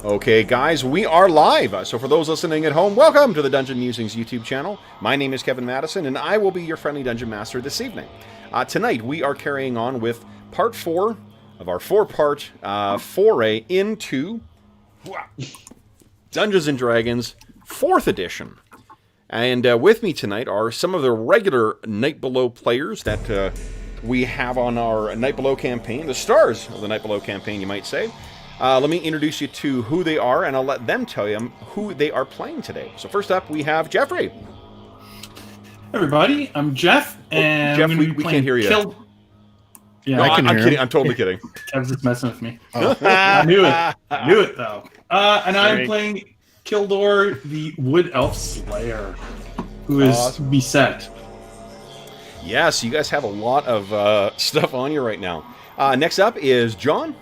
Okay, guys, we are live. So for those listening at home, welcome to the Dungeon Musings YouTube channel. My name is Kevin Madison, and I will be your friendly Dungeon Master this evening. Tonight, we are carrying on with part 4 of our 4-part foray into Dungeons & Dragons 4th edition. And with me tonight are some of the regular Night Below players that we have on our Night Below campaign, the stars of the Night Below campaign, you might say. Let me introduce you to who they are, and I'll let them tell you who they are playing today. So first up, we have Jeffrey. Hey everybody, I'm Jeff, and Jeff, we can't hear you. Yeah, no, I'm kidding. Him. I'm totally kidding. Kev's just messing with me. Oh. I knew it though. And I'm playing Kildor, the Wood Elf Slayer, who is beset. Yes, you guys have a lot of stuff on you right now. Next up is John.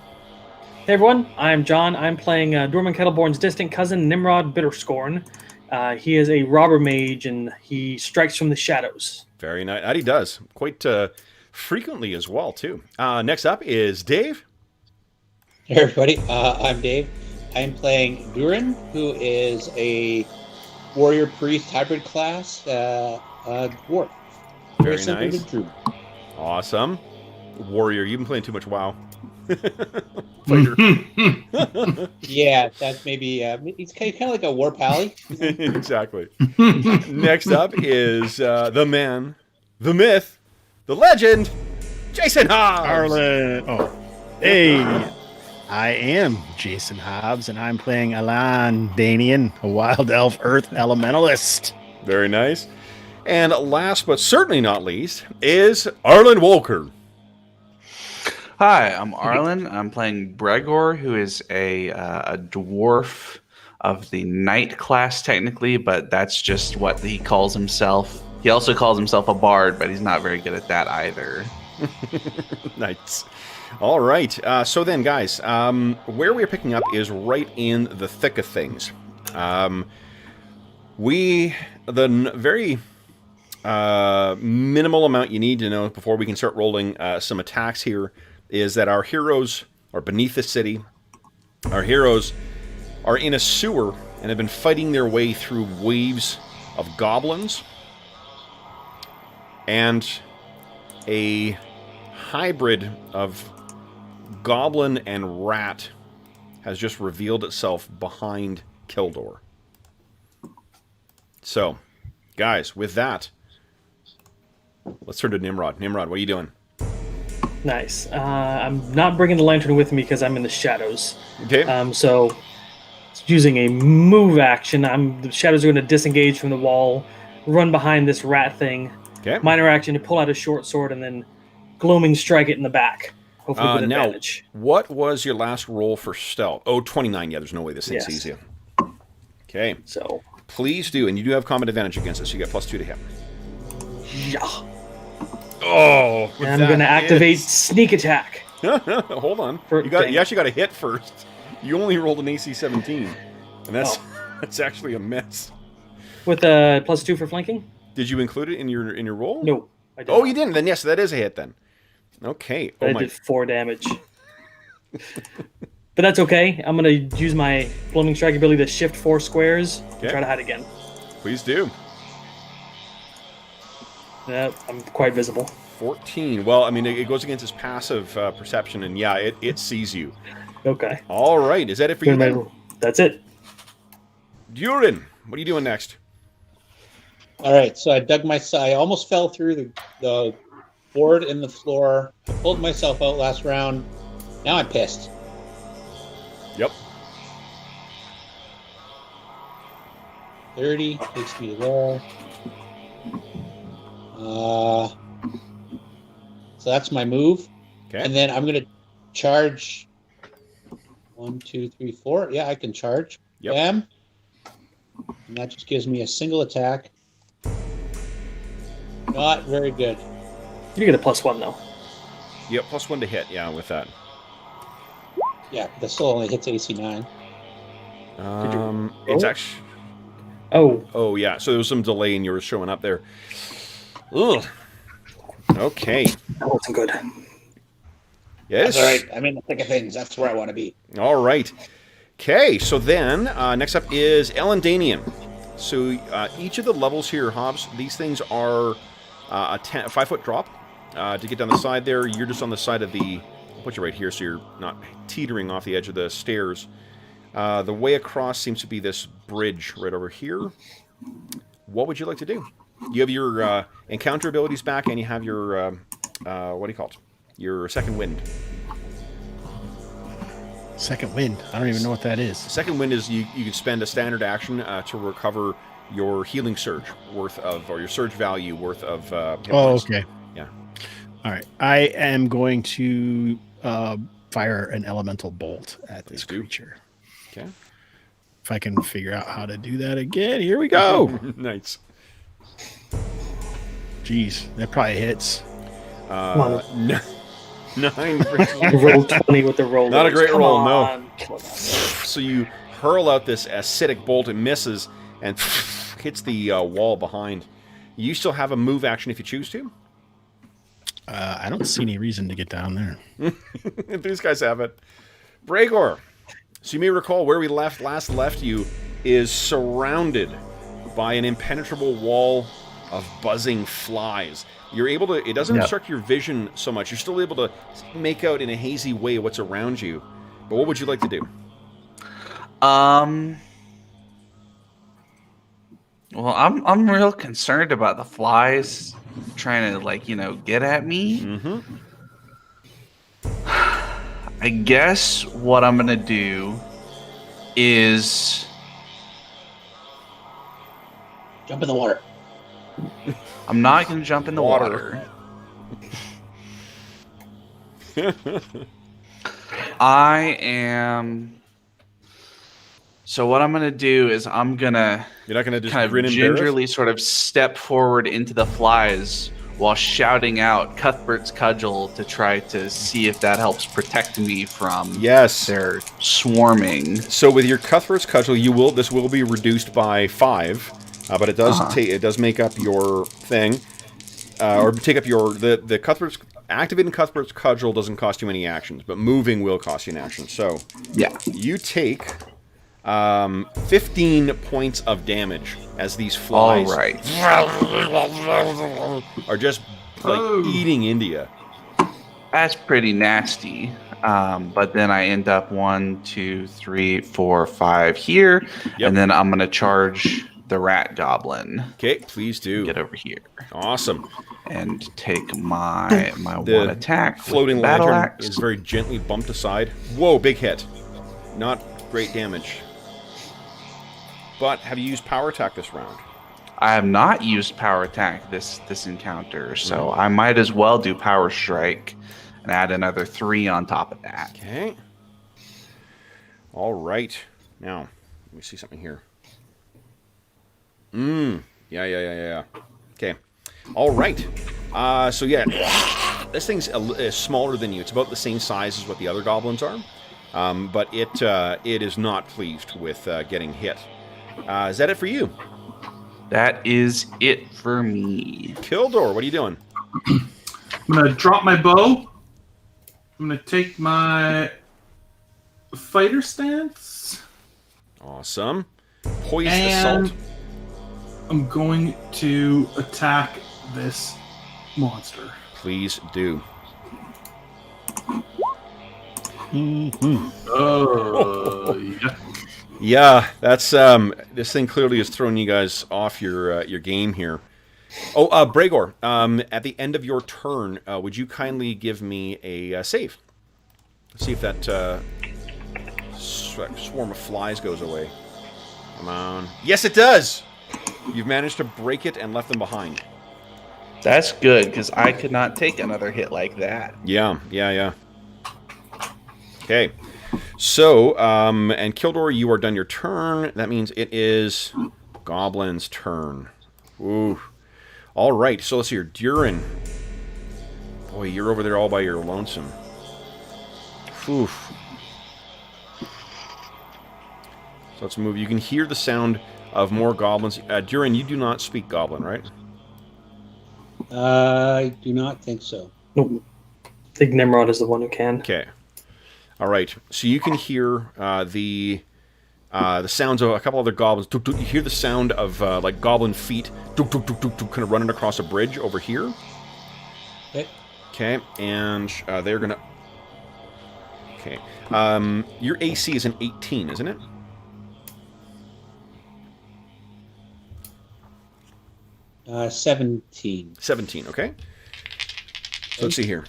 Hey everyone, I'm John. I'm playing Dorman Kettleborn's distant cousin, Nimrod Bitterscorn. He is a robber mage, and he strikes from the shadows. Very nice. And he does. Quite frequently as well, too. Next up is Dave. Hey everybody, I'm Dave. I'm playing Druin, who is a warrior priest hybrid class dwarf. Very nice. Awesome. Warrior, you've been playing too much WoW. Fighter. Yeah, that's maybe. He's kind of like a war pally. Exactly. Next up is the man, the myth, the legend, Jason Hobbs. Arlen. Oh, hey, I am Jason Hobbs, and I'm playing Elanion, a wild elf earth elementalist. Very nice. And last but certainly not least is Arlen Walker. Hi, I'm Arlen. I'm playing Bergour, who is a dwarf of the knight class, technically, but that's just what he calls himself. He also calls himself a bard, but he's not very good at that either. Nice. All right. So then, guys, where we're picking up is right in the thick of things. The very minimal amount you need to know before we can start rolling some attacks here is that our heroes are beneath the city. Our heroes are in a sewer and have been fighting their way through waves of goblins. And a hybrid of goblin and rat has just revealed itself behind Kildor. So, guys, with that, let's turn to Nimrod. Nimrod, what are you doing? Nice. I'm not bringing the lantern with me because I'm in the shadows. Okay. So, using a move action, the shadows are going to disengage from the wall, run behind this rat thing. Okay. Minor action to pull out a short sword and then gloaming strike it in the back. Hopefully with now, advantage. What was your last roll for stealth? Oh, 29. Yeah, there's no way this thing sees you. Okay. So, please do, and you do have combat advantage against us. So you get +2 to hit. yeah. Oh, And I'm going to activate sneak attack. Hold on. You actually got a hit first. You only rolled an AC 17, and that's actually a miss. With a +2 for flanking? Did you include it in your roll? No, I didn't. Oh, you didn't. Then yes, that is a hit. Then. Okay. I did 4 damage. But that's okay. I'm going to use my gloaming strike ability to shift 4 squares and try to hide again. Please do. Yeah, I'm quite visible. 14. Well, I mean, it goes against his passive perception, and yeah, it sees you. Okay. All right. Is that it for you then? That's it. Druin, what are you doing next? All right, so I almost fell through the board in the floor. I pulled myself out last round. Now I'm pissed. Yep. 30 takes me there. So that's my move. Okay. And then I'm going to charge. 1, 2, 3, 4. Yeah, I can charge. Yep. Bam. And that just gives me a single attack. Not very good. You get a +1 though. Yep, +1 to hit. Yeah, with that. Yeah, but that still only hits AC 9. It's actually. Oh, yeah. So there was some delay in yours showing up there. Ugh. Okay. that wasn't good. Yes. That's all right. I'm in the thick of things. That's where I want to be. All right. Okay, so then next up is Elanion. So each of the levels here, Hobbs, these things are a 5-foot drop. To get down the side there, you're just on the side of the... I'll put you right here so you're not teetering off the edge of the stairs. The way across seems to be this bridge right over here. What would you like to do? You have your encounter abilities back, and you have your, what do you call it? Your second wind. Second wind. I don't even know what that is. Second wind is you can spend a standard action to recover your healing surge worth of, or your surge value worth of hit points. Okay. Yeah. All right. I am going to fire an elemental bolt at this creature. Okay. If I can figure out how to do that again. Here we go. Nice. Jeez, that probably hits. 9. Roll 20 with the roll. Not a great Come roll, on. no. So you hurl out this acidic bolt, and misses, and hits the wall behind. You still have a move action if you choose to. I don't see any reason to get down there. These guys have it. Bergour. So you may recall where we last left you is surrounded by an impenetrable wall of buzzing flies. You're able to... It doesn't obstruct your vision so much. You're still able to make out in a hazy way what's around you. But what would you like to do? Well, I'm real concerned about the flies trying to, like, get at me. Mm-hmm. I guess what I'm gonna do is Jump in the water. I'm not gonna jump in the water. I am. So what I'm gonna do is I'm gonna You're not going to just kind of grin and bear it? gingerly sort of step forward into the flies while shouting out Cuthbert's cudgel to try to see if that helps protect me from Yes. their swarming. So with your Cuthbert's Cudgel, this will be reduced by 5, but it does it does make up your thing, or take up your the Cuthbert's activating Cuthbert's Cudgel doesn't cost you any actions, but moving will cost you an action. So Yeah. you take 15 points of damage as these flies All right. are just like eating into you. That's pretty nasty. But then I end up 1, 2, 3, 4, 5 here, and then I'm gonna charge the Rat-goblin. Okay, please do. Get over here Awesome. and take my The one attack. Floating with the battle lantern axe. is very gently bumped aside. Whoa, big hit. Not great damage. But have you used power attack this round? I have not used power attack this encounter, so I might as well do power strike and add another 3 on top of that. Okay. All right. Now, let me see something here. Yeah. Okay. All right. So yeah, this thing's is smaller than you. It's about the same size as what the other goblins are, but it is not pleased with getting hit. Is that it for you? That is it for me. Kildor, what are you doing? I'm gonna drop my bow. I'm gonna take my fighter stance. Awesome. Poised And assault. I'm going to attack this monster. Please do. Oh, yeah. Yeah, that's this thing clearly has thrown you guys off your game here. Oh, Bergour, at the end of your turn, would you kindly give me a save? Let's see if that swarm of flies goes away. Come on. Yes, it does! You've managed to break it and left them behind. That's good, because I could not take another hit like that. Yeah. Okay. So, and Kildor, you are done your turn. That means it is Goblin's turn. Ooh. All right, so let's see here. Druin. Boy, you're over there all by your lonesome. Oof. So let's move. You can hear the sound of more goblins. Druin, you do not speak Goblin, right? I do not think so. Nope. I think Nimrod is the one who can. Okay. All right, so you can hear the sounds of a couple other goblins. You hear the sound of like goblin feet kind of running across a bridge over here. Okay, and they're gonna. Okay, your AC is an 18, isn't it? 17. 17. Okay. So let's see here.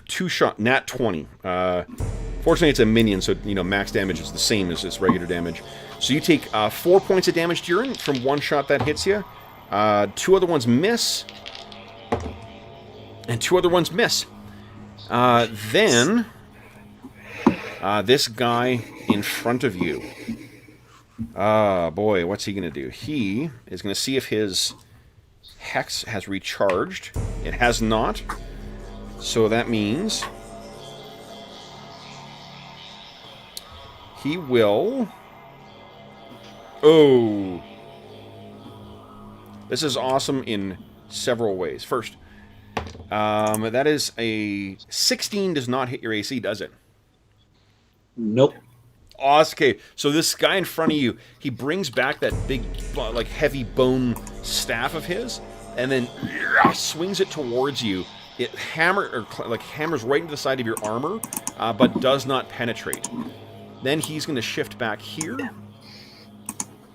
2-shot, nat 20. Fortunately, it's a minion, so max damage is the same as this regular damage. So you take 4 points of damage, Druin, from one shot that hits you. 2 other ones miss, and 2 other ones miss. Then this guy in front of you. Boy, what's he gonna do? He is gonna see if his hex has recharged. It has not. So that means he will... Oh! This is awesome in several ways. First, that is a 16 does not hit your AC, does it? Nope. Awesome. Okay, so this guy in front of you, he brings back that big, like, heavy bone staff of his, and then swings it towards you. It hammers right into the side of your armor, but does not penetrate. Then he's going to shift back here.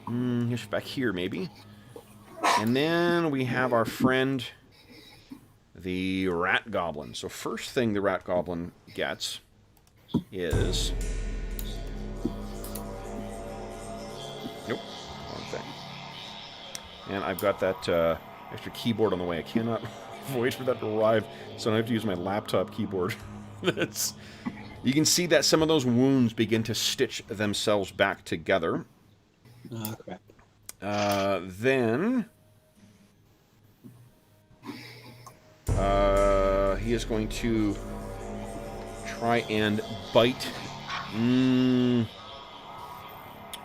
He'll shift back here, maybe. And then we have our friend, the Rat-goblin. So first thing the Rat-goblin gets is... Nope, wrong thing. And I've got that extra keyboard on the way. I cannot wait for that to arrive, so I have to use my laptop keyboard. You can see that some of those wounds begin to stitch themselves back together. Oh, crap. Then he is going to try and bite.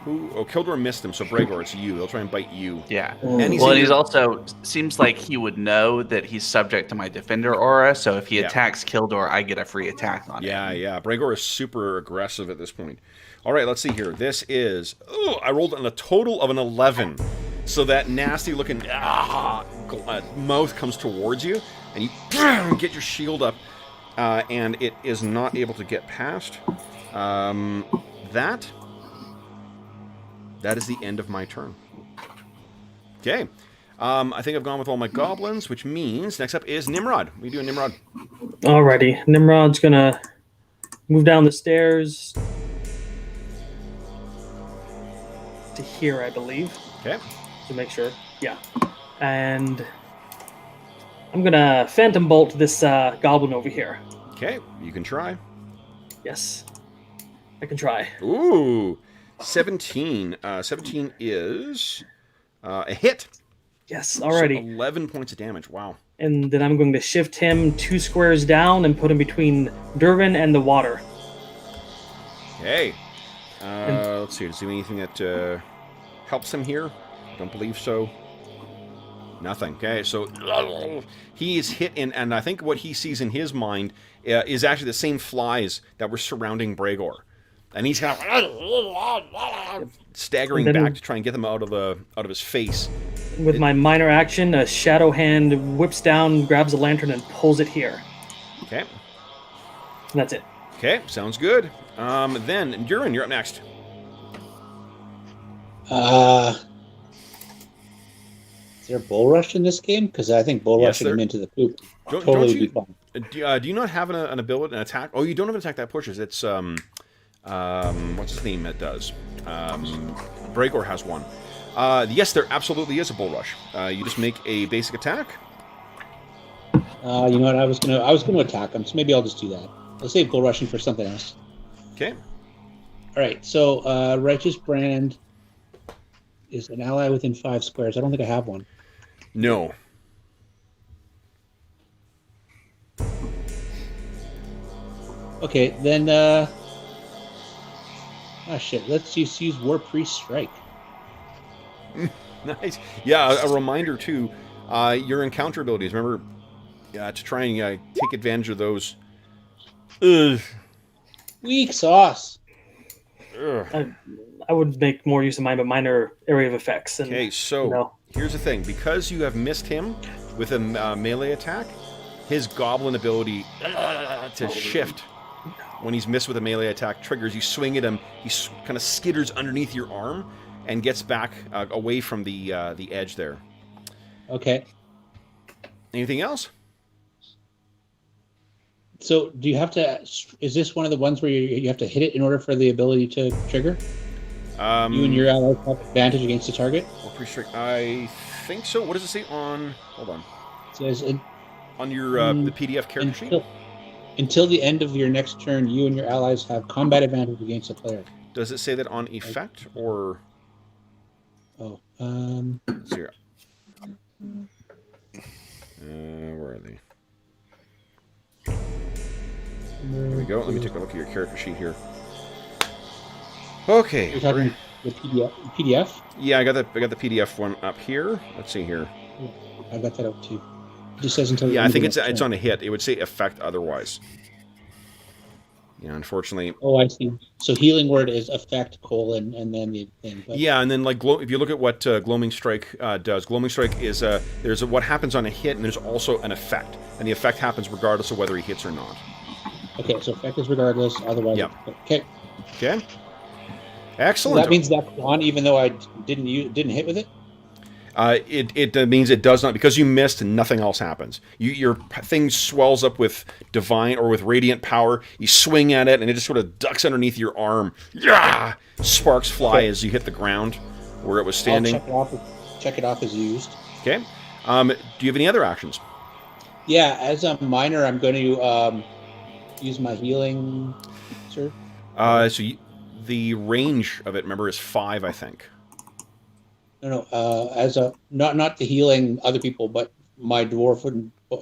Oh, Kildor missed him, so Bergour, it's you. He'll try and bite you. Yeah. And he's also seems like he would know that he's subject to my defender aura, so if he attacks Kildor, I get a free attack on him. Yeah. Bergour is super aggressive at this point. All right, let's see here. This is... Oh, I rolled on a total of an 11. So that nasty-looking mouth comes towards you, and you get your shield up, and it is not able to get past. That is the end of my turn. Okay. I think I've gone with all my goblins, which means next up is Nimrod. What are you doing, Nimrod? Alrighty. Nimrod's going to move down the stairs to here, I believe. Okay. To make sure. Yeah. And I'm going to Phantom Bolt this goblin over here. Okay. You can try. Yes. I can try. Ooh. 17. 17 is a hit. Yes, already. So 11 points of damage. Wow. And then I'm going to shift him 2 squares down and put him between Druin and the water. Okay. Let's see. Does he do anything that helps him here? Don't believe so. Nothing. Okay, so he is hit in, and I think what he sees in his mind is actually the same flies that were surrounding Bergour. And he's kind of staggering back to try and get them out of his face. With my minor action, a shadow hand whips down, grabs a lantern, and pulls it here. Okay. And that's it. Okay, sounds good. Then, Druin, you're up next. Is there bull rush in this game? Because I think bull rushing him into the poop totally be fun. Do you not have an ability, an attack? Oh, you don't have an attack that pushes. It's what's his name that does? Bergour has one. Yes, there absolutely is a bull rush. You just make a basic attack. You know what? I was gonna attack him, so maybe I'll just do that. I'll save bull rushing for something else. Okay. All right. So Righteous Brand is an ally within 5 squares. I don't think I have one. No. Okay, then. Shit. Let's just use War Priest Strike. Nice. Yeah, a reminder too. Your encounter abilities. Remember, to try and take advantage of those. Weak sauce. Ugh. I would make more use of mine, but minor area of effects. And, Okay, so you know, here's the thing. Because you have missed him with a melee attack, his goblin ability to shift when he's missed with a melee attack triggers. You swing at him, he kind of skitters underneath your arm and gets back away from the edge there. Okay. Anything else? So do you have to? Is this one of the ones where you have to hit it in order for the ability to trigger? You and your allies have advantage against the target. Well, pretty strict. I think so. What does it say on? Hold on. It says On your the PDF character sheet. Until the end of your next turn, you and your allies have combat advantage against a player. Does it say that on effect or? Oh. Zero. Where are they? There we go. Let me take a look at your character sheet here. Okay. You're talking the PDF? Yeah, I got the PDF one up here. Let's see here. Yeah, I got that up too. It just says until. Yeah, I think it's on a hit. It would say effect otherwise. Yeah, unfortunately. Oh, I see. So healing word is effect : and then the thing. But... Yeah, and then like if you look at what Gloaming Strike does, Gloaming Strike is there's what happens on a hit, and there's also an effect, and the effect happens regardless of whether he hits or not. Okay, so effect is regardless. Otherwise, yep. Okay. Okay. Excellent. So that means that's on, even though I didn't hit with it. It means it does not, because you missed. Nothing else happens. Your thing swells up with divine or with radiant power. You swing at it, and it just sort of ducks underneath your arm. Yeah, sparks fly as you hit the ground where it was standing. I'll check it off as used. Okay. Do you have any other actions? Yeah, as a minor, I'm going to use my healing, sir. The range of it, remember, is 5, I think. No. As a not the healing other people, but my dwarf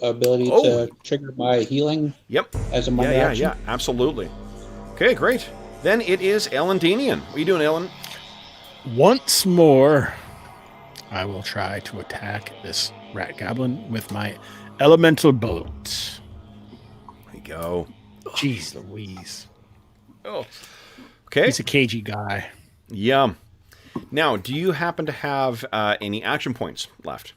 ability to trigger my healing. Yep. As a minor action. Yeah, absolutely. Okay, great. Then it is Elandinian. What are you doing, Ellen? Once more, I will try to attack this rat-goblin with my elemental bolt. There you go. Jeez Louise. Oh. Okay. He's a cagey guy. Yeah. Now, do you happen to have any action points left?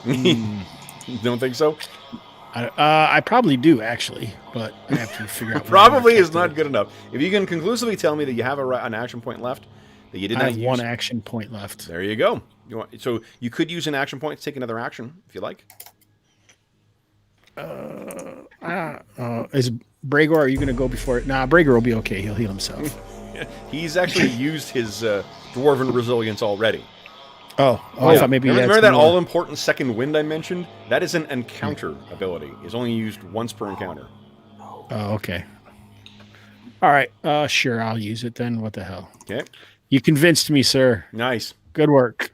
Don't think so? I probably do, actually, but I have to figure out. Probably is not good enough. If you can conclusively tell me that you have an action point left that you did not use. I have one action point left. There you go. So you could use an action point to take another action, if you like. Is Bergour, are you going to go before it? Nah, Bergour will be okay. He'll heal himself. He's actually used his dwarven resilience already. Oh, I thought maybe. Remember that all-important second wind I mentioned? That is an encounter ability. It's only used once per encounter. Oh, okay. All right. Sure, I'll use it then. What the hell? Okay. You convinced me, sir. Nice. Good work.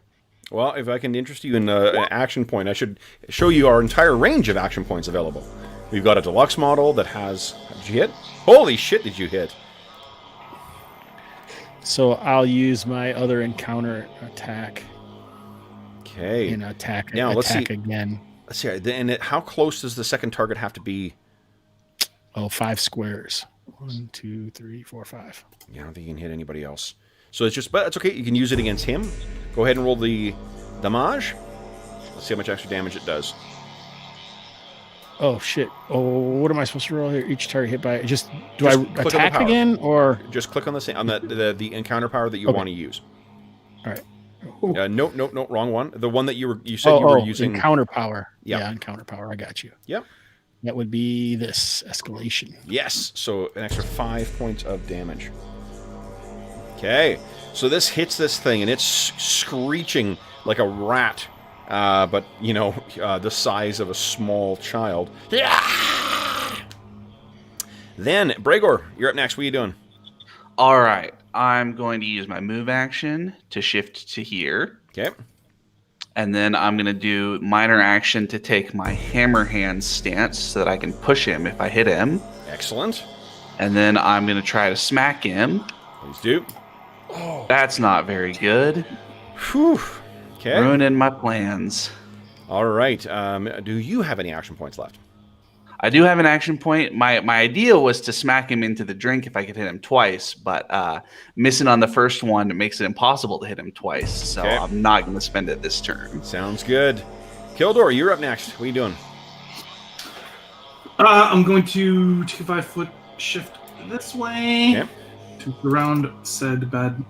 Well, if I can interest you in an action point, I should show you our entire range of action points available. We've got a deluxe model that has... Did you hit? Holy shit, did you hit? So I'll use my other encounter attack. Okay. And attack let's see again. Let's see. And how close does the second target have to be? Oh, 5 squares. 1, 2, 3, 4, 5. Yeah, I don't think you can hit anybody else. So it's just... But that's okay. You can use it against him. Go ahead and roll the damage. Let's see how much extra damage it does. Oh, shit. Oh, what am I supposed to roll here? Each target hit by... Just do I attack again, or... Just click on the encounter power that you want to use. All right. No, wrong one. The one that you said you were using. Encounter power. Yep. Yeah, encounter power. I got you. Yep. That would be this escalation. Yes. So an extra 5 points of damage. Okay. So this hits this thing, and it's screeching like a rat, but, the size of a small child. Then, Bergour, you're up next. What are you doing? All right. I'm going to use my move action to shift to here. Okay. And then I'm going to do minor action to take my hammer hand stance so that I can push him if I hit him. Excellent. And then I'm going to try to smack him. Please do. Oh. That's not very good. Whew. Okay. Ruining my plans. All right. Do you have any action points left? I do have an action point. My idea was to smack him into the drink if I could hit him twice, but missing on the first one makes it impossible to hit him twice. So Okay. I'm not going to spend it this turn. Sounds good. Kildor, you're up next. What are you doing? I'm going to take a 5-foot shift this way Okay. to surround said bad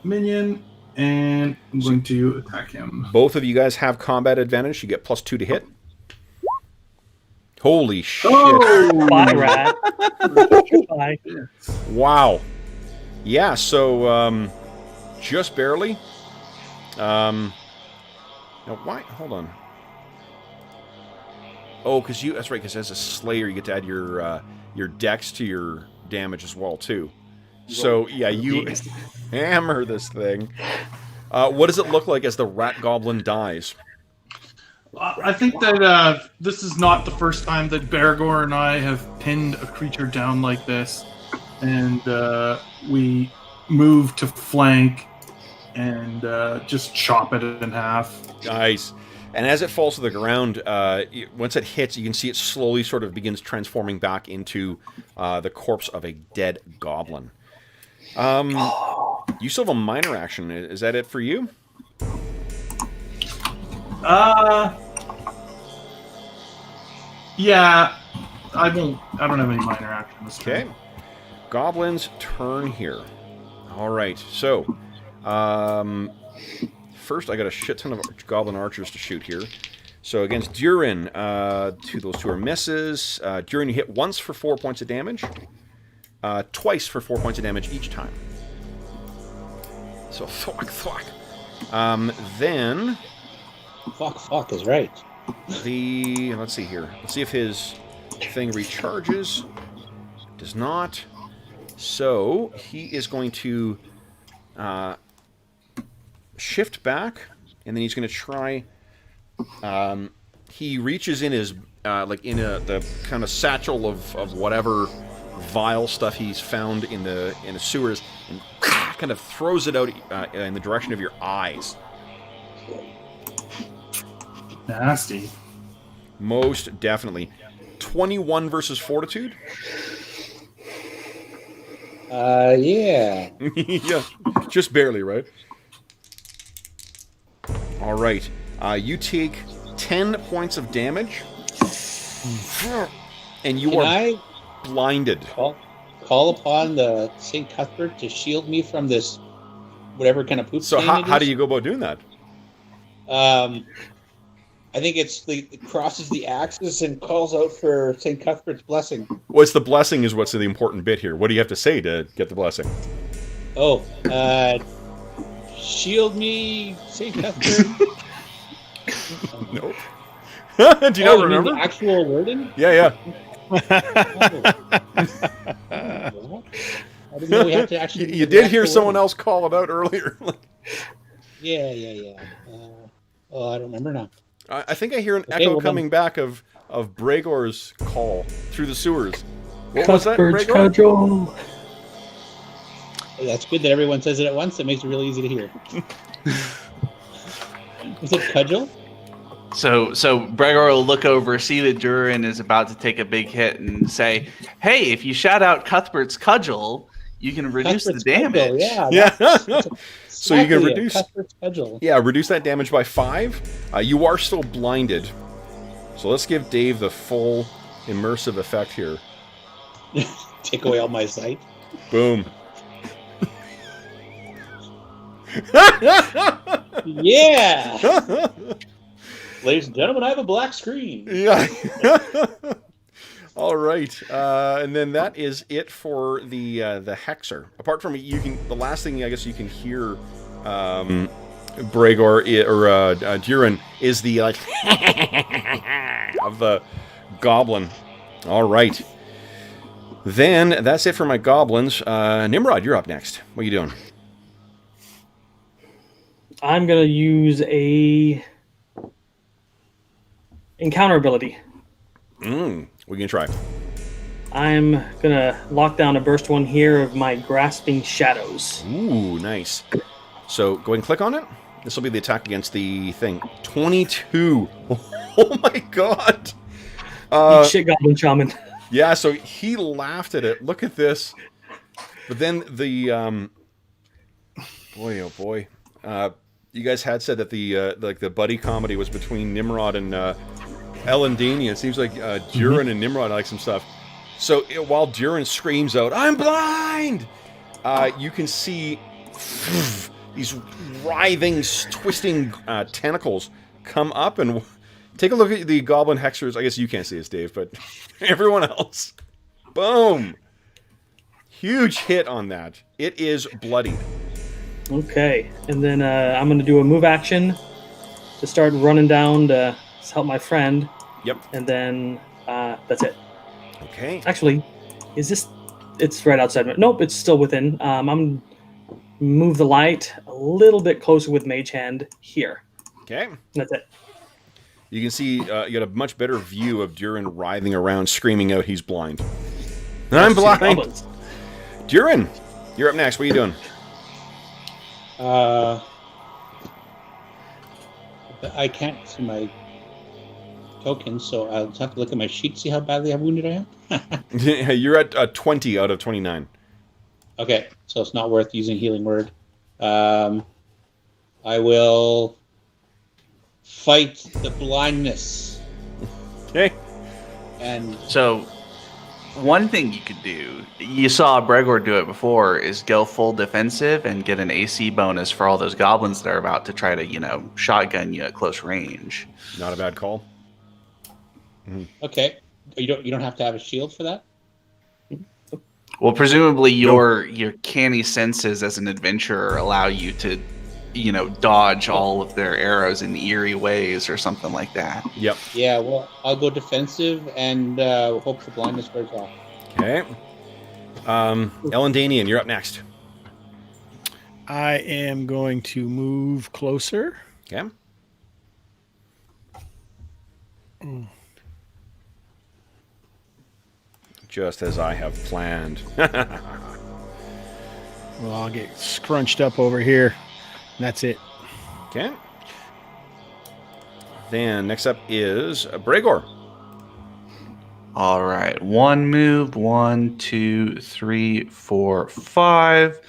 minion, and I'm going to attack him. Both of you guys have combat advantage. You get +2 to hit. Holy shit. Oh! Bye, Rat. Bye. Wow. Yeah, so just barely. Now why? Hold on. Oh, because that's right. Because as a Slayer, you get to add your Dex to your damage as well too. So yeah, you hammer this thing. What does it look like as the Rat-goblin dies? I think that this is not the first time that Bergour and I have pinned a creature down like this, and we move to flank and just chop it in half. Nice. And as it falls to the ground, once it hits, you can see it slowly sort of begins transforming back into the corpse of a dead goblin. You still have a minor action. Is that it for you? Yeah, I don't have any minor actions. Okay. Goblin's turn here. All right. So, first I got a shit ton of goblin archers to shoot here. So against Druin, those two are misses. Druin, you hit once for 4 points of damage. Twice for 4 points of damage each time. So, thwack. Then... Fuck is right. Let's see here. Let's see if his thing recharges. Does not. So he is going to shift back, and then he's going to try. He reaches in his the kind of satchel of whatever vile stuff he's found in the sewers, and kind of throws it out in the direction of your eyes. Nasty. Most definitely. 21 versus Fortitude? Yeah. Yeah, just barely, right? All right. You take 10 points of damage, and you are blinded. Call upon the St. Cuthbert to shield me from this whatever kind of poop. So how do you go about doing that? I think it crosses the axis and calls out for St. Cuthbert's blessing. What's the blessing is what's the important bit here. What do you have to say to get the blessing? Oh, shield me, St. Cuthbert. Nope. Do you not remember? The actual wording? Yeah. I didn't know we have to actually. You did hear someone else call it out earlier. Yeah. I don't remember now. I think I hear an echo coming back of Bergour's call through the sewers. What was that, Cuthbert's Bergour? cudgel. That's good that everyone says it at once. It makes it really easy to hear. Is it cudgel? So Bergour will look over, see that Druin is about to take a big hit, and say, "Hey, if you shout out Cuthbert's cudgel, you can reduce Cuthbert's the damage." Cudgel, Yeah. So you can reduce. Cuthbert's cudgel. Yeah, reduce that damage by 5. You are still blinded. So let's give Dave the full immersive effect here. Take away all my sight. Boom. Yeah. Ladies and gentlemen, I have a black screen. Yeah. All right, and then that is it for the Hexer. Apart from the last thing I guess you can hear, Bergour or Druin is the like of the goblin. All right, then that's it for my goblins. Nimrod, you're up next. What are you doing? I'm gonna use a encounter ability. We can try. I'm gonna lock down a burst one here of my grasping shadows. Ooh, nice. So go ahead and click on it. This will be the attack against the thing. 22. Oh my god. Eat shit, Goblin Shaman. Yeah, so he laughed at it. Look at this. But then the boy, oh boy, you guys had said that the buddy comedy was between Nimrod and Elandin. It seems like Druin and Nimrod like some stuff. So while Druin screams out, "I'm blind," you can see these writhing, twisting tentacles come up and take a look at the goblin hexers. I guess you can't see this, Dave, but everyone else. Boom! Huge hit on that. It is bloodied. Okay, and then I'm going to do a move action to start running down to help my friend. Yep. And then that's it. Okay. Actually, is this... It's right outside. Nope, it's still within. I'm going to move the light a little bit closer with Mage Hand here. Okay. That's it. You can see you got a much better view of Druin writhing around, screaming out he's blind. I'm blind! Goblins. Druin, you're up next. What are you doing? I can't see my tokens, so I'll just have to look at my sheet, see how badly how wounded I am. You're at 20 out of 29. Okay, so it's not worth using Healing Word. I will fight the blindness. Okay. And So, one thing you could do, you saw Bergour do it before, is go full defensive and get an AC bonus for all those goblins that are about to try to, shotgun you at close range. Not a bad call. okay, you don't have to have a shield for that. Well, presumably your canny senses as an adventurer allow you to, dodge all of their arrows in eerie ways or something like that. Yep. Yeah, well, I'll go defensive and hope the blindness wears off. Okay. Elandanian, you're up next. I am going to move closer. Okay. Just as I have planned. Well, I'll get scrunched up over here. And that's it. Okay. Then next up is Bergour. All right, one move, 1, 2, 3, 4, 5.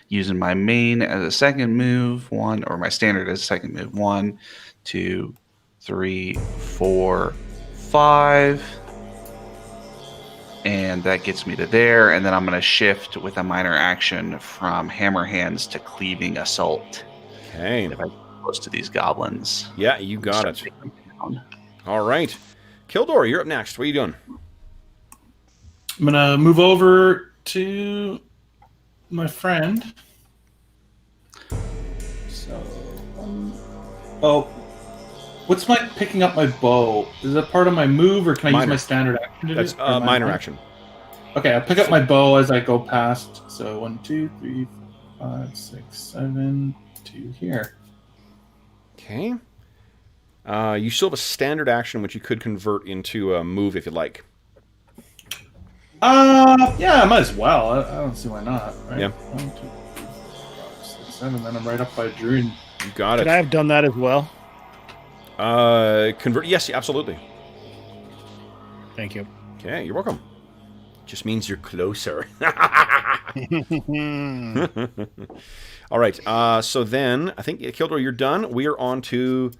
Using my main as a second move, or my standard as a second move. 1, 2, 3, 4, 5. And that gets me to there, and then I'm going to shift with a minor action from Hammer Hands to Cleaving Assault. Okay. If I get close to these goblins. Yeah, you got it. Take them down. All right. Kildor, you're up next. What are you doing? I'm gonna move over to my friend. So, what's my picking up my bow? Is that part of my move, or can I use my standard action? That's minor action. Okay, I'll pick up my bow as I go past. So 1, 2, 3, 5, 6, 7, 2 here. Okay. You still have a standard action, which you could convert into a move if you'd like. Yeah, I might as well. I don't see why not. Right? Yeah. 1, 2, 3, 4, 5, 6, 7. Then I'm right up by Druin. You got Could it. I have done that as well? Convert. Yes, absolutely. Thank you. Okay, you're welcome. Just means you're closer. All right. So then, I think, Kildor, you're done. We are on to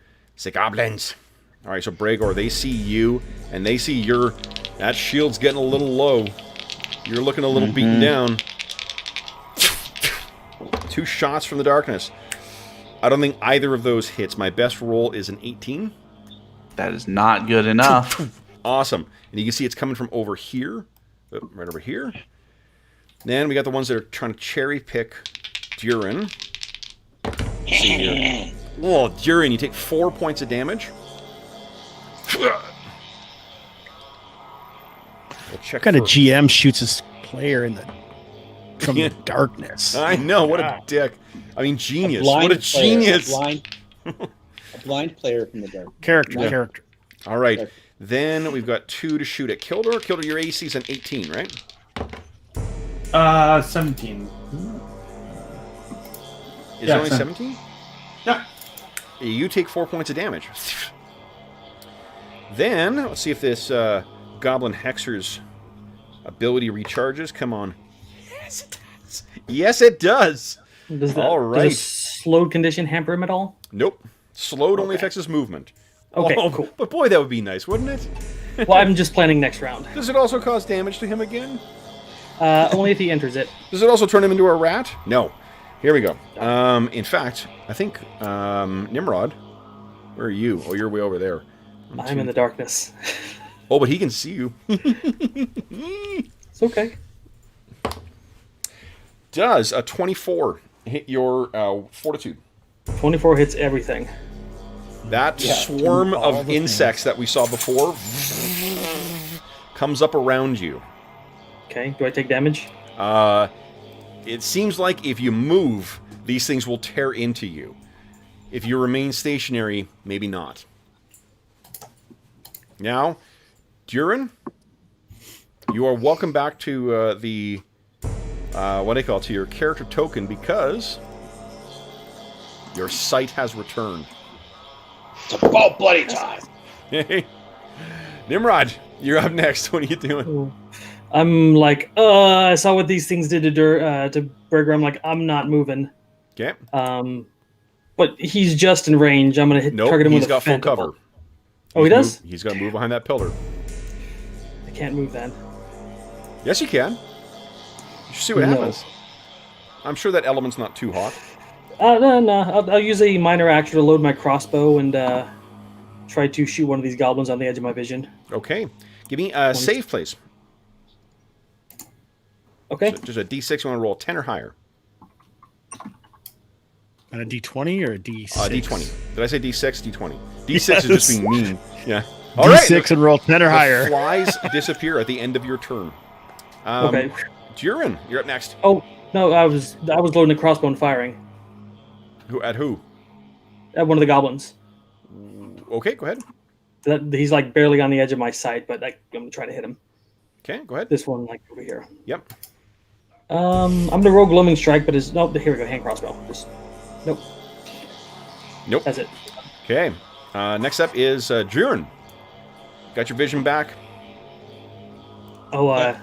the goblins. All right, so Bergour, they see you, and they see that shield's getting a little low. You're looking a little beaten down. 2 shots from the darkness. I don't think either of those hits. My best roll is an 18. That is not good enough. Awesome. And you can see it's coming from over here. Right over here. Then we got the ones that are trying to cherry pick Druin. See here. Oh, Druin, you take 4 points of damage. We'll check What kind of for- GM shoots his player from the darkness? I know, what a dick. I mean, genius. What a Player, genius. a blind player from the dark. Character. All right. Then we've got 2 to shoot at Kildor. Kildor, your AC is an 18, right? 17. Is Yeah, it only 10. 17? Yeah. You take 4 points of damage. Then, let's see if this Goblin Hexer's ability recharges. Come on. Yes, it does. Yes, it does. All right. Does a slowed condition hamper him at all? Nope. Slowed only affects his movement. Okay, Oh, cool. But boy, that would be nice, wouldn't it? Well, I'm just planning next round. Does it also cause damage to him again? Only if he enters it. Does it also turn him into a rat? No. Here we go. In fact, I think Nimrod, where are you? Oh, you're way over there. I'm in the darkness. Oh, but he can see you. It's okay. Does a 24 hit your fortitude? 24 hits everything. That swarm of insects that we saw before comes up around you. Okay, do I take damage? It seems like if you move, these things will tear into you. If you remain stationary, maybe not. Now, Druin, you are welcome back to the what do you call it, to your character token, because your sight has returned. It's about bloody time. Hey, Nimrod, you're up next. What are you doing? I'm like, I saw what these things did to Bergour. I'm like, I'm not moving. Okay. But he's just in range. I'm gonna target him he's with got a full phantom. cover. Oh, he does? He's got to move behind that pillar. I can't move then. Yes, you can. You should see what happens. I'm sure that element's not too hot. No. I'll use a minor action to load my crossbow and try to shoot one of these goblins on the edge of my vision. Okay. Give me a save, please. Okay. So just a D6. You want to roll 10 or higher? On a D20 or a D6? D20. Did I say D6? D20. D6 is just being mean. Yeah. All D6 right. and roll 10 or The higher. flies disappear at the end of your turn. Okay. Druin, you're up next. Oh no, I was loading the crossbow and firing Who? At who? at one of the goblins. Okay, go ahead. He's like barely on the edge of my sight, but I'm gonna try to hit him. Okay, go ahead. This one, like over here. Yep. I'm gonna roll gloaming strike, but it's nope. Here we go, hand crossbow. Nope. Nope. That's it. Okay. Next up is Druin. Got your vision back. Oh,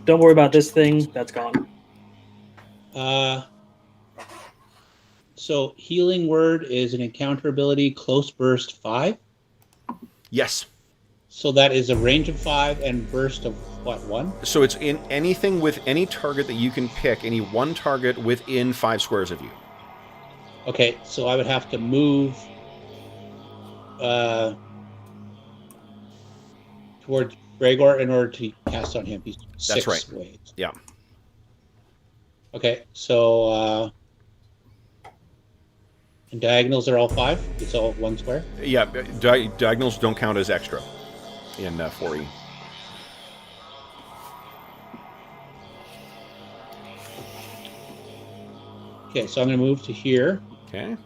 don't worry about this thing. That's gone. So healing word is an encounter ability, close burst 5. Yes. So that is a range of 5 and burst of what, 1? So it's in anything with any target that you can pick, any one target within 5 squares of you. Okay, so I would have to move towards Bergour in order to cast on him. He's 6 right. ways. Yeah. Okay, so and diagonals are all 5? It's all 1 square? Yeah, diagonals don't count as extra in 4E. Okay, so I'm going to move to here. Okay.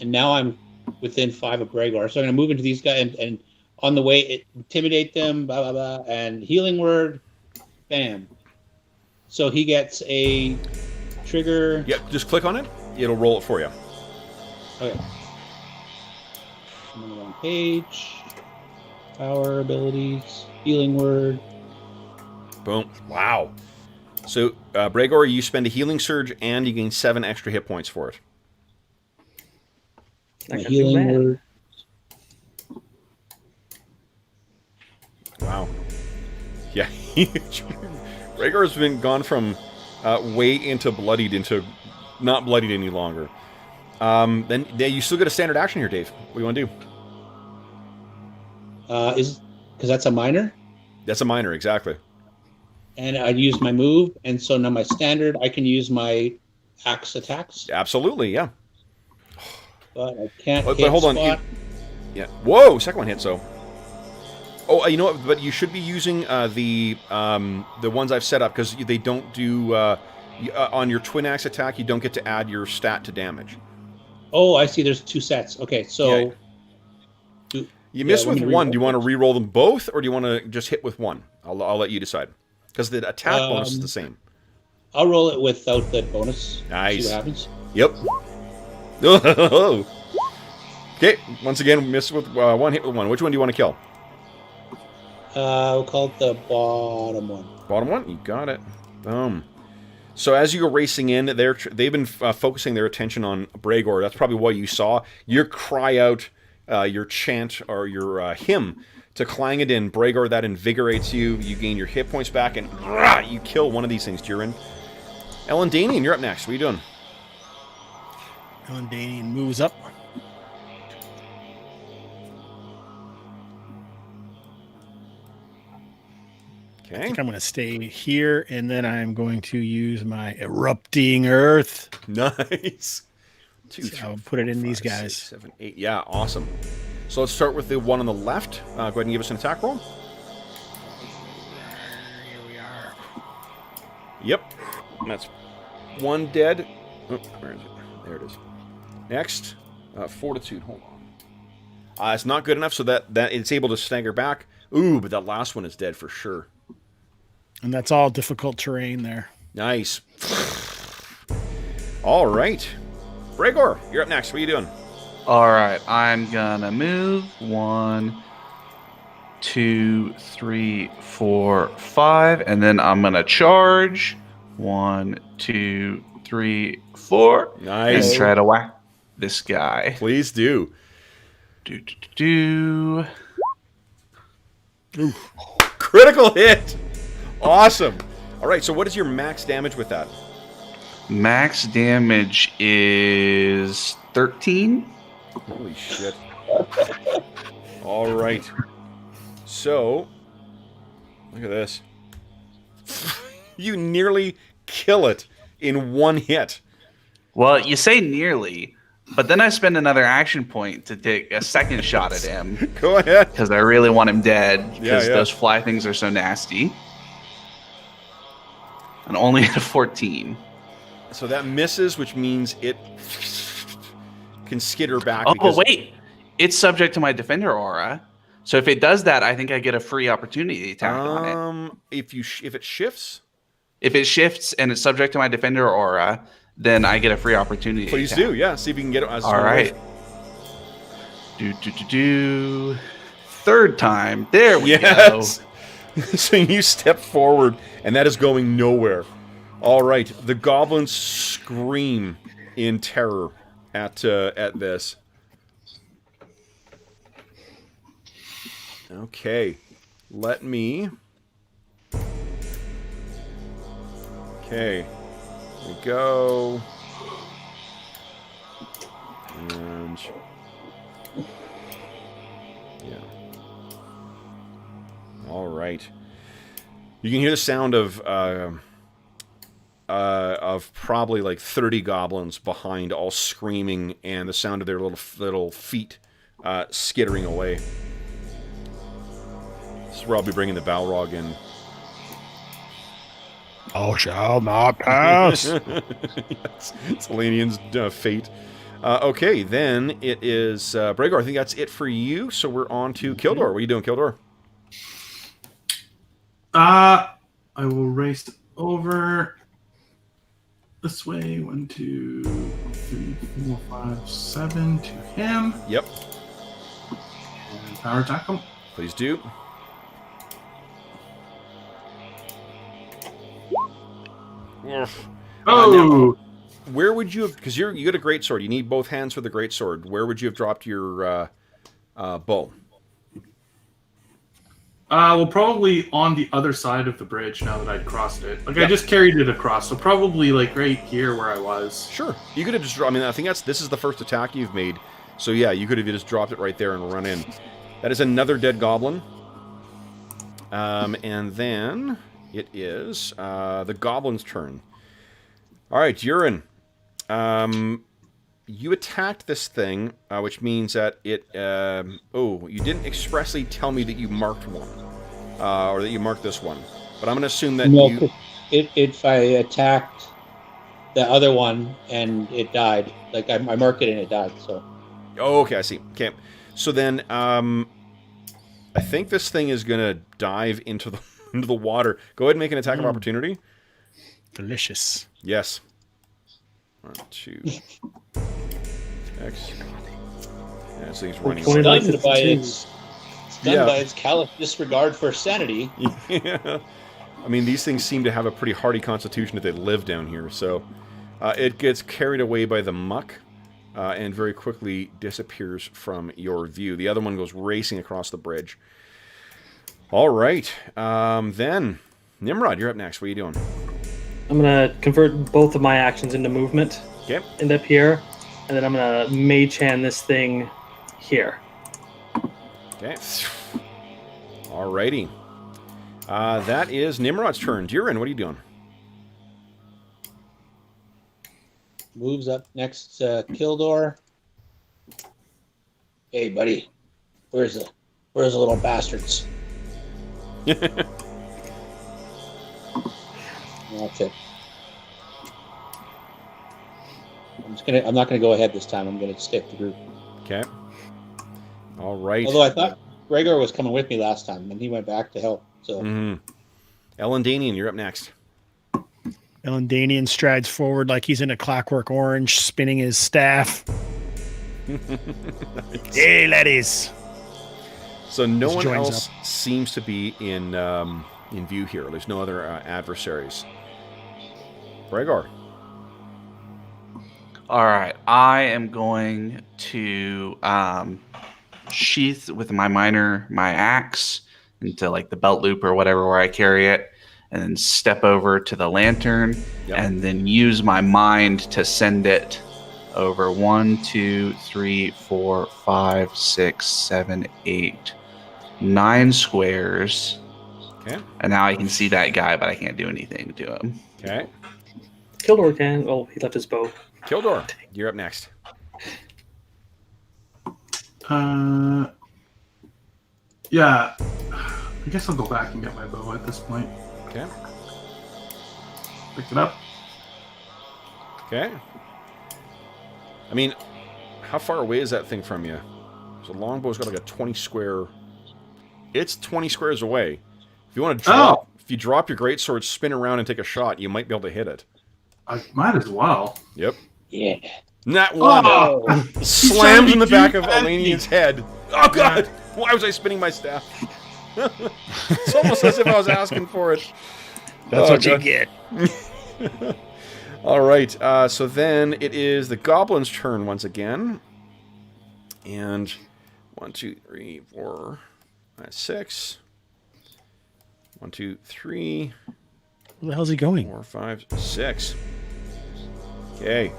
And now I'm within 5 of Bergour. So I'm going to move into these guys and on the way, intimidate them, blah, blah, blah, and healing word, bam. So he gets a trigger. Yep, just click on it. It'll roll it for you. Okay. I'm on the wrong page. Power abilities, healing word. Boom. Wow. So, Bergour, you spend a healing surge and you gain 7 extra hit points for it. My Not healing too bad. word. Wow. Yeah. Bergour's been gone from way into bloodied into not bloodied any longer. Then you still get a standard action here, Dave. What do you want to do? Is because that's a minor, That's a minor, exactly. and I'd use my move, and so now my standard, I can use my axe attacks, Absolutely, yeah. but I can't But hit hold on. spot. Yeah. Whoa, second one hit, so. Oh, you know what? But you should be using the ones I've set up, because they don't do... on your twin axe attack, you don't get to add your stat to damage. Oh, I see. There's 2 sets. Okay, so You missed let with me one. re-roll Do you want to those. re-roll them both, or do you want to just hit with one? I'll let you decide. Because the attack bonus is the same. I'll roll it without the bonus. Nice. See what happens. Yep. Okay, once again, miss with one, hit with one. Which one do you want to kill? We'll call it the bottom one. Bottom one, you got it. Boom. So as you go racing in, they've been focusing their attention on Bergour. That's probably what you saw. Your cry out, your chant, or your hymn to Clangadin, Bergour, that invigorates you. You gain your hit points back, and you kill one of these things, Druin. Elandin, you're up next. What are you doing? Elandin moves up. I think I'm going to stay here, and then I'm going to use my erupting earth. Nice. I'll put it in these guys. 6, 7, 8. Yeah, awesome. So let's start with the one on the left. Go ahead and give us an attack roll. Here we are. Yep. That's one dead. Oh, where is it? There it is. Next, fortitude. Hold on. It's not good enough so that it's able to stagger back. Ooh, but that last one is dead for sure. And that's all difficult terrain there. Nice. All right. Bergour, you're up next. What are you doing? All right, I'm gonna move 1, 2, 3, 4, 5, and then I'm gonna charge 1, 2, 3, 4. Nice. And try to whack this guy. Please do. Do. Ooh. Critical hit. Awesome. All right, so what is your max damage with that? Max damage is 13. Holy shit. All right. So, look at this. You nearly kill it in one hit. Well, you say nearly, but then I spend another action point to take a second shot at him. Go ahead. Because I really want him dead, because Yeah. those fly things are so nasty. And only at a 14. So that misses, which means it can skitter back. Oh, because but wait. It's subject to my defender aura. So if it does that, I think I get a free opportunity attack on it. If it shifts? If it shifts and it's subject to my defender aura, then I get a free opportunity Please attack. do, yeah. See if you can get it. All right. Third time. There we go. So you step forward, and that is going nowhere. All right. The goblins scream in terror at this. Okay. Let me... Okay. Here we go. And... yeah. All right. You can hear the sound of probably like 30 goblins behind, all screaming, and the sound of their little feet skittering away. This is where I'll be bringing the Balrog in. Oh, shall not pass. Yes, it's Elanion's fate. Okay, then it is Bergour. I think that's it for you. So we're on to Kildor. What are you doing, Kildor? I will race over this way. 1, 2, 3, 4, 5, 7 to him. Yep. And power attack him. Please do. Oh! Where would you have... because you got a great sword. You need both hands for the great sword. Where would you have dropped your bow? Well, probably on the other side of the bridge now that I'd crossed it. Like, I just carried it across, so probably, like, right here where I was. Sure. You could have just... I mean, I think this is the first attack you've made. So, yeah, you could have just dropped it right there and run in. That is another dead goblin. And then it is the goblin's turn. All right, Druin. You attacked this thing, which means that it... you didn't expressly tell me that you marked one. Or that you marked this one. But I'm going to assume that you... if I attacked the other one and it died, like I marked it and it died, so... Oh, okay, I see. Okay. So then, I think this thing is going to dive into the water. Go ahead and make an attack of opportunity. Delicious. Yes. 1, 2. X. Yeah, this thing's running. It's done by its callous disregard for sanity. Yeah. I mean, these things seem to have a pretty hardy constitution if they live down here, so it gets carried away by the muck and very quickly disappears from your view. The other one goes racing across the bridge. All right. Then, Nimrod, you're up next. What are you doing? I'm going to convert both of my actions into movement. Okay. End up here. And then I'm going to mage hand this thing here. Okay. Alrighty. That is Nimrod's turn. Druin, what are you doing? Moves up next to Kildor. Hey, buddy. Where's the little bastards? That's it. I'm not gonna go ahead this time. I'm gonna stick the group. Okay. All right. Although I thought Bergour was coming with me last time, and he went back to help. So. Elandin, you're up next. Elandin strides forward like he's in a Clockwork Orange, spinning his staff. Hey, laddies! So no Just one joins else seems to be in view here. There's no other adversaries. Bergour. All right, I am going to sheath with my axe into like the belt loop or whatever where I carry it, and then step over to the lantern, and then use my mind to send it over 1, 2, 3, 4, 5, 6, 7, 8, 9 squares. Okay. And now I can see that guy, but I can't do anything to him. Okay. Kildor can. Oh, he left his bow. Kildor, you're up next. Yeah. I guess I'll go back and get my bow at this point. Okay. Pick it up. Okay. I mean, how far away is that thing from you? So longbow's got like a 20 square... It's 20 squares away. If you want to drop... If you drop your greatsword, spin around and take a shot, you might be able to hit it. I might as well. Yep. Yeah. Nat one. Oh! Slams in the back of Elanian's head. Oh, God! Why was I spinning my staff? It's almost as if I was asking for it. That's what you get. All right. So then it is the goblin's turn once again. And 1, 2, 3, 4, 5, 6. 1, 2, 3. Where the hell's he going? 4, 5, 6. Okay.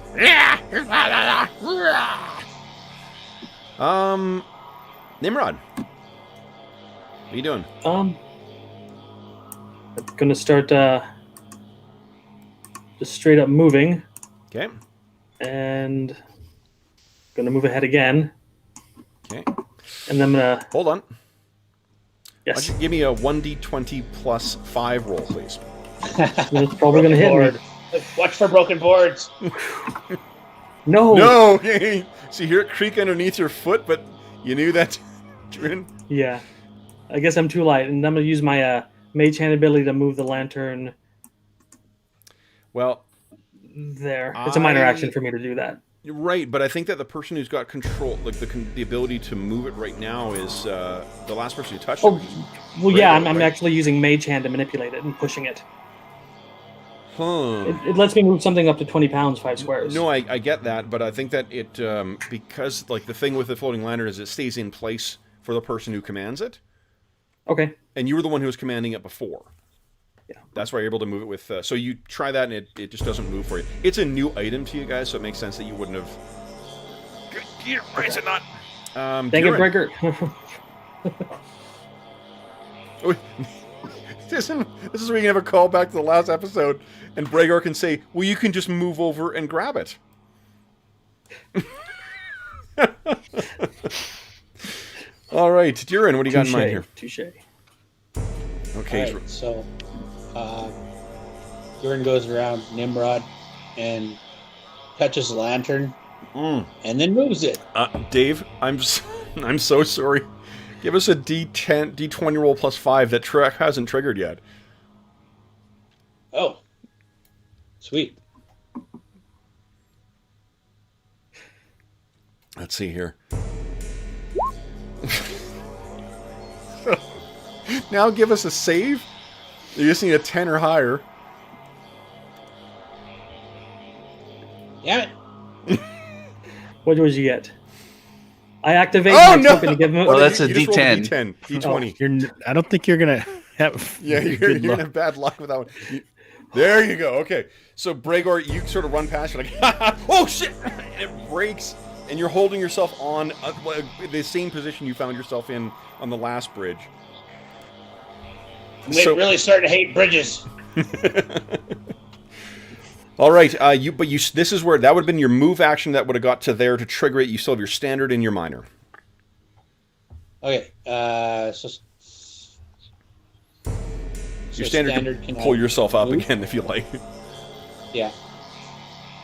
Nimrod. What are you doing? I'm gonna start just straight up moving. Okay. And gonna move ahead again. Okay. And then I'm gonna Hold on. yes. Why don't you give me a 1d20 plus 5 roll, please? It's probably gonna hit me. Watch for broken boards. No. No! So you hear it creak underneath your foot, but you knew that, Druin? Yeah. I guess I'm too light, and I'm gonna use my mage hand ability to move the lantern Well, there. It's a minor action for me to do that. you're right, but I think that the person who's got control, like the ability to move it right now, is the last person who touched Oh, it. well, yeah, I'm right. actually using mage hand to manipulate it and pushing it. Huh. It lets me move something up to 20 pounds, 5 squares. No, I get that, but I think that it, because, like, the thing with the floating lantern is it stays in place for the person who commands it. Okay. And you were the one who was commanding it before. Yeah. That's why you're able to move it with... so you try that, and it just doesn't move for you. It's a new item to you guys, so it makes sense that you wouldn't have... Why is it not? Dang it, Breaker. This is where you can have a call back to the last episode, and Bergour can say, well, you can just move over and grab it. All right, Druin, what do you got in mind here? Touche. Okay. Right, so Druin goes around Nimrod and touches the lantern and then moves it. Dave, I'm so sorry. Give us a D20 roll plus 5. That track hasn't triggered yet. Oh, sweet. Let's see here. Now give us a save. You just need a 10 or higher. Damn it. What would you get? I activate. Oh, and no! hoping to give him. Well, that's a You just rolled D10. D20. I don't think you're gonna have. Yeah, you're good going to luck. have bad luck with that one. There you go. Okay. So, Bergour, you sort of run past. You're like, oh, shit! And it breaks, and you're holding yourself on the same position you found yourself in on the last bridge. I'm really starting to hate bridges. All right. This is where that would have been your move action that would have got to there to trigger it. You still have your standard and your minor. Okay. Your standard can pull yourself up again if you like. Yeah.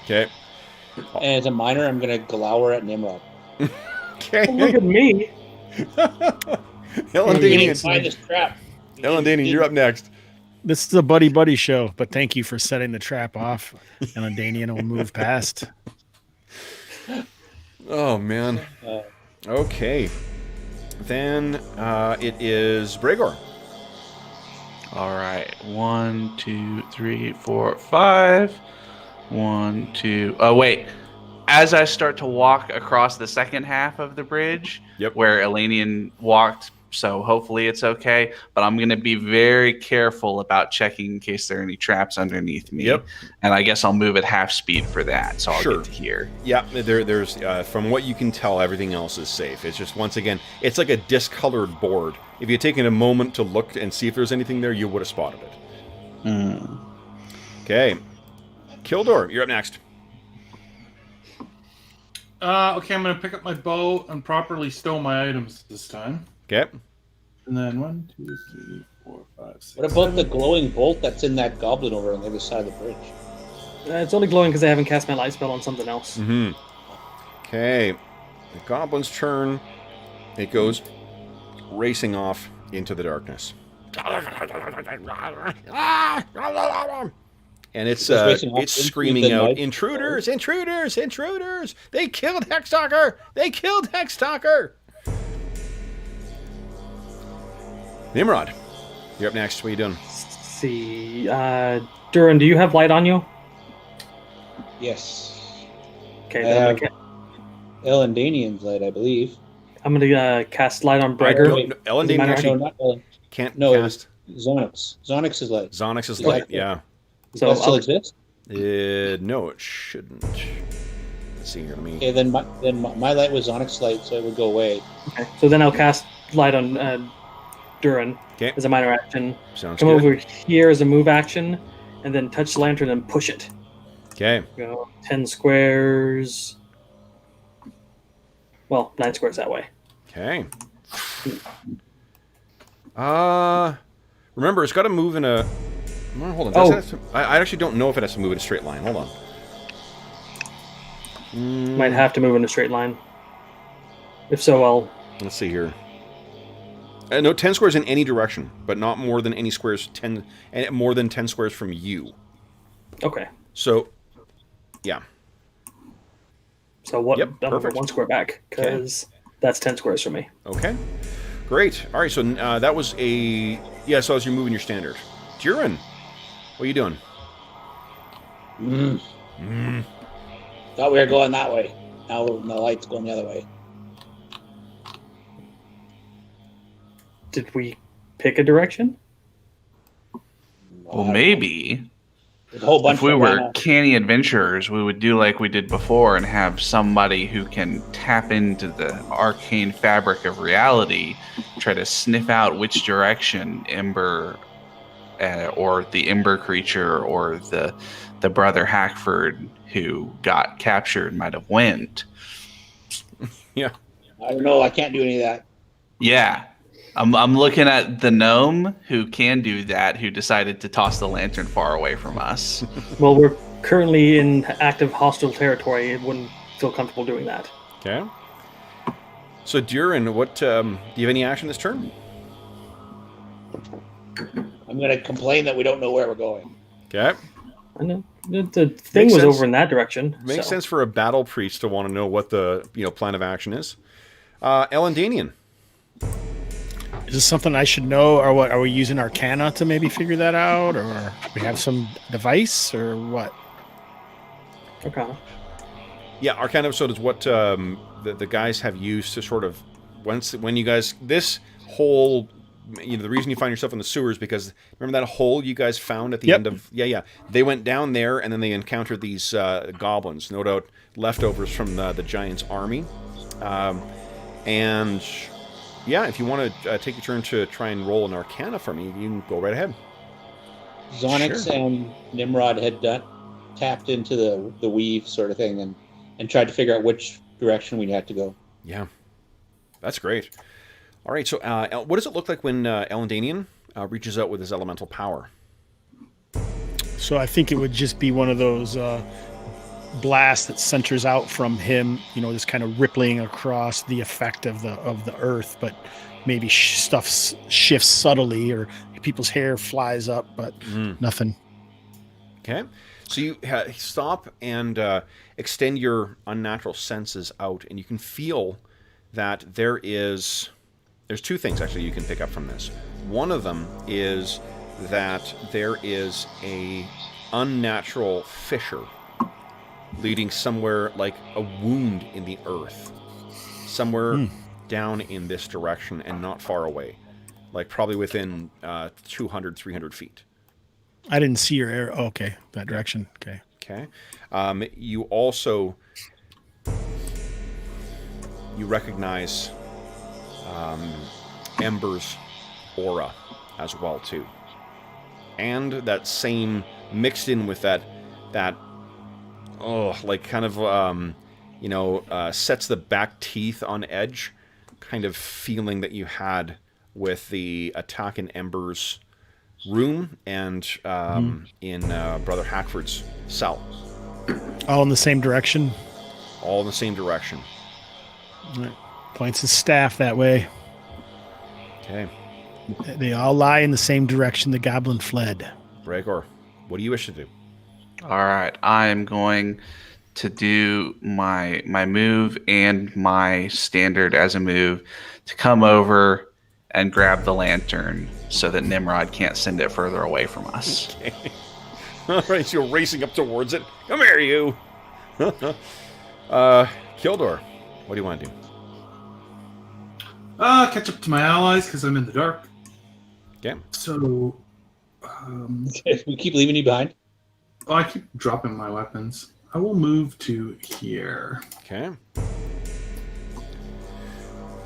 Okay. And as a minor, I'm going to glower at Nimrod. Okay. Oh, look at me. Elandin, Find this trap. you're up next. This is a buddy show, but thank you for setting the trap off. Elandanian will move past. Oh, man. Okay. Then it is Bergour. All right. 1, 2, 3, 4, 5. 1, 2. Oh, wait. As I start to walk across the second half of the bridge, where Elanion walked, so hopefully it's okay, but I'm going to be very careful about checking in case there are any traps underneath me. Yep. And I guess I'll move at half speed for that, so I'll get to here. Yeah, there's from what you can tell, everything else is safe. It's just, once again, it's like a discolored board. If you'd taken a moment to look and see if there's anything there, you would have spotted it. Okay. Kildor, you're up next. Okay, I'm going to pick up my bow and properly stow my items this time. Okay. And then 1, 2, 3, 4, 5, 6. What about the glowing bolt that's in that goblin over on the other side of the bridge? It's only glowing because I haven't cast my light spell on something else. Mm-hmm. Okay. The goblin's turn. It goes racing off into the darkness. And it's screaming out, "Intruders! Intruders! Intruders! They killed Hextalker! They killed Hextalker!" Nimrod, you're up next. What are you doing? Let's see. Druin, do you have light on you? Yes. Okay, I then have Elandanian's light, I believe. I'm going to cast light on Bergour. Elandin No, actually not Ellen. can't No, cast. Zonix. Zonix is light. Zonix is Yeah. light, yeah. Does So that still I'll- exist? No, it shouldn't. Let's see here. Let me. Okay, then my light was Zonix light, so it would go away. Okay, so then I'll cast light on Druin Okay. as a minor action. Sounds Come good. over here as a move action, and then touch the lantern and push it. Okay. Go 10 squares. Well, 9 squares that way. Okay. Remember, it's got to move in a. Well, hold on. Does it have to- I actually don't know if it has to move in a straight line. Hold on. Might have to move in a straight line. If so, I'll. Let's see here. No, 10 squares in any direction, but not more than any squares 10 and more than 10 squares from you. Okay. So, yeah. So what? Yep, I'll move perfect. it 1 square back because that's 10 squares for me. Okay. Great. All right. So that was a so as you're moving your standard, Druin, what are you doing? Thought we were going that way. Now the light's going the other way. Did we pick a direction? Well, maybe. There's a whole bunch If we of were them. canny adventurers, we would do like we did before and have somebody who can tap into the arcane fabric of reality, try to sniff out which direction Ember or the Ember creature or the brother Hackford who got captured might have went. Yeah. I don't know. I can't do any of that. Yeah. I'm looking at the gnome who can do that, who decided to toss the lantern far away from us. Well, we're currently in active hostile territory. It wouldn't feel comfortable doing that. Okay. So, Druin, what do you have any action this turn? I'm going to complain that we don't know where we're going. Okay. I know the thing Makes was sense. over in that direction. Makes so. sense for a battle priest to want to know what the plan of action is. Elandanian. Is this something I should know, or what? Are we using Arcana to maybe figure that out, or we have some device, or what? Okay. Yeah, Arcana episode is what the guys have used to sort of when you guys this whole the reason you find yourself in the sewers because remember that hole you guys found at the end of they went down there and then they encountered these goblins, no doubt leftovers from the giant's army, and yeah, if you want to take your turn to try and roll an Arcana for me, you can go right ahead. Zonix and Nimrod had tapped into the weave sort of thing and tried to figure out which direction we'd have to go. Yeah, that's great. All right, so what does it look like when Elanion reaches out with his elemental power? So I think it would just be one of those blasts that centers out from him, just kind of rippling across the effect of the earth, but maybe stuff shifts subtly or people's hair flies up, but nothing. Okay, so you stop and extend your unnatural senses out, and you can feel that there's two things actually you can pick up from this. One of them is that there is a unnatural fissure leading somewhere like a wound in the earth, somewhere down in this direction and not far away, like probably within 200, 300 feet. I didn't see your arrow. Oh, okay, that direction. Okay. Okay. You also recognize Ember's aura as well too, and that same mixed in with that like kind of sets the back teeth on edge kind of feeling that you had with the attack in Ember's room and in Brother Hackford's cell. All in the same direction? All in the same direction. Right. Points his staff that way. Okay. They all lie in the same direction the goblin fled. Bergour, what do you wish to do? All right, I am going to do my move and my standard as a move to come over and grab the lantern so that Nimrod can't send it further away from us. Okay. All right, so you're racing up towards it. Come here, you. Kildor, what do you want to do? Catch up to my allies because I'm in the dark. Okay. So, we keep leaving you behind. I keep dropping my weapons. I will move to here. Okay.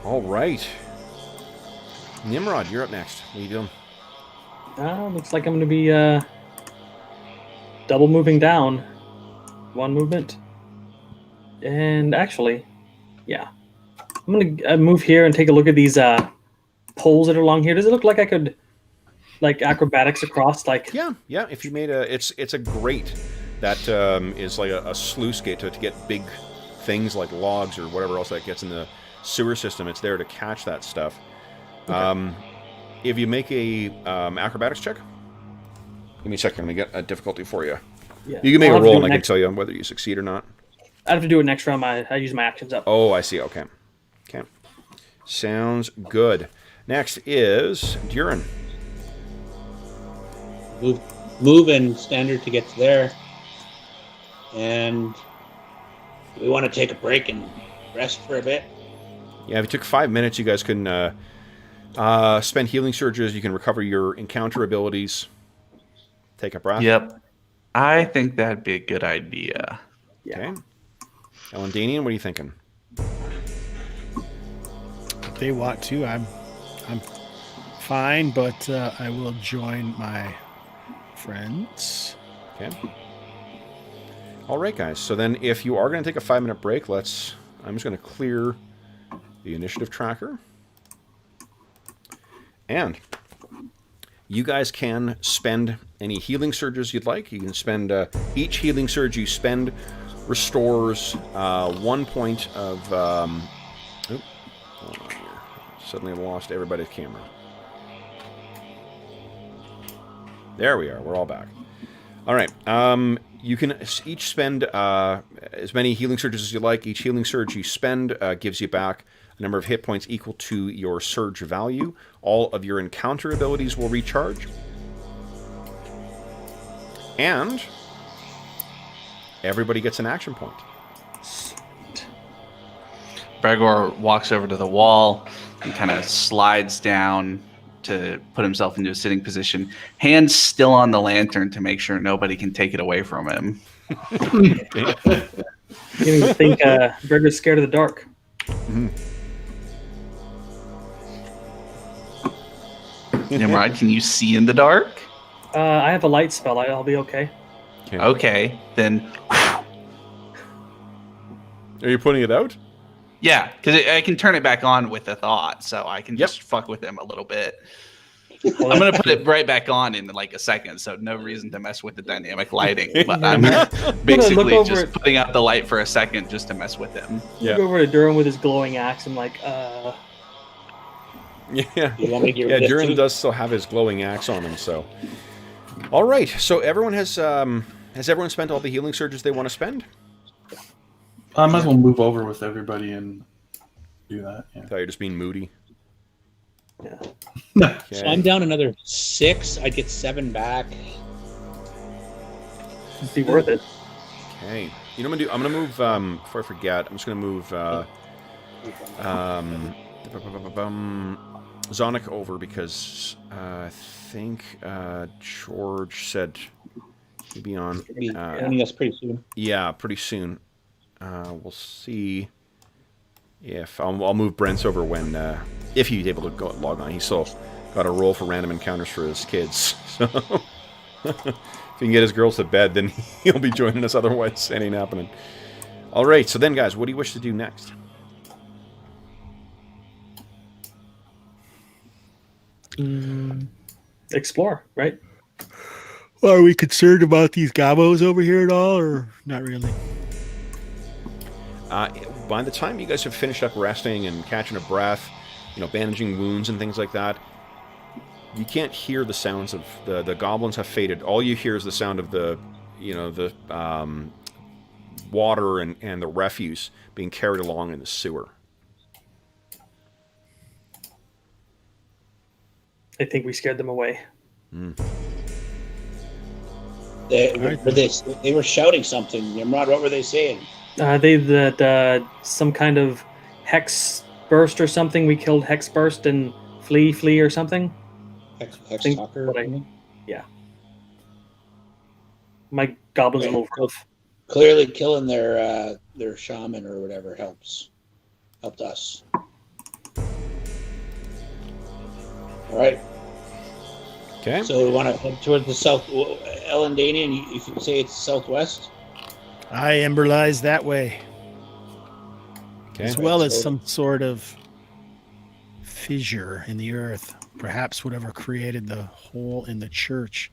All right. Nimrod, you're up next. What are you doing? Looks like I'm going to be double moving down. One movement. And actually, yeah. I'm going to move here and take a look at these poles that are along here. Does it look like I could, acrobatics across? Yeah. If you made it's a grate that is like a sluice gate to get big things like logs or whatever else that gets in the sewer system. It's there to catch that stuff. Okay. If you make a acrobatics check, give me a second. Let me get a difficulty for you. Yeah. You can make a roll, and I can tell you whether you succeed or not. I have to do it next round. I use my actions up. Oh, I see. Okay. Sounds good. Next is Druin. Move and standard to get to there. And we want to take a break and rest for a bit. Yeah, if you took 5 minutes, you guys can spend healing surges. You can recover your encounter abilities. Take a breath. Yep. I think that'd be a good idea. Yeah. Okay. Elandin, what are you thinking? If they want to, I'm fine, but I will join my friends. Okay. All right, guys. So then if you are going to take a 5-minute break, I'm just going to clear the initiative tracker. And you guys can spend any healing surges you'd like. You can spend each healing surge you spend restores 1 point of... hold on here. Suddenly lost everybody's camera. There we are. We're all back. All right. You can each spend as many healing surges as you like. Each healing surge you spend gives you back a number of hit points equal to your surge value. All of your encounter abilities will recharge. And everybody gets an action point. Bergour walks over to the wall and kind of slides down to put himself into a sitting position, hands still on the lantern to make sure nobody can take it away from him. You didn't think Bergour's scared of the dark. Nimrod, can you see in the dark? I have a light spell. I'll be okay. Okay, then. Are you putting it out? Yeah, because I can turn it back on with a thought, so I can just fuck with him a little bit. I'm going to put it right back on in like a second, so no reason to mess with the dynamic lighting. But I'm basically just putting out the light for a second just to mess with him. Look over to Druin with his glowing axe and like, Yeah, You want me to get rid of Druin it? does still have his glowing axe on him, so... All right, so everyone has everyone spent all the healing surges they want to spend? I might as well move over with everybody and do that. I thought you were just being moody. yeah. Okay. So I'm down another 6. I'd get 7 back. It'd be worth it. Okay. You know what I'm going to do? I'm going to move, before I forget, I'm just going to move Zonic over because I think George said he'd be on. He'll be joining us pretty soon. Yeah, pretty soon. We'll see if I'll move Brent's over when if he's able to log on. He's still got a roll for random encounters for his kids. So if he can get his girls to bed, then he'll be joining us. Otherwise, it ain't happening. All right. So then, guys, what do you wish to do next? Explore, right? Are we concerned about these gobos over here at all, or not really? By the time you guys have finished up resting and catching a breath, bandaging wounds and things like that, you can't hear the sounds of the goblins have faded. All you hear is the sound of the water and the refuse being carried along in the sewer. I think we scared them away. They were shouting something. Nimrod, what were they saying? That some kind of hex burst or something. We killed hex burst and flee or something. Hex Think talker? what yeah. My goblin's a little rough. Clearly killing their shaman or whatever helped us. All right. Okay. So we want to head towards the south. Elandin, you can say it's southwest. I emberlize that way, Okay. as well as some sort of fissure in the earth. Perhaps whatever created the hole in the church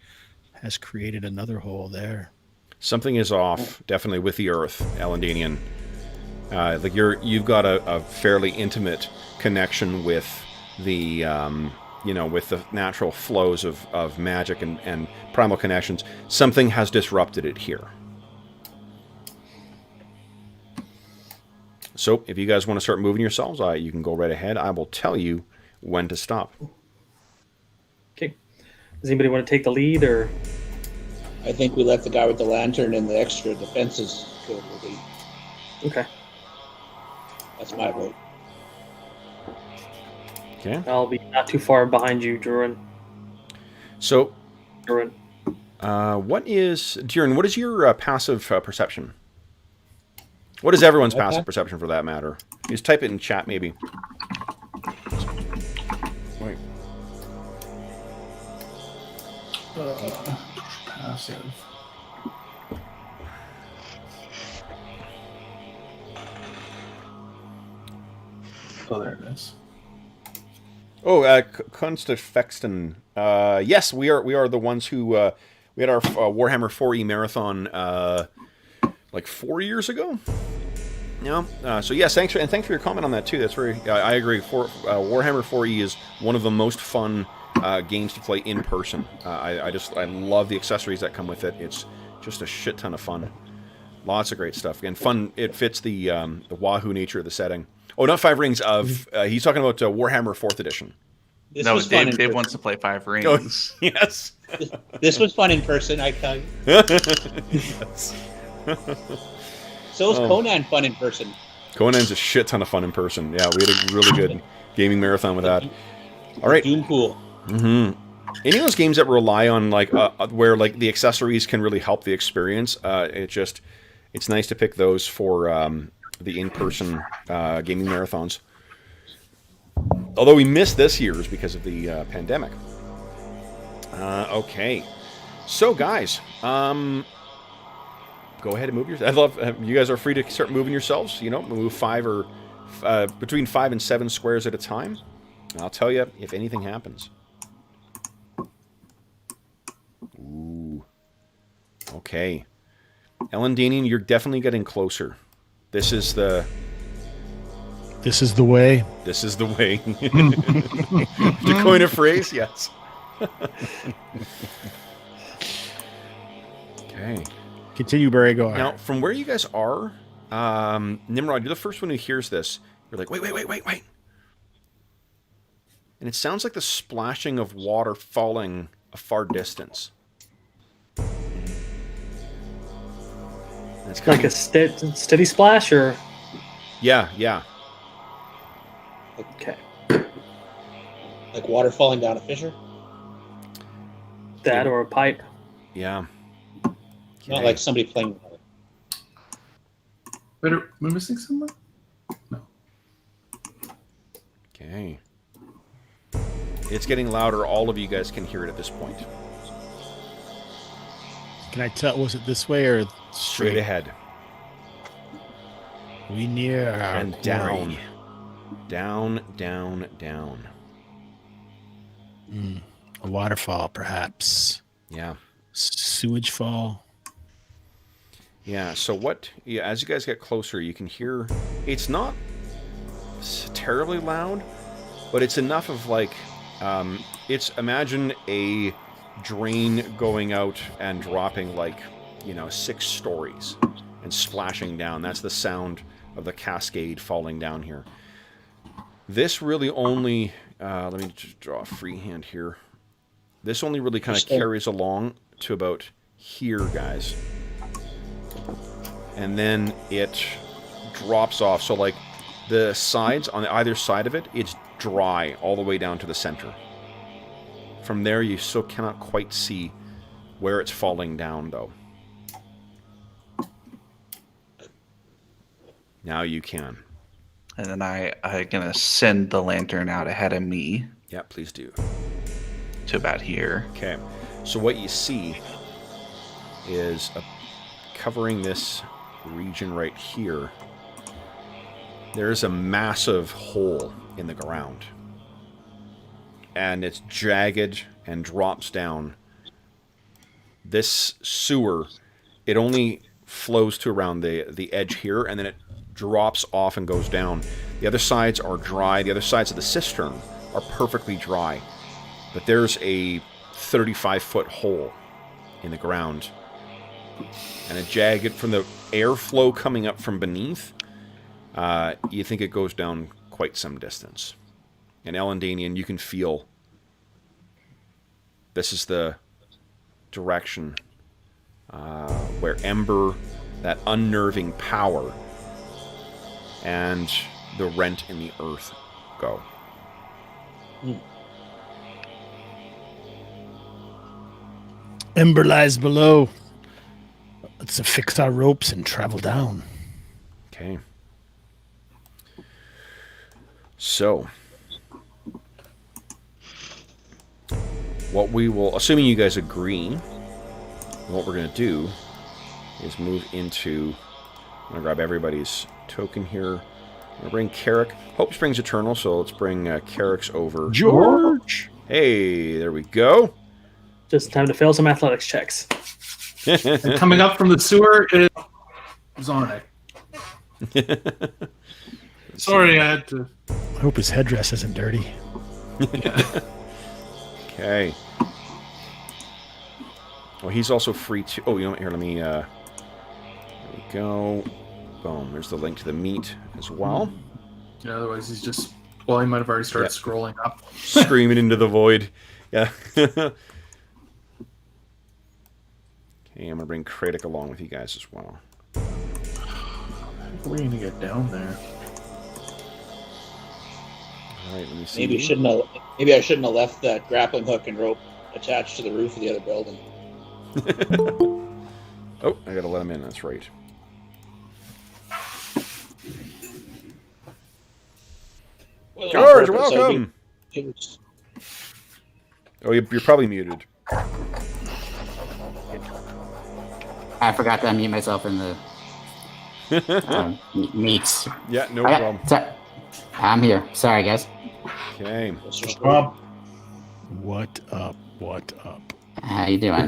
has created another hole there. Something is off, definitely, with the earth, Elandinian. Like you've got a fairly intimate connection with the with the natural flows of magic and primal connections. Something has disrupted it here. So if you guys want to start moving yourselves, you can go right ahead. I will tell you when to stop. Okay. Does anybody want to take the lead, or? I think we let the guy with the lantern and the extra defenses go with the lead. Okay. That's my vote. Okay. I'll be not too far behind you, Druin. So, Druin. what is your passive perception? What is everyone's passive perception, for that matter? You just type it in chat, maybe. Wait. Passive. Oh, there it is. Oh, Kunstfexten. Yes, we are the ones who we had our Warhammer 4E marathon like 4 years ago. Yeah. So yes, thanks for your comment on that too. That's very. I agree. Warhammer 4E is one of the most fun games to play in person. I love the accessories that come with it. It's just a shit ton of fun. Lots of great stuff. Again, fun. It fits the Wahoo nature of the setting. Oh, not Five Rings of. He's talking about Warhammer 4th Edition. This No, was fun in Dave person. wants to play Five Rings. Oh, yes. This was fun in person, I tell you. Yes. So was Conan fun in person. Conan's a shit ton of fun in person. Yeah, we had a really good gaming marathon with that. All right. Doom Pool. Any of those games that rely on like where like the accessories can really help the experience, it's nice to pick those for the in-person gaming marathons. Although we missed this year's because of the pandemic. Okay, so guys, go ahead and move yourselves. I love you guys are free to start moving yourselves. You know, move between 5 and 7 squares at a time. And I'll tell you if anything happens. Ooh. Okay. Elandin, you're definitely getting closer. This is the way. This is the way. To coin a phrase, yes. Okay. Continue, Bergour. Now, from where you guys are, Nimrod, you're the first one who hears this. You're like, wait. And it sounds like the splashing of water falling a far distance. And it's Like a steady splash, or Yeah. okay, Like water falling down a fissure. that or a pipe. Yeah. Not like somebody playing water. Am I missing someone? No. Okay. It's getting louder. All of you guys can hear it at this point. Can I tell? Was it this way or Straight ahead. We near our And quarry. down. A waterfall, perhaps. Yeah. Sewage fall. Yeah, so as you guys get closer, you can hear, it's not terribly loud, but it's enough of like, imagine a drain going out and dropping like, 6 stories and splashing down. That's the sound of the cascade falling down here. This really only, let me just draw a freehand here. This only really kind of carries along to about here, guys. And then it drops off. So like the sides on either side of it, it's dry all the way down to the center. From there, you still cannot quite see where it's falling down, though. Now you can. And then I'm going to send the lantern out ahead of me Yeah, please do. to about here. Okay. So what you see is covering this region right here. There's a massive hole in the ground. And it's jagged and drops down. This sewer, it only flows to around the edge here, and then it drops off and goes down. The other sides are dry. The other sides of the cistern are perfectly dry. But there's a 35-foot hole in the ground. And a jagged, from the airflow coming up from beneath, you think it goes down quite some distance. And Elandanian, you can feel this is the direction where Ember, that unnerving power, and the rent in the earth go. Ember lies below. Let's affix our ropes and travel down. Okay. So, what we will, assuming you guys agree, what we're going to do is move into, I'm going to grab everybody's token here. I'm going to bring Carrick. Hope springs eternal, so let's bring Carrick's over. George! Hey, there we go. Just time to fail some athletics checks. And coming up from the sewer is Zarnek. Sorry, I had to. I hope his headdress isn't dirty. Okay. Okay. Oh, he's also free to... Oh, you know what? Here, let me... There we go. Boom. There's the link to the meat as well. Yeah, otherwise he's just... Well, he might have already started scrolling up. Screaming into the void. Yeah. Okay, I'm going to bring Kratic along with you guys as well. How are we going to get down there? All right, let me see. Maybe I shouldn't have left that grappling hook and rope attached to the roof of the other building. Oh, I gotta let him in, that's right. Well, George, on purpose, welcome! Oh, you're probably muted. I forgot to unmute myself in the meets. Yeah, no problem. I'm here. Sorry, guys. Okay. Rob, What up? What up? How you doing?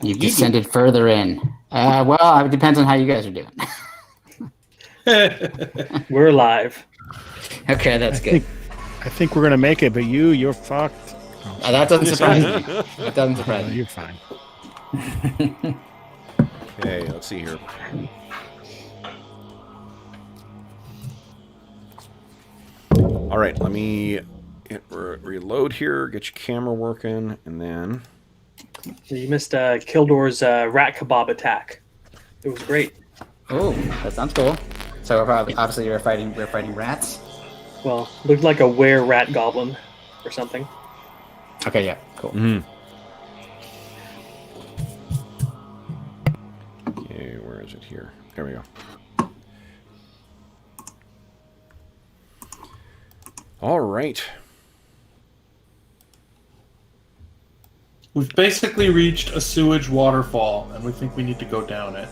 You've descended further in. Well, it depends on how you guys are doing. We're alive. Okay, that's good. I think we're gonna make it, but you're fucked. That doesn't surprise me. That doesn't surprise No, me. you're fine. Okay, let's see here. All right, let me reload here, get your camera working, and then... You missed Kildor's rat kebab attack. It was great. Oh, that sounds cool. So obviously we're fighting rats. Well, looked like a Rat-goblin or something. Okay, yeah, cool. Okay, where is it here? There we go. All right. we've basically reached a sewage waterfall, and we think we need to go down it.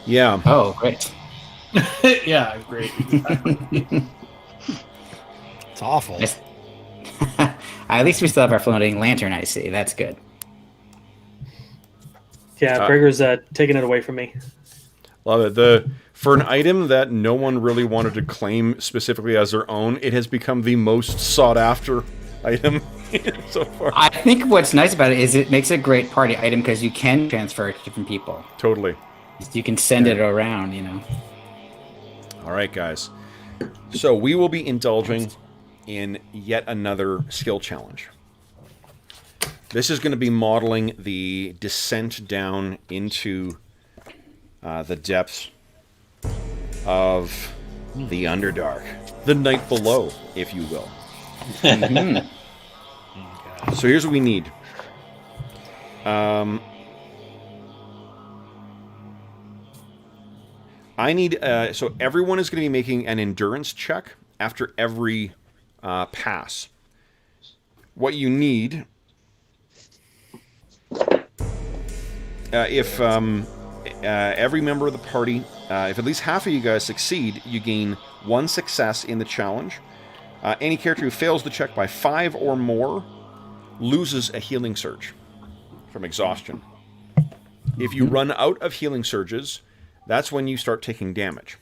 Yeah. Oh, great. Yeah, great. Exactly. It's awful. At least we still have our floating lantern, I see. That's good. Yeah, Bergour's taking it away from me. Love it. For an item that no one really wanted to claim specifically as their own, it has become the most sought after item so far. I think what's nice about it is it makes a great party item because you can transfer it to different people. Totally. You can send it around, you know. All right, guys. So we will be indulging in yet another skill challenge. This is going to be modeling the descent down into the depths of the Underdark. The night below, if you will. So here's what we need. I need... so everyone is going to be making an endurance check after every pass. What you need... if every member of the party, if at least half of you guys succeed, you gain 1 success in the challenge. Any character who fails the check by 5 or more loses a healing surge from exhaustion. If you run out of healing surges, that's when you start taking damage.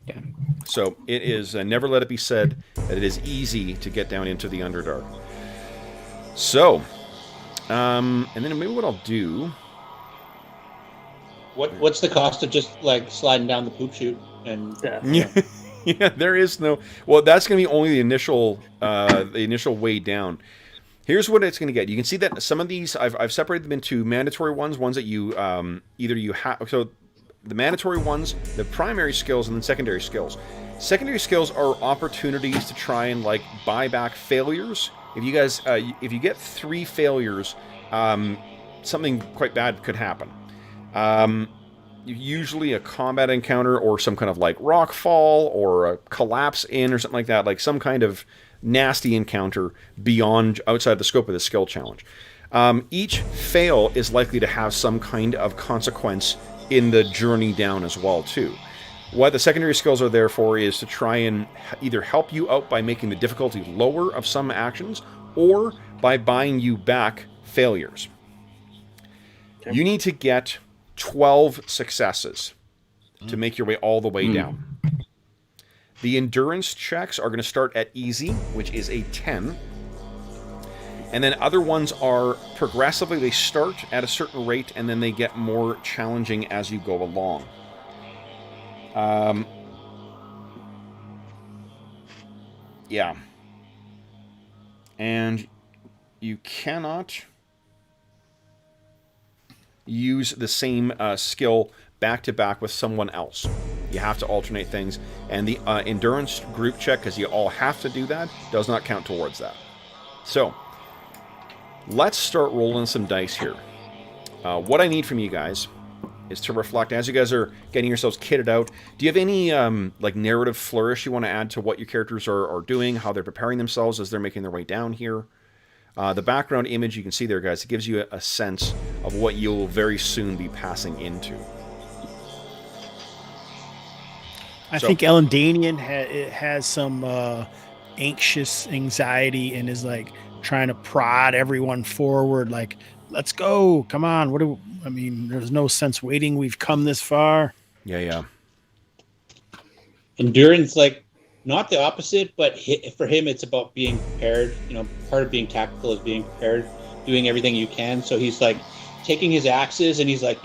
Yeah. So it is, never let it be said that it is easy to get down into the Underdark. So... and then maybe what I'll do... What's the cost of just like sliding down the poop chute and Yeah, there is no... Well, that's going to be only the initial way down. Here's what it's going to get. You can see that some of these, I've separated them into mandatory ones that you either you have... So the mandatory ones, the primary skills, and then secondary skills. Secondary skills are opportunities to try and like buy back failures. If you guys, if you get 3 failures, something quite bad could happen. Usually a combat encounter or some kind of like rock fall or a collapse in or something like that, like some kind of nasty encounter outside the scope of the skill challenge. Each fail is likely to have some kind of consequence in the journey down as well too. What the secondary skills are there for is to try and either help you out by making the difficulty lower of some actions or by buying you back failures. Okay. You need to get 12 successes to make your way all the way down. The endurance checks are going to start at easy, which is a 10. And then other ones are progressively, they start at a certain rate, and then they get more challenging as you go along. Yeah. And you cannot use the same skill back-to-back with someone else. You have to alternate things. And the endurance group check, because you all have to do that, does not count towards that. So, let's start rolling some dice here. What I need from you guys is to reflect, as you guys are getting yourselves kitted out, do you have any like narrative flourish you want to add to what your characters are doing, how they're preparing themselves as they're making their way down here? The background image you can see there, guys, it gives you a sense of what you'll very soon be passing into. I think Elandin has some anxious anxiety and is like trying to prod everyone forward, like, let's go, come on. There's no sense waiting. We've come this far. Yeah. Endurance, like, not the opposite, but for him, it's about being prepared. Part of being tactical is being prepared, doing everything you can. So he's like taking his axes and he's like,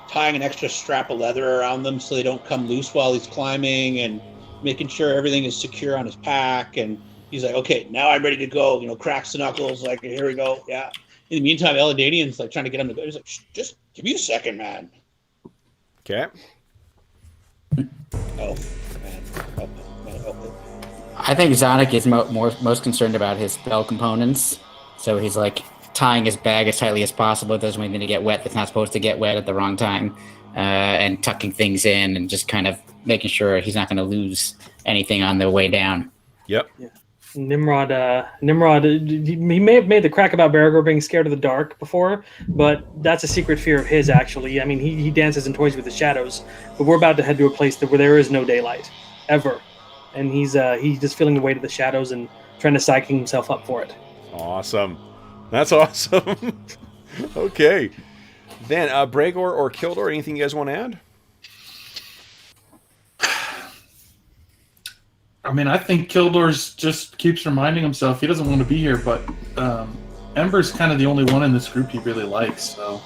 tying an extra strap of leather around them so they don't come loose while he's climbing, and making sure everything is secure on his pack. And he's like, okay, now I'm ready to go. Cracks the knuckles, like, here we go. Yeah. In the meantime, Eladanian's like trying to get him to go. He's like, just give me a second, man. Okay. Oh, man. I think Zonic is most concerned about his spell components. So he's like tying his bag as tightly as possible. Doesn't want anything to get wet that's not supposed to get wet at the wrong time. And tucking things in and just kind of making sure he's not going to lose anything on the way down. Yep. Yeah. Nimrod, he may have made the crack about Bergour being scared of the dark before, but that's a secret fear of his, actually. I mean, he dances and toys with the shadows, but we're about to head to a place where there is no daylight, ever. And he's just feeling the weight of the shadows and trying to psych himself up for it. Awesome. That's awesome. Okay. Then, Bergour or Kildor, anything you guys want to add? I think Kildor's just keeps reminding himself he doesn't want to be here, but Ember's kind of the only one in this group he really likes, so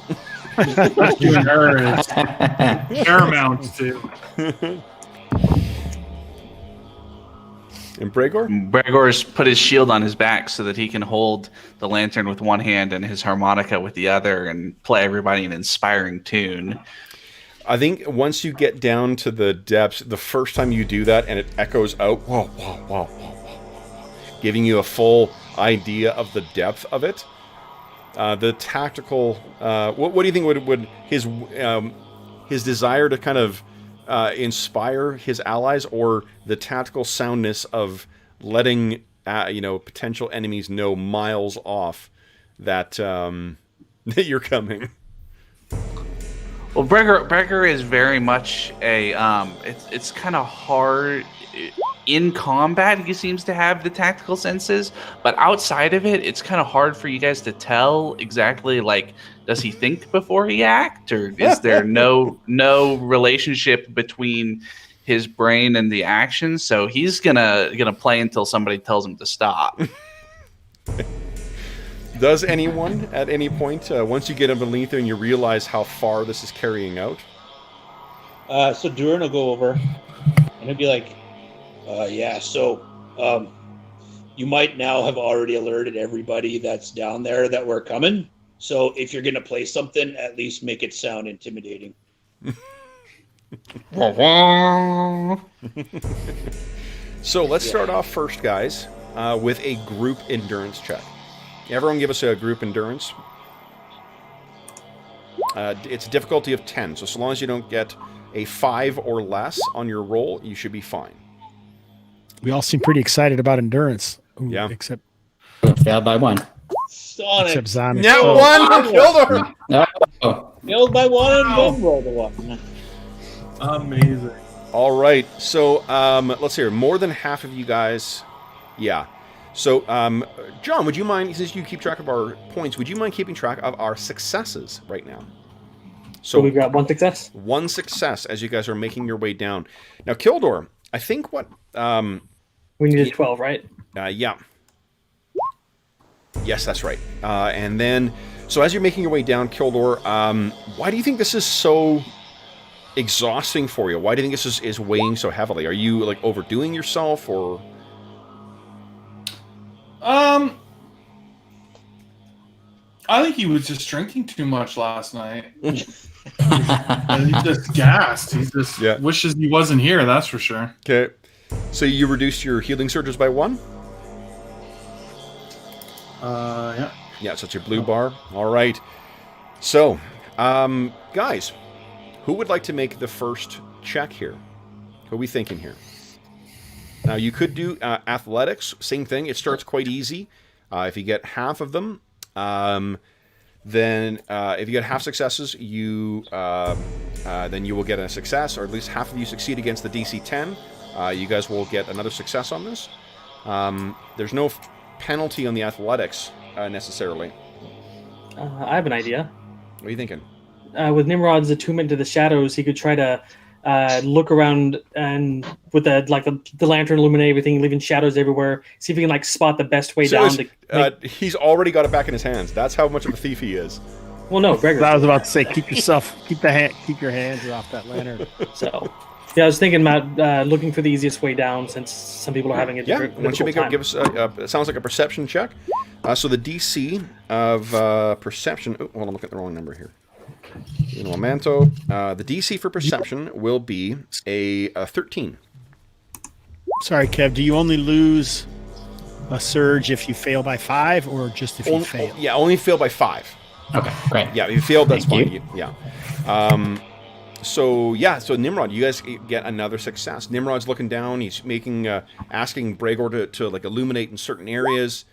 rescuing her is paramount to. And Bergour? Bergour's put his shield on his back so that he can hold the lantern with one hand and his harmonica with the other and play everybody an inspiring tune. I think once you get down to the depths, the first time you do that and it echoes out, whoa, whoa, whoa, whoa, whoa, giving you a full idea of the depth of it. The tactical, what do you think would his desire to kind of inspire his allies, or the tactical soundness of letting potential enemies know miles off that that you're coming? Well, Bergour is very much a it's kind of hard in combat. He seems to have the tactical senses, but outside of it, it's kind of hard for you guys to tell exactly, like, does he think before he act, or is there no relationship between his brain and the action? So he's gonna play until somebody tells him to stop. Does anyone at any point, once you get underneath there and you realize how far this is carrying out? So Druin will go over and he'll be like, you might now have already alerted everybody that's down there that we're coming. So if you're going to play something, at least make it sound intimidating. So let's start off first, guys, with a group endurance check. Everyone give us a group endurance. It's a difficulty of 10, so long as you don't get a 5 or less on your roll, you should be fine. We all seem pretty excited about endurance. Ooh, yeah. Except failed by 1. Sonic. Except Zonic. No, one for Kildor! No. Failed by 1 and then rolled a 1. Amazing. All right, so let's hear. More than half of you guys, yeah. So, John, would you mind, since you keep track of our points, would you mind keeping track of our successes right now? So we got 1 success? 1 success as you guys are making your way down. Now, Kildor, I think what We needed 12, right? yeah. Yes, that's right. And then, so as you're making your way down, Kildor, why do you think this is so exhausting for you? Why do you think this is weighing so heavily? Are you like overdoing yourself, or? I think he was just drinking too much last night. And he's just gassed. He just wishes he wasn't here, that's for sure. Okay. So you reduced your healing surges by 1? Yeah. Yeah, so it's your blue bar. All right. So, guys, who would like to make the first check here? Who are we thinking here? Now, you could do athletics. Same thing. It starts quite easy. If you get half of them, then if you get half successes, then you will get a success, or at least half of you succeed against the DC 10. You guys will get another success on this. There's no penalty on the athletics necessarily. I have an idea. What are you thinking? With Nimrod's attunement to the shadows, he could try to look around and with the lantern illuminate everything, leaving shadows everywhere. See if he can spot the best way down. He's already got it back in his hands. That's how much of a thief he is. Well, no, Gregor. I was about to say, keep your hands off that lantern. So, yeah, I was thinking about looking for the easiest way down, since some people are having a difficult why don't you time. give us it sounds like a perception check. So the DC of perception. Oh, hold on, I'm looking at the wrong number here. In a momento, the DC for perception will be a 13. Sorry, Kev. Do you only lose a surge if you fail by 5, or just if you fail? Yeah, only fail by 5. Okay, great. Yeah, if you failed, that's Thank fine. Yeah. So Nimrod, you guys get another success. Nimrod's looking down. He's making, asking Bergour to illuminate in certain areas,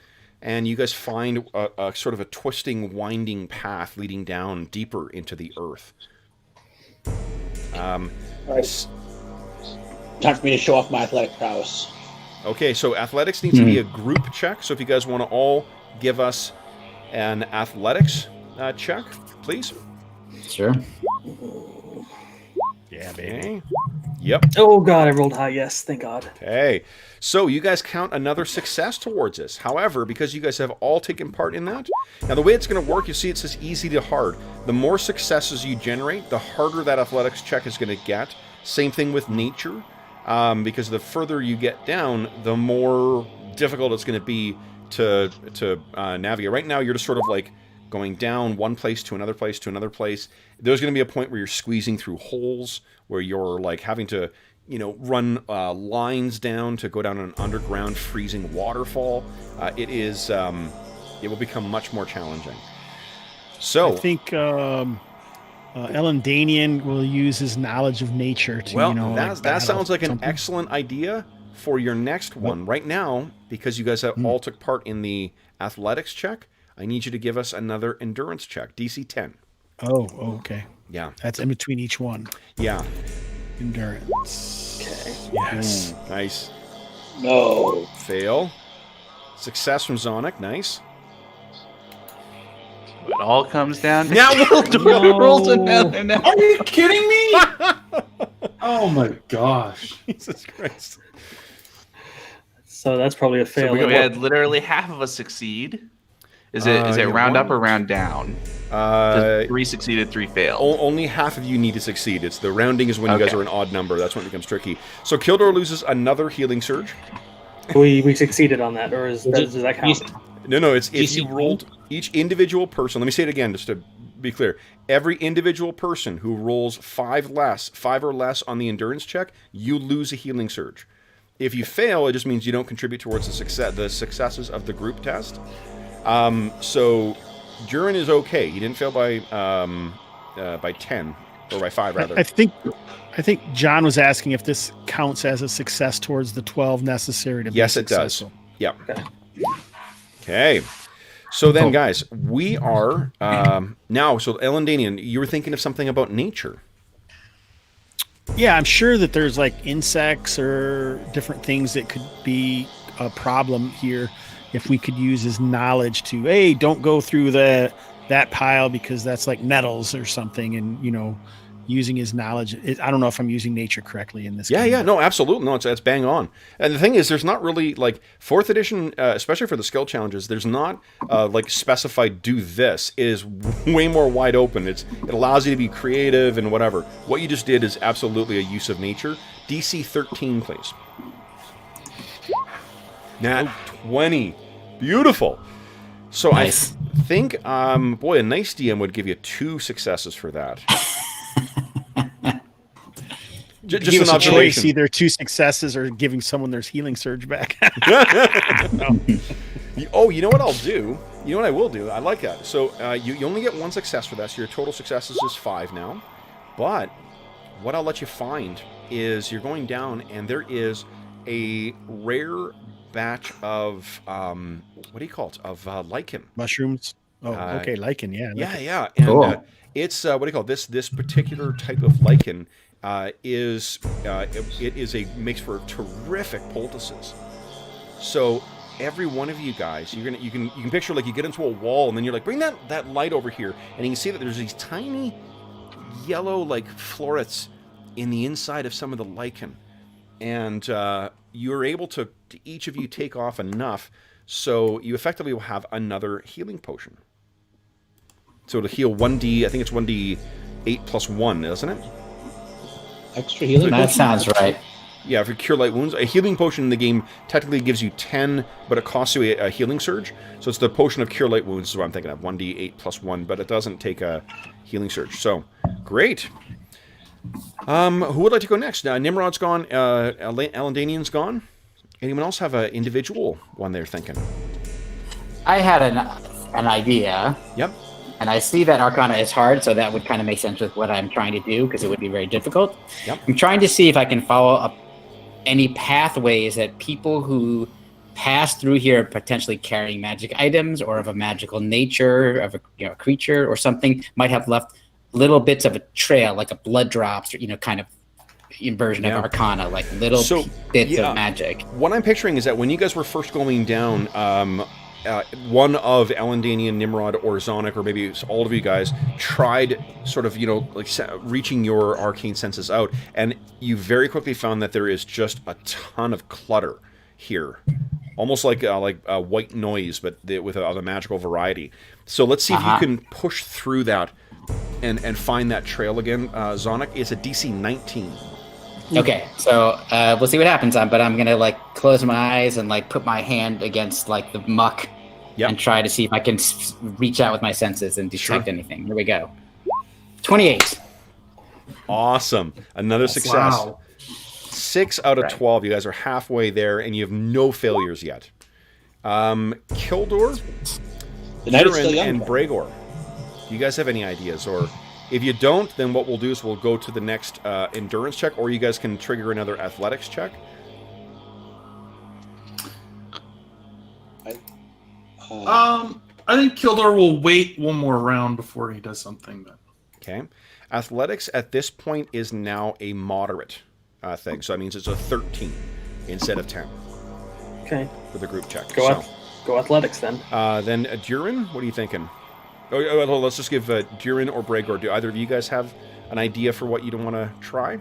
and you guys find a sort of a twisting, winding path leading down deeper into the earth. Nice. Time for me to show off my athletic prowess. Okay, so athletics needs to be a group check. So if you guys want to all give us an athletics check, please. Sure. Yeah, baby. Okay. Yep. Oh god, I rolled high. Yes, thank God. Okay. So you guys count another success towards this. However, because you guys have all taken part in that, now the way it's going to work, you see it says easy to hard. The more successes you generate, the harder that athletics check is going to get. Same thing with nature, because the further you get down, the more difficult it's going to be to navigate. Right now, you're just sort of like going down one place to another place to another place. There's going to be a point where you're squeezing through holes, where you're like having to, run lines down to go down an underground freezing waterfall. It will become much more challenging. So I think Elandin will use his knowledge of nature to, that sounds like an excellent idea for your next one. Right now, because you guys have all took part in the athletics check, I need you to give us another endurance check, DC 10. Oh, okay. Yeah. That's in between each one. Yeah. Endurance. Okay. Yes. Nice. No. Fail. Success from Zonic. Nice. It all comes down to Now rolls another now. Are you kidding me? Oh my gosh. Jesus Christ. So that's probably a fail. We had literally half of us succeed. Is it round up or round down? 3 succeeded, 3 failed. Only half of you need to succeed. It's the rounding is when you guys are an odd number. That's when it becomes tricky. So Kildor loses another healing surge. We succeeded on that, or does that count? No, it's if you rolled each individual person. Let me say it again just to be clear. Every individual person who rolls 5 or less on the endurance check, you lose a healing surge. If you fail, it just means you don't contribute towards the successes of the group test. So Druin is okay. He didn't fail by 10 or by 5 rather. I think John was asking if this counts as a success towards the 12 necessary to be successful. Yes, it does. Yep. Okay. So then, guys, we are now. So Elandin, you were thinking of something about nature. Yeah, I'm sure that there's like insects or different things that could be a problem here. If we could use his knowledge to, hey, don't go through that pile because that's like nettles or something, and using his knowledge. I don't know if I'm using nature correctly in this. Yeah, no, absolutely. No, it's bang on. And the thing is, there's not really, like, 4th edition, especially for the skill challenges, there's not, like, specified do this. It is way more wide open. It allows you to be creative and whatever. What you just did is absolutely a use of nature. DC 13, please. Nat 20. Beautiful. So Nice. I think, boy, a nice DM would give you 2 successes for that. Just Give an us a choice, observation. either 2 successes or giving someone their healing surge back. Oh, you know what I'll do? You know what I will do? I like that. So you only get 1 success for that, so your total successes is 5 now. But what I'll let you find is you're going down, and there is a rare batch of, what do you call it? Of lichen. Mushrooms. Oh, okay, lichen. Yeah. Yeah. And Cool. it's, what do you call it? This particular type of lichen makes for terrific poultices. So every one of you guys, you can picture, like, you get into a wall, and then you're like, bring that light over here, and you can see that there's these tiny yellow, like, florets in the inside of some of the lichen, and you're able to each of you take off enough, so you effectively will have another healing potion. So to heal 1d, I think it's 1d8 plus 1, isn't it? Extra healing. That sounds right. Yeah, for Cure Light Wounds. A healing potion in the game technically gives you 10, but it costs you a healing surge. So it's the potion of Cure Light Wounds is what I'm thinking of, 1d8 plus 1, but it doesn't take a healing surge. So, great. Who would like to go next? Nimrod's gone. Elandanian's gone. Anyone else have an individual one they're thinking? I had an idea. Yep. And I see that Arcana is hard, so that would kind of make sense with what I'm trying to do, because it would be very difficult. Yep. I'm trying to see if I can follow up any pathways that people who pass through here potentially carrying magic items or of a magical nature of a creature or something might have left little bits of a trail, like a blood drops, or kind of version of Arcana, like little bits of magic. What I'm picturing is that when you guys were first going down, one of Elandanian, Nimrod, or Zonic, or maybe all of you guys, tried sort of, reaching your arcane senses out, and you very quickly found that there is just a ton of clutter here. Almost like white noise, but with a magical variety. So let's see if you can push through that and find that trail again, Zonic. It's a DC 19. Okay, so we'll see what happens. But I'm gonna close my eyes and put my hand against the muck, and try to see if I can reach out with my senses and detect anything. Here we go. 28. Awesome, another success. Wow. 6 out of 12. You guys are halfway there, and you have no failures yet. Kildor, The night is still Druin, young. and Bergour. Do you guys have any ideas? Or if you don't, then what we'll do is we'll go to the next endurance check, or you guys can trigger another athletics check. I think Kildor will wait one more round before he does something. Then. Okay. Athletics at this point is now a moderate thing, so that means it's a 13 instead of 10 Okay. for the group check. Go athletics then. Then Druin, what are you thinking? Oh, let's just give Druin or Bergour. Do either of you guys have an idea for what you'd want to try?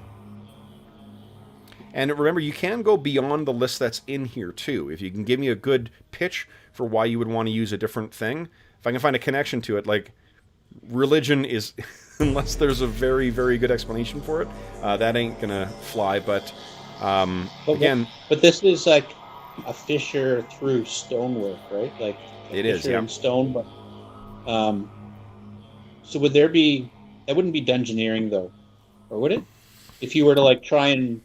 And remember, you can go beyond the list that's in here, too. If you can give me a good pitch for why you would want to use a different thing, if I can find a connection to it, like religion is, unless there's a very, very good explanation for it, that ain't going to fly. But again... But this is like a fissure through stonework, right? Like it is, in stone, but... so would there be... That wouldn't be dungeoneering, though. Or would it? If you were to try and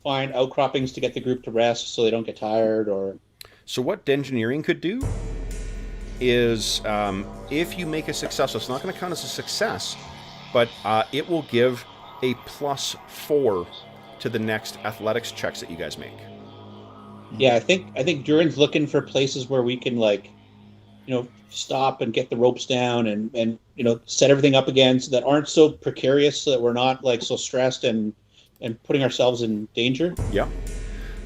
find outcroppings to get the group to rest so they don't get tired, or... So what Dengineering could do is, if you make a success, so it's not going to count as a success, but it will give a +4 to the next athletics checks that you guys make. Yeah, I think Druin's looking for places where we can stop and get the ropes down and set everything up again so that aren't so precarious, so that we're not so stressed and putting ourselves in danger. Yeah.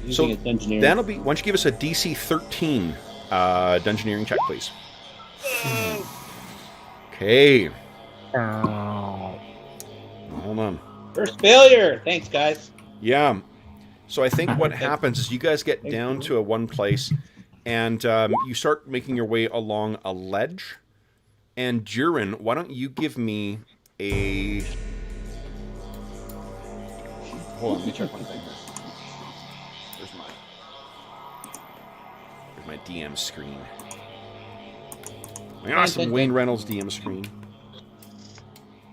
Using it dungeoneering. That'll be. Why don't you give us a DC 13 dungeoneering check, please? Okay. Hold on. First failure. Thanks, guys. Yeah. So I think what happens is you guys get down to a one place, and you start making your way along a ledge. And Druin, why don't you give me a... Hold on, let me check one thing. Where's my DM screen? My awesome Wayne Reynolds DM screen.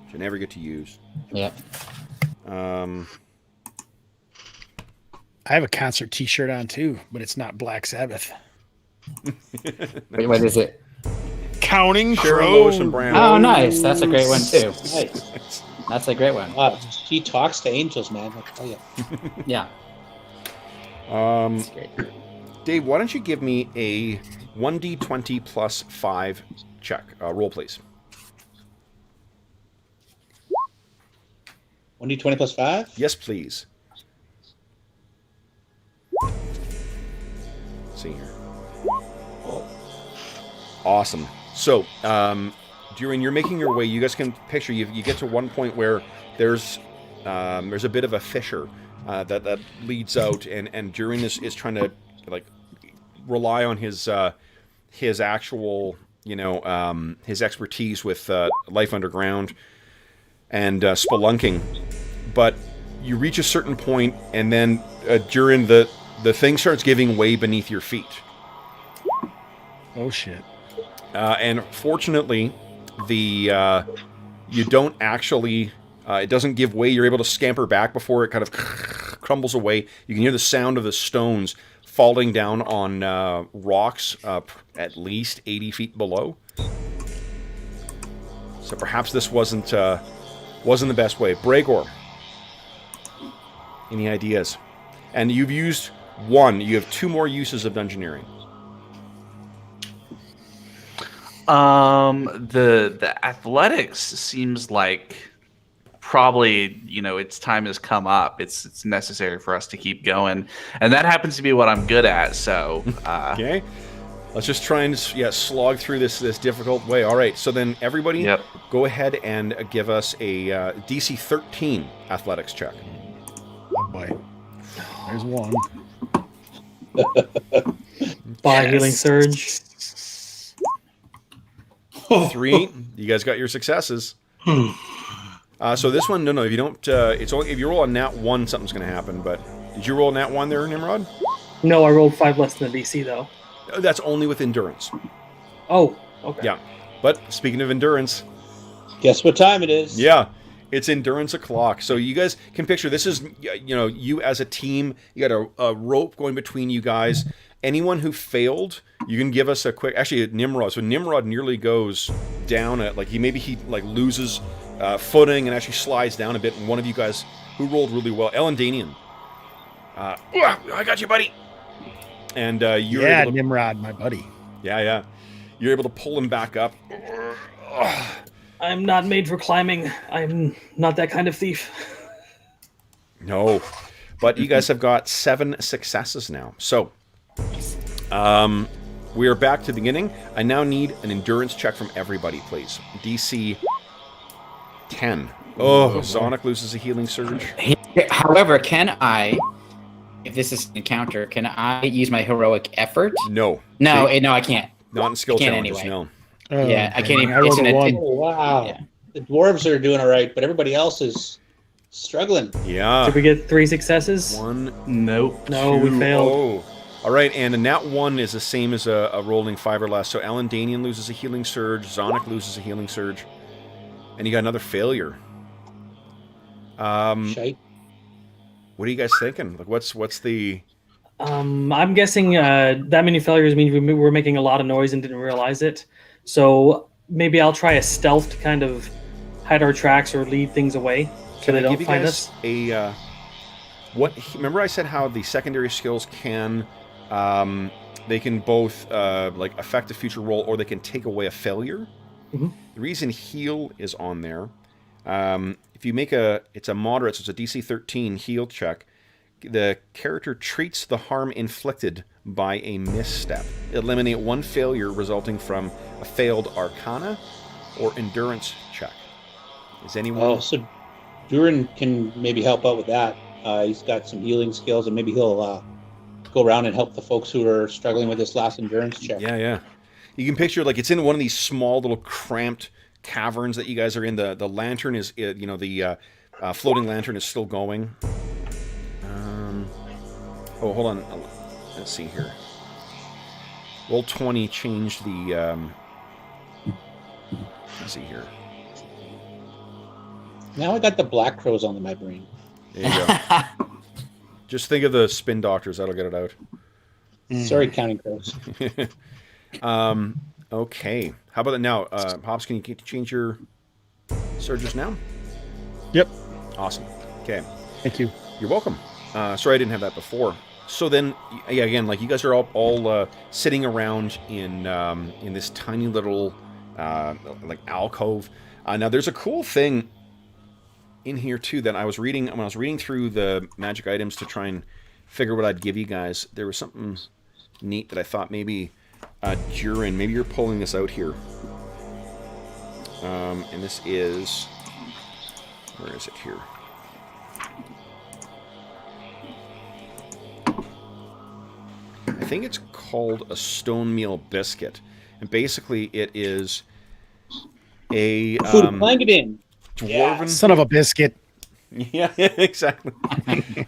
Which I never get to use. Yep. I have a concert T-shirt on too, but it's not Black Sabbath. Wait, what is it? Counting Sharon Crows. Lois and Brown. Oh, nice. That's a great one too. Nice. That's a great one. He talks to angels, man. I tell you. Yeah. Um, That's great. Dave, why don't you give me a 1d20 plus 5 check. Roll, please. 1d20 plus 5? Yes, please. Let's see here. Awesome. So, Druin, you're making your way. You guys can picture, you get to one point where there's a bit of a fissure that leads out, and Druin is trying to like rely on his actual, his expertise with life underground and spelunking. But you reach a certain point, and then Druin, the thing starts giving way beneath your feet. Oh shit. And fortunately, you don't actually, it doesn't give way. You're able to scamper back before it kind of crumbles away. You can hear the sound of the stones falling down on rocks at least 80 feet below. So perhaps this wasn't the best way. Bergour, any ideas? And you've used one. You have 2 more uses of Dungeoneering. The athletics seems like probably, its time has come up. It's necessary for us to keep going, and that happens to be what I'm good at. So okay, let's just try and slog through this difficult way. All right, so then everybody, go ahead and give us a DC 13 athletics check. Oh boy, there's one. By healing surge. 3. You guys got your successes. So this one, no. If you don't, it's only if you roll a nat 1, something's going to happen. But did you roll a nat 1 there, Nimrod? No, I rolled 5 less than the DC though. That's only with endurance. Oh, okay. Yeah. But speaking of endurance, guess what time it is? Yeah, it's endurance o'clock. So you guys can picture this is, you as a team. You got a rope going between you guys. Anyone who failed, you can give us a quick. Actually, Nimrod. So Nimrod nearly goes down. He loses footing and actually slides down a bit. And one of you guys who rolled really well, Elandin. I got you, buddy. And you're able to, Nimrod, my buddy. Yeah. You're able to pull him back up. I'm not made for climbing. I'm not that kind of thief. No, but you guys have got 7 successes now. So. We are back to the beginning. I now need an endurance check from everybody, please. DC 10. Oh, Sonic loses a healing surge. However, can I, if this is an encounter, can I use my heroic effort? No. No, I can't. Not in skill challenges, anyway. no. Yeah, I can't even. I rolled a 1. Oh, wow. Yeah. The dwarves are doing all right, but everybody else is struggling. Yeah. Did we get 3 successes? 1. Nope. No, we failed. Oh. All right, and a nat 1 is the same as a rolling 5 or less. So Elandin loses a healing surge, Zonic loses a healing surge, and you got another failure. Shite. What are you guys thinking? Like, what's the? I'm guessing that many failures means we're making a lot of noise and didn't realize it. So maybe I'll try a stealth to kind of hide our tracks or lead things away so they don't find us. Remember I said how the secondary skills can. They can both affect a future roll, or they can take away a failure. Mm-hmm. The reason heal is on there, if you make it's a moderate, so it's a DC 13 heal check. The character treats the harm inflicted by a misstep. Eliminate 1 failure resulting from a failed Arcana or Endurance check. Is anyone? Oh, so Druin can maybe help out with that. He's got some healing skills, and maybe he'll go around and help the folks who are struggling with this last endurance check. Yeah, yeah. You can picture like it's in one of these small little cramped caverns that you guys are in. The lantern is, the floating lantern is still going. Oh, hold on. Let's see here. Roll 20 changed the. Let's see here. Now I got the black crows on my brain. There you go. Just think of the spin doctors. That'll get it out. Sorry, counting crows. Okay. How about that now? Hobbs, can you change your surges now? Yep. Awesome. Okay. Thank you. You're welcome. Sorry I didn't have that before. So then, yeah, again, like you guys are all sitting around in this tiny little like alcove. Now there's a cool thing in here too that I was reading when I was reading through the magic items to try and figure what I'd give you guys. There was something neat that I thought maybe Druin, maybe you're pulling this out here. And this is, where is it here? I think it's called a stone meal biscuit, and basically it is a Food, plank it in. dwarven. Son of a biscuit. Yeah, exactly.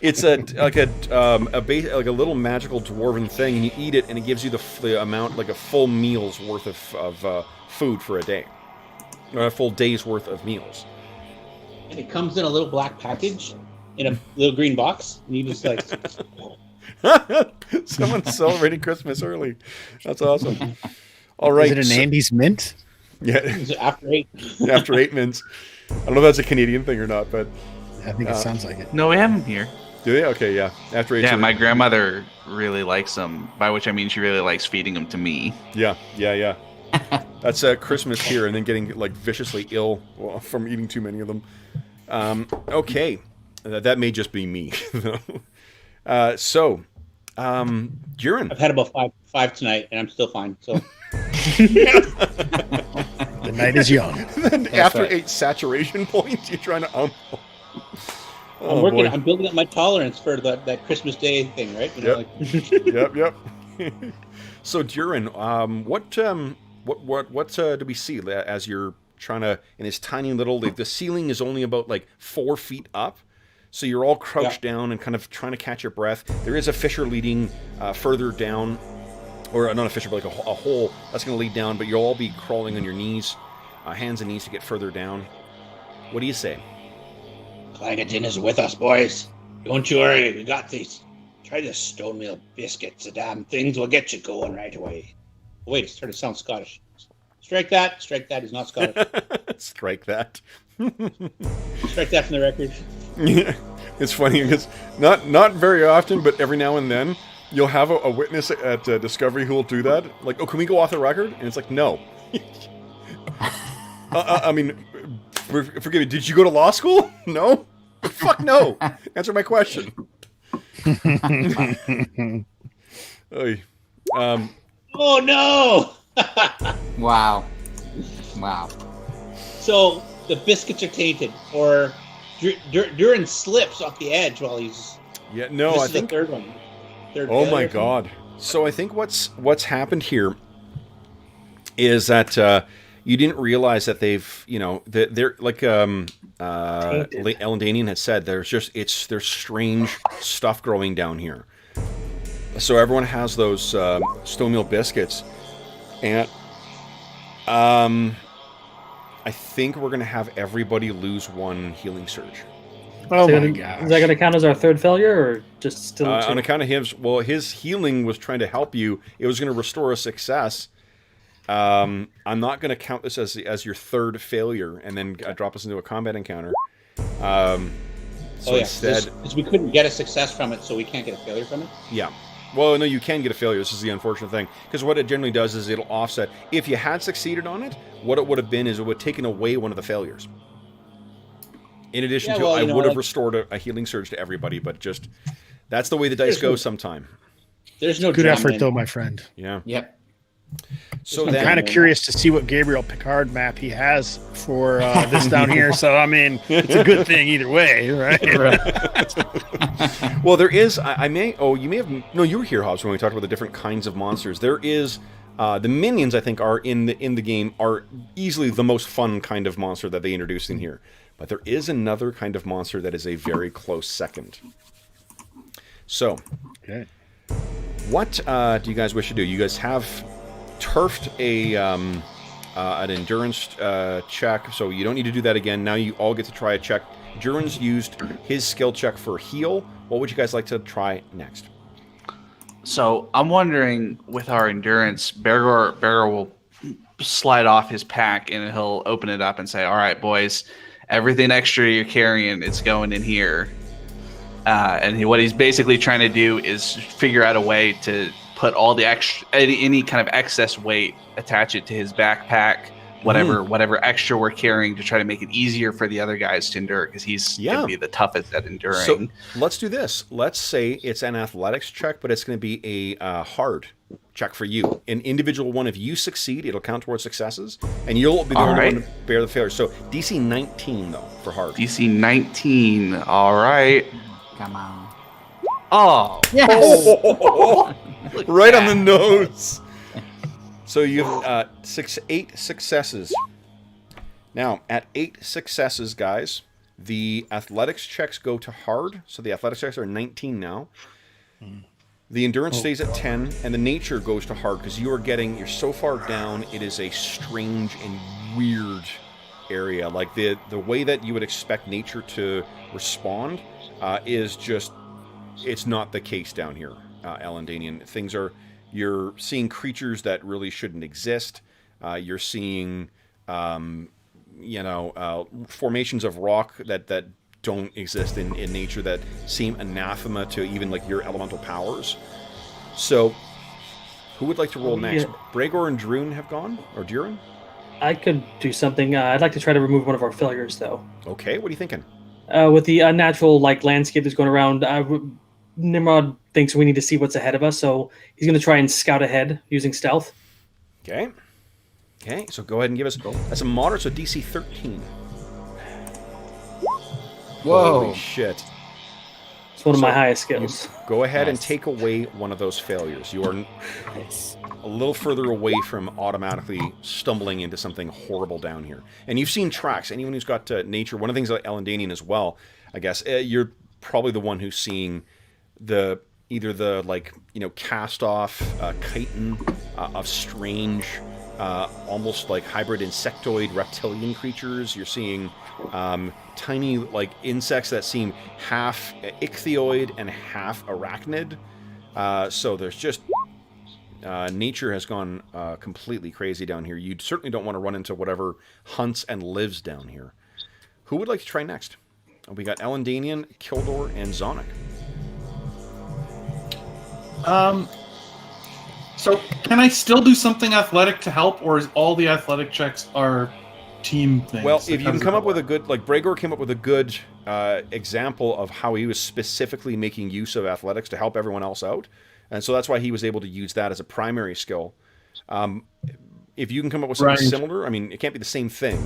It's like a little magical dwarven thing, and you eat it, and it gives you the amount, like a full meal's worth of food for a day, or a full day's worth of meals. And it comes in a little black package in a little green box, and you just like. Someone's celebrating Christmas early. That's awesome. All right. Is it an Andy's Mint? Yeah. After 8. After 8 minutes. I don't know if that's a Canadian thing or not, but I think it sounds like it. No, we have them here. do they? Okay, yeah. After 8. Yeah, my grandmother really likes them, by which I mean she really likes feeding them to me. Yeah. That's Christmas here, and then getting like viciously ill from eating too many of them. Okay. That may just be me. Druin. I've had about five tonight, and I'm still fine. So The night is young. After right. 8 saturation points, you're trying to. I'm Boy. I'm building up my tolerance for that Christmas Day thing, right? You know, Yep. So Druin, what do we see as you're trying to in this tiny little? The ceiling is only about like 4 feet up. So you're all crouched down and kind of trying to catch your breath. There is a fissure leading further down, or not a fissure, but like a hole that's going to lead down. But you'll all be crawling on your knees, hands and knees to get further down. What do you say? Elandin is with us, boys. Don't you worry, we got these. Try this stone meal biscuits. The damn things will get you going right away. Wait, it's starting to sound Scottish. Strike that. He's not Scottish. Strike that. Strike that from the record. Yeah, it's funny because not very often, but every now and then you'll have a witness at Discovery who will do that. Like, oh, can we go off the record? And it's like, no. I mean, forgive me. Did you go to law school? No. Fuck no. Answer my question. Oy. Oh no! Wow. So the biscuits are tainted, or Druin slips off the edge while he's. Yeah, no, This I is think. the third one. Oh my god! So I think what's happened here is that you didn't realize that they've they're like Elandin had said there's strange stuff growing down here. So everyone has those stone meal biscuits, and I think we're gonna have everybody lose 1 healing surge. Oh So my is gosh. that going to count as our third failure, or just still? On account of his healing was trying to help you. It was going to restore a success. I'm not going to count this as your third failure and then drop us into a combat encounter. Instead, because we couldn't get a success from it, so we can't get a failure from it. yeah. Well, no, you can get a failure. This is the unfortunate thing. Because what it generally does is it'll offset. If you had succeeded on it, what it would have been is it would have taken away one of the failures. In addition to, I would have restored a healing surge to everybody, but just, that's the way the dice go sometime. There's no Good drama effort, in though, it. my friend. Yeah. Yep. So I'm then, kind of curious to see what Gabriel Picard map he has for this down here. So, I mean, it's a good thing either way, right? well, there is. I may. Oh, you may have. No, you were here, Hobbs, when we talked about the different kinds of monsters. There is. The minions, I think, are in the game are easily the most fun kind of monster that they introduced in here. But there is another kind of monster that is a very close second. So, Okay. what do you guys wish to do? You guys have turfed an endurance check, so you don't need to do that again. Now you all get to try a check. Druin's used his skill check for heal. What would you guys like to try next? So I'm wondering, with our endurance, Bergour will slide off his pack and he'll open it up and say, "All right, boys, everything extra you're carrying, it's going in here." What he's basically trying to do is figure out a way to put all the extra, any kind of excess weight, attach it to his backpack, whatever extra we're carrying, to try to make it easier for the other guys to endure, because he's going to be the toughest at enduring. So let's do this. Let's say it's an athletics check, but it's going to be a hard check for you. An individual one, if you succeed, it'll count towards successes, and you'll be the only one to bear the failure. So DC 19, though, for hard. DC 19. All right. Come on. Oh. Yes. Right on the nose. So you have 8 successes. Now, at 8 successes, guys, the athletics checks go to hard. So the athletics checks are 19 now. The endurance stays at 10, and the nature goes to hard, because you're so far down, it is a strange and weird area. Like the way that you would expect nature to respond is just, it's not the case down here, Elandanian. You're seeing creatures that really shouldn't exist. You're seeing, formations of rock that don't exist in nature, that seem anathema to even like your elemental powers. So, who would like to roll next? Yeah. Bergour and Druin have gone, or Druin? I could do something. I'd like to try to remove one of our failures, though. Okay, what are you thinking? With the unnatural landscape that's going around, Nimrod thinks we need to see what's ahead of us, so he's going to try and scout ahead using stealth. Okay, so go ahead and give us. That's a moderate, so DC 13. Whoa. Holy shit. It's one of my highest skills. Go ahead and Nice. take away one of those failures. You are Nice. a little further away from automatically stumbling into something horrible down here. And you've seen tracks. Anyone who's got nature, one of the things about Elandanian as well, I guess, you're probably the one who's seeing either the cast off chitin of strange, almost like hybrid insectoid reptilian creatures. You're seeing tiny insects that seem half ichthyoid and half arachnid. So there's just nature has gone completely crazy down here. You certainly don't want to run into whatever hunts and lives down here. Who would like to try next? We got Elandanian, Kildor, and Zonic. So can I still do something athletic to help, or is all the athletic checks are team things? Well, if you can come up with a good, Bergour came up with a good example of how he was specifically making use of athletics to help everyone else out, and so that's why he was able to use that as a primary skill. If you can come up with something similar, I mean, it can't be the same thing,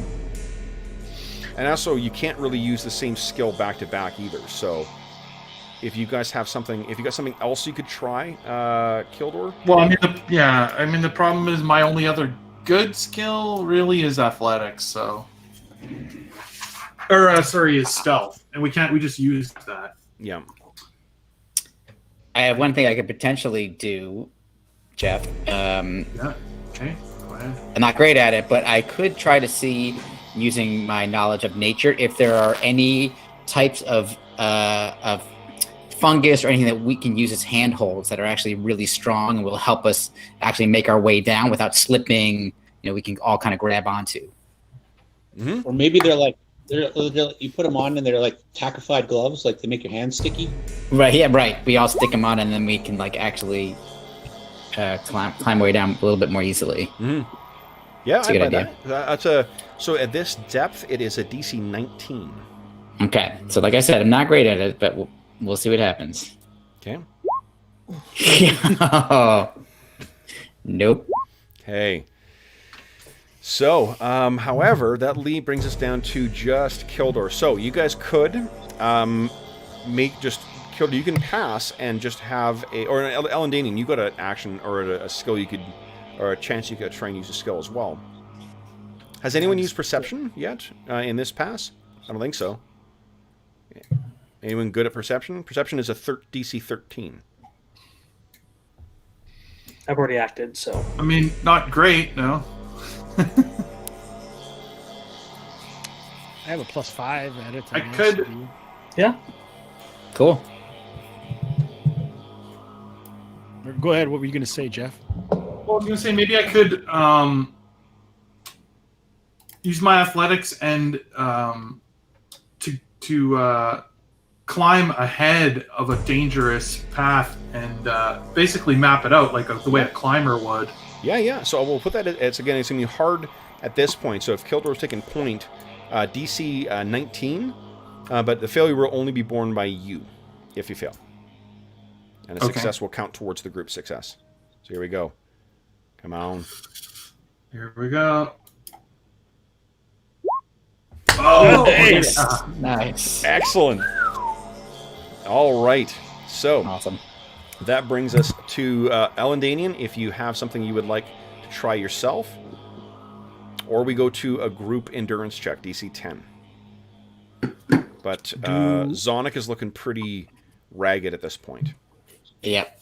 and also you can't really use the same skill back to back either. So, if you guys have something, if you got something else you could try, Kildor. Well, the problem is my only other good skill really is athletics, so. Is stealth, and we just used that. Yeah. I have one thing I could potentially do, Jeff. Yeah. Okay. Go ahead. I'm not great at it, but I could try to see, using my knowledge of nature, if there are any types of fungus or anything that we can use as handholds that are actually really strong and will help us actually make our way down without slipping. We can all kind of grab onto. Mm-hmm. Or maybe they're you put them on and they're like tackified gloves, like they make your hands sticky. Right. Yeah. Right. We all stick them on, and then we can actually climb way down a little bit more easily. Mm-hmm. Yeah, that's a good idea. So at this depth, it is a DC 19. Okay. So like I said, I'm not great at it, but we'll see what happens. Okay. Nope. Okay. So, however, that lead brings us down to just Kildor. So, you guys could make just Kildor. You can pass and just have a, or an Elandanian. You got an action or a skill you could, or a chance you could try and use a skill as well. Has anyone used perception yet in this pass? I don't think so. Anyone good at perception? Perception is a DC 13. I've already acted, so. I mean, not great, no. I have a +5 at it. I could. Yeah. Cool. Go ahead. What were you going to say, Jeff? Well, I was going to say maybe I could use my athletics and to climb ahead of a dangerous path and basically map it out like the way a climber would. Yeah. So we'll put that. It's going to be hard at this point. So if Kildor's taking point, DC 19, but the failure will only be borne by you if you fail, and a success will count towards the group success. So here we go. Come on. Here we go. Oh, Nice. yeah. Nice. Excellent. All right. So Awesome. that brings us to Elandanian. If you have something you would like to try yourself, or we go to a group endurance check, DC 10. But Zonic is looking pretty ragged at this point. Yep.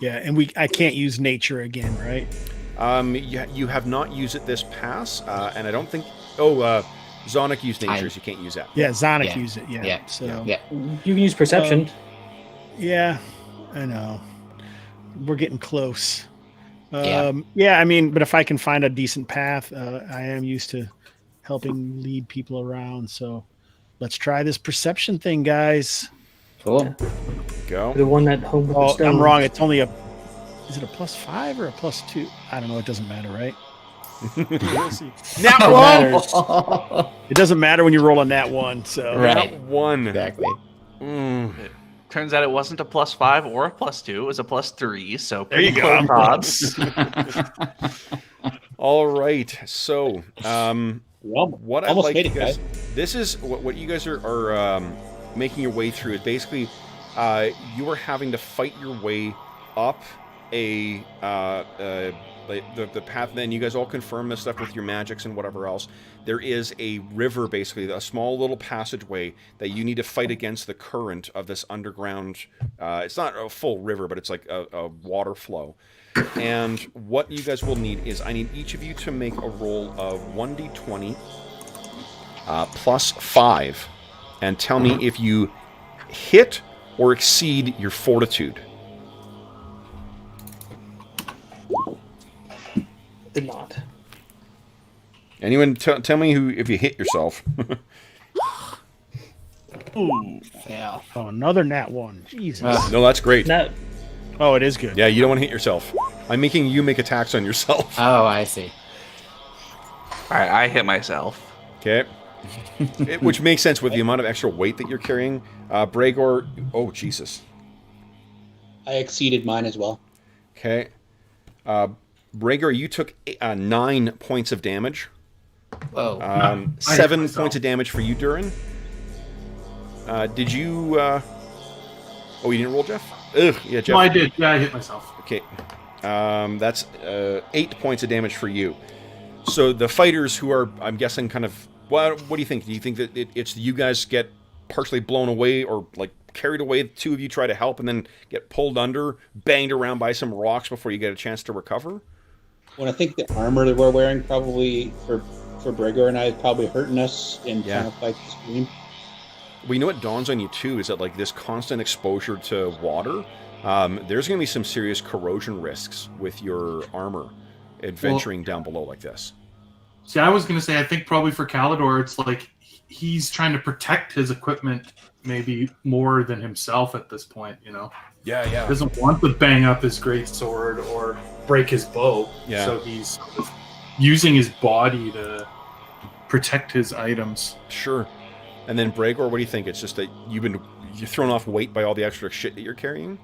Yeah, and I can't use nature again, right? You have not used it this pass, and I don't think. Oh, Zonic used natures. You can't use that. Yeah, Zonic Yeah. used it. Yeah. Yeah. So Yeah. You can use perception. yeah, I know. We're getting close. Yeah. Yeah, I mean, but if I can find a decent path, I am used to helping lead people around. So let's try this perception thing, guys. Cool. Go. The one that home with the Oh, stone. I'm wrong. It's only is it a +5 or a +2? I don't know. It doesn't matter, right? We'll see. Nat It one. matters. It doesn't matter when you roll a nat 1. So Right. Nat one. Exactly. Mm. Turns out it wasn't a +5 or a +2. It was a +3. So There you pretty go. close, Hobbs. All right. So, Well, what I'd almost like made you it, guys. guys. This is what you guys are making your way through. Is basically you are having to fight your way up the path. Then you guys all confirm this stuff with your magics and whatever else. There is a river, basically a small little passageway that you need to fight against the current of this underground. It's not a full river, but it's like a water flow. And what you guys will need is I need each of you to make a roll of 1d20 +5, and tell me if you hit or exceed your fortitude. Did not. Anyone tell me if you hit yourself. Ooh. Yeah. Oh, another nat 1. Jesus. No, that's great. That Oh, it is good. Yeah, you don't want to hit yourself. I'm making you make attacks on yourself. Oh, I see. All right, I hit myself. Okay. Which makes sense with the amount of extra weight that you're carrying. Bergour, oh, Jesus. I exceeded mine as well. Okay. Bergour, you took 9 points of damage. Whoa. I hit 7 myself. points of damage for you, Druin. Did you... Oh, you didn't roll, Jeff? Ugh, yeah, Jeff. No, I did. Yeah, I hit myself. Okay. That's 8 points of damage for you. So the fighters who are, I'm guessing, kind of... Well, what do you think? Do you think that it's you guys get partially blown away or, like, carried away, the two of you try to help and then get pulled under, banged around by some rocks before you get a chance to recover? Well, I think the armor that we're wearing probably for Bergour and I is probably hurting us in Yeah. kind of like the stream. Well, you know what dawns on you, too, is that, like, this constant exposure to water, there's going to be some serious corrosion risks with your armor adventuring down below like this. See, I was going to say, I think probably for Calidor, it's like he's trying to protect his equipment maybe more than himself at this point, you know? Yeah, He doesn't want to bang up his great sword or break his bow. Yeah. So he's sort of using his body to protect his items. Sure. And then, Bergour, what do you think? It's just that you're thrown off weight by all the extra shit that you're carrying?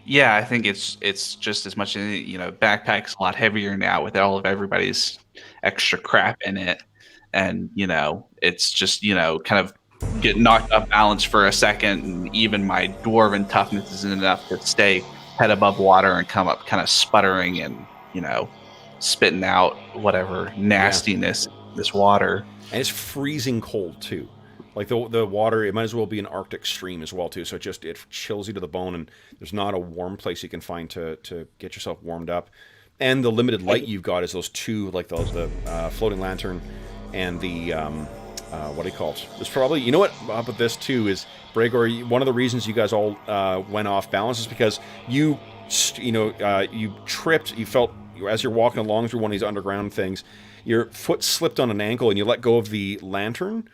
Yeah, I think it's just as much. Backpack's a lot heavier now with all of everybody's extra crap in it, and it's just kind of get knocked off balance for a second, and even my dwarven toughness isn't enough to stay head above water and come up kind of sputtering and spitting out whatever nastiness in this water. And it's freezing cold too. Like the water, it might as well be an Arctic stream as well too. So it chills you to the bone, and there's not a warm place you can find to get yourself warmed up. And the limited light you've got is those two, like the floating lantern and the what do you call it? There's probably what about this too is Bergour. One of the reasons you guys all went off balance is because you tripped. You felt as you're walking along through one of these underground things, your foot slipped on an ankle and you let go of the lantern.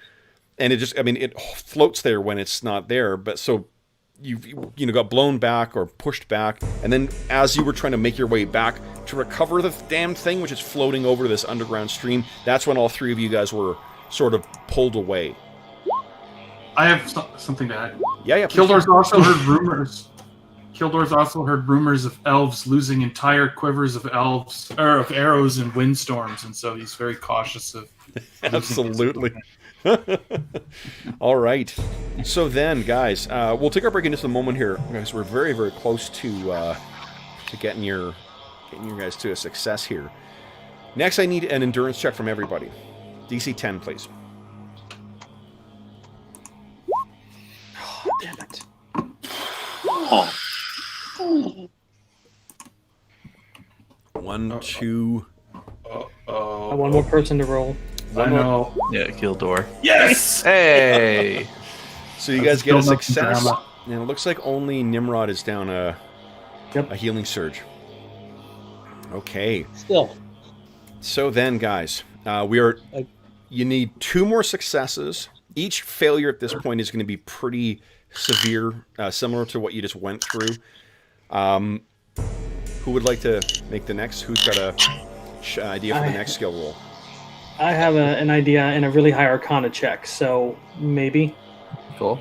And it floats there when it's not there, but so you got blown back or pushed back, and then as you were trying to make your way back to recover the damn thing, which is floating over this underground stream, that's when all three of you guys were sort of pulled away. I have something to add. Yeah. Kildor's also heard rumors. Kildor's also heard rumors of elves losing entire quivers of arrows in windstorms, and so he's very cautious of. Absolutely. All right. So then, guys, we'll take our break in just a moment here, guys. We're very, very close to getting your guys to a success here. Next, I need an endurance check from everybody. DC 10, please. Oh, damn it. One, two. I want one person to roll. I know. Yeah, Kildor. Yes! Hey! So you guys get a Building up some success, drama. and it looks like only Nimrod is down a healing surge. Okay. Still. So then, guys, you need 2 more successes. Each failure at this point is going to be pretty severe, similar to what you just went through. Who would like to make the next? Who's got a idea for the next skill roll? I have an idea and a really high Arcana check, so maybe. Cool.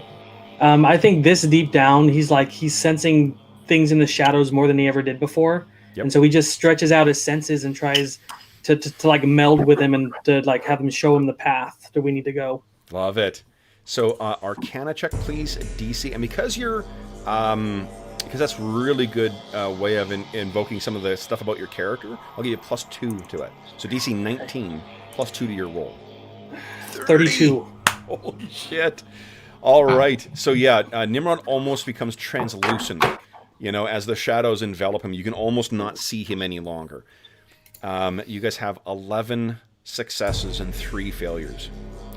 I think this deep down, he's sensing things in the shadows more than he ever did before, and so he just stretches out his senses and tries to like meld with him and to like have him show him the path that we need to go. Love it. So Arcana check, please, DC, and because you're because that's really good way of invoking some of the stuff about your character, I'll give you +2 to it. So DC 19 +2 to your roll. 32. Holy shit. All right. So yeah, Nimrod almost becomes translucent. As the shadows envelop him, you can almost not see him any longer. You guys have 11 successes and 3 failures.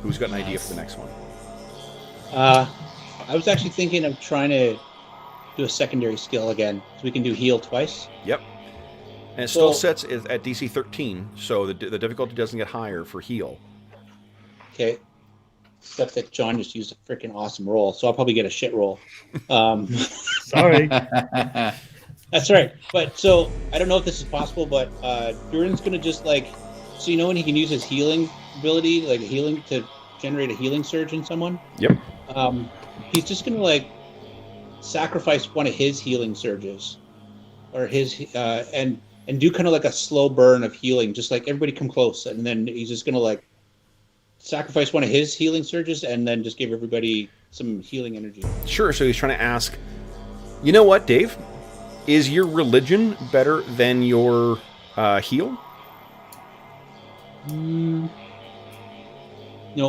Who's got an idea for the next one? I was actually thinking of trying to do a secondary skill again, so we can do heal twice. Yep. And it still sets at DC 13, so the difficulty doesn't get higher for heal. Okay. Except that John just used a freaking awesome roll, so I'll probably get a shit roll. Sorry. That's right. But so I don't know if this is possible, but Druin's gonna just so when he can use his healing ability, like healing to generate a healing surge in someone. Yep. He's just gonna sacrifice one of his healing surges, or his and do kind of like a slow burn of healing, just like everybody come close, and then he's just gonna sacrifice one of his healing surges and then just give everybody some healing energy. Sure. So he's trying to ask, you know what, Dave? Is your religion better than your heal? No,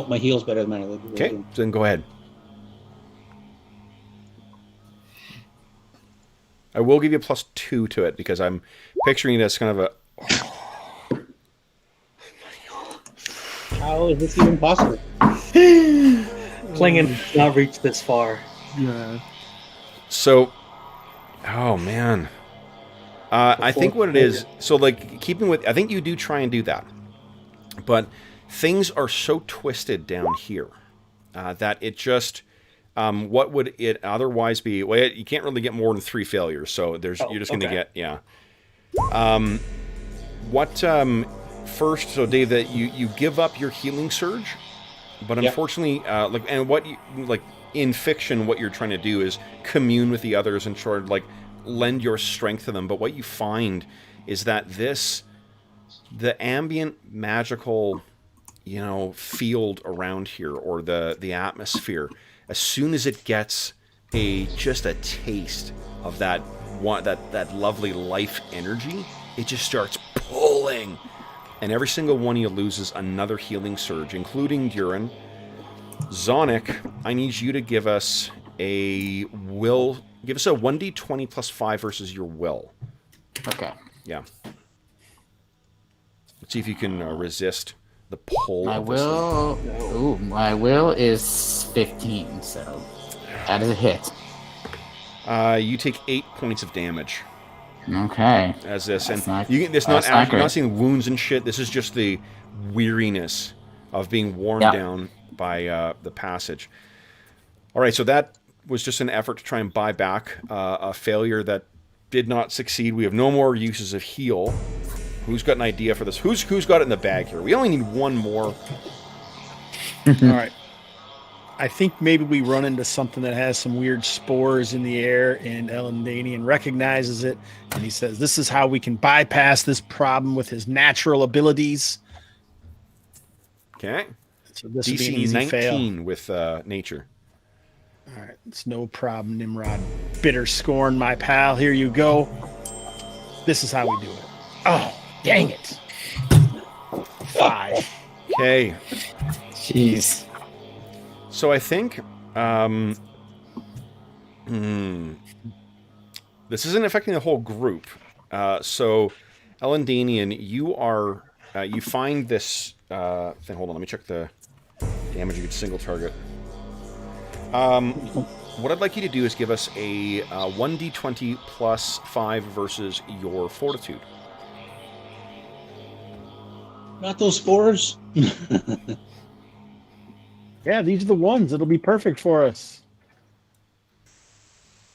my heal's better than my religion. Okay, so then go ahead. I will give you a +2 to it because I'm picturing it as kind of a... How is this even possible? Klingon did not reach this far. Yeah. So, oh man. I think what it is, so keeping with, I think you do try and do that. But things are so twisted down here that it just... what would it otherwise be? Well, you can't really get more than 3 failures, so you're just going to get, first, so Dave, that you give up your healing surge, but unfortunately, and what you, in fiction, what you're trying to do is commune with the others and try to lend your strength to them, but what you find is that the ambient magical, field around here, or the atmosphere, as soon as it gets just a taste of that lovely life energy, it just starts pulling, and every single one of you loses another healing surge, including Druin. Zonic, I need you to give us a 1d20 plus 5 versus your will. Okay. Yeah. Let's see if you can resist the pull. My of this thing. will. Ooh, my will is 15, so that is a hit. You take 8 points of damage Okay. as this, That's and not- it's that's not not you're not great. seeing wounds and shit. This is just the weariness of being worn Yeah. down by the passage. All right, so that was just an effort to try and buy back a failure that did not succeed. We have no more uses of heal. Who's got an idea for this? Who's got it in the bag here? We only need one more. All right. I think maybe we run into something that has some weird spores in the air, and Elanion recognizes it, and he says, "This is how we can bypass this problem with his natural abilities." Okay. So this would be an DC easy 19 fail. with nature. All right, it's no problem, Nimrod. Bitter scorn, my pal. Here you go. This is how we do it. Oh, dang it! 5. Okay. Jeez. So I think this isn't affecting the whole group. So Elandanian, you find this thing. Hold on, let me check the damage you get single target. What I'd like you to do is give us a 1d20 plus 5 versus your fortitude. Not those spores. Yeah, these are the ones. It'll be perfect for us.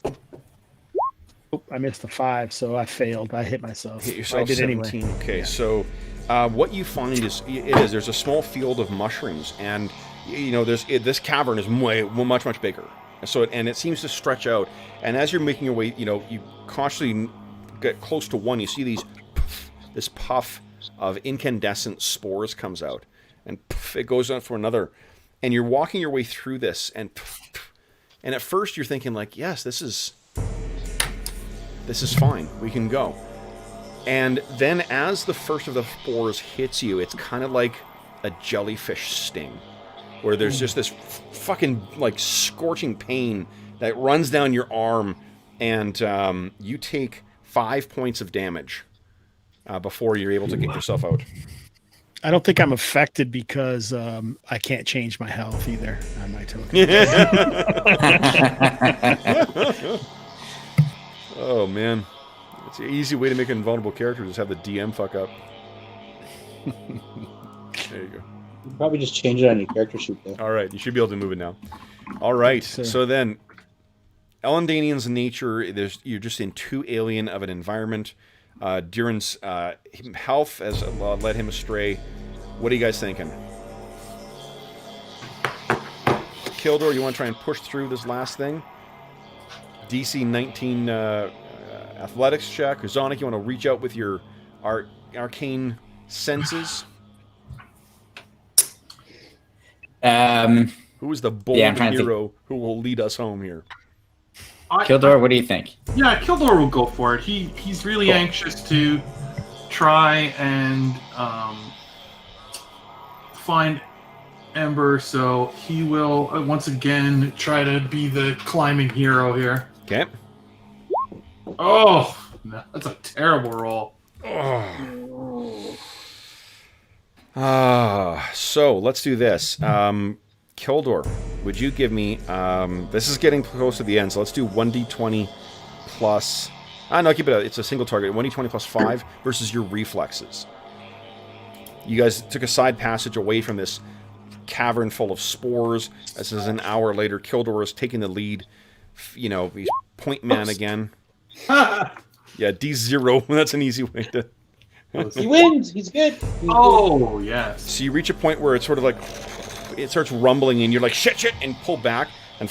Oh, I missed a 5, so I failed. I hit myself. Hit I yourself did 17. anyway. Okay, so what you find is there's a small field of mushrooms, and this cavern is much bigger. So it seems to stretch out, and as you're making your way, you cautiously get close to one. You see this puff of incandescent spores comes out, and it goes on for another, and you're walking your way through this, and at first you're thinking like, yes, this is fine, we can go. And then as the first of the spores hits you, it's kind of like a jellyfish sting, where there's just this fucking like scorching pain that runs down your arm, and you take 5 points of damage before you're able to get yourself out. I don't think I'm affected because I can't change my health either on my token. Oh man, it's an easy way to make an invulnerable character, just have the DM fuck up. There you go. Probably just change it on your character sheet though. All right, you should be able to move it now. All right, so then, Elandanian's nature, you're just in too alien of an environment. Durin's health has led him astray. What are you guys thinking? Kildor, you want to try and push through this last thing? DC 19 athletics check. Or Zonic, you want to reach out with your arcane senses? Who is the bold I'm trying to hero who will lead us home here? Kildor, what do you think? Yeah, Kildor will go for it. He's really anxious to try and find Ember, so he will once again try to be the climbing hero here. Okay. Oh, no, that's a terrible roll. So let's do this. Kildor, would you give me... this is getting close to the end, so let's do 1d20 plus... no, keep it out. It's a single target. 1d20 plus 5 versus your reflexes. You guys took a side passage away from this cavern full of spores. This is an hour later. Kildor is taking the lead. He's point man again. Yeah, D0. That's an easy way to... He wins. He's good. He's Oh, yes. So you reach a point where it's sort of like... It starts rumbling, and you're like, shit, and pull back, and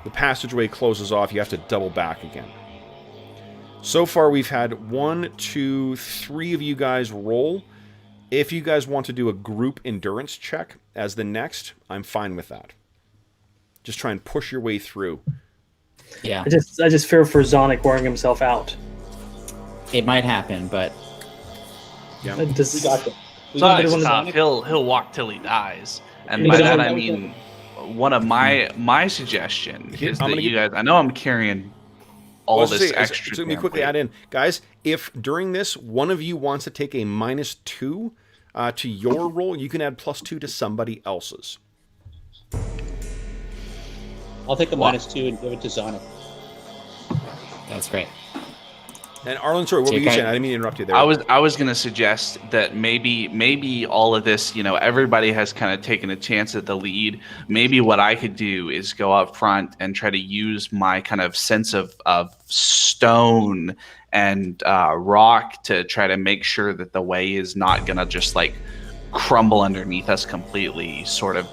the passageway closes off. You have to double back again. So far, we've had 1, 2, 3 of you guys roll. If you guys want to do a group endurance check as the next, I'm fine with that. Just try and push your way through. Yeah, I just fear for Zonic wearing himself out. it might happen, but Yeah. It just- We got them. Sonic's Anybody wanna- tough. He'll walk till he dies. And by Anybody that wanna- I mean one of my suggestion Here, is I'm that gonna you guys. I know I'm carrying all Well, this extra. So let me quickly template. add in, guys. If during this one of you wants to take a -2 to your roll, you can add +2 to somebody else's. I'll take a -2 and give it to Zonic. that's great. And Arlen, sorry, what were you Okay. saying? I didn't mean to interrupt you there. I was gonna suggest that maybe all of this, everybody has kind of taken a chance at the lead. Maybe what I could do is go up front and try to use my kind of sense of stone and rock to try to make sure that the way is not gonna just like crumble underneath us completely, sort of.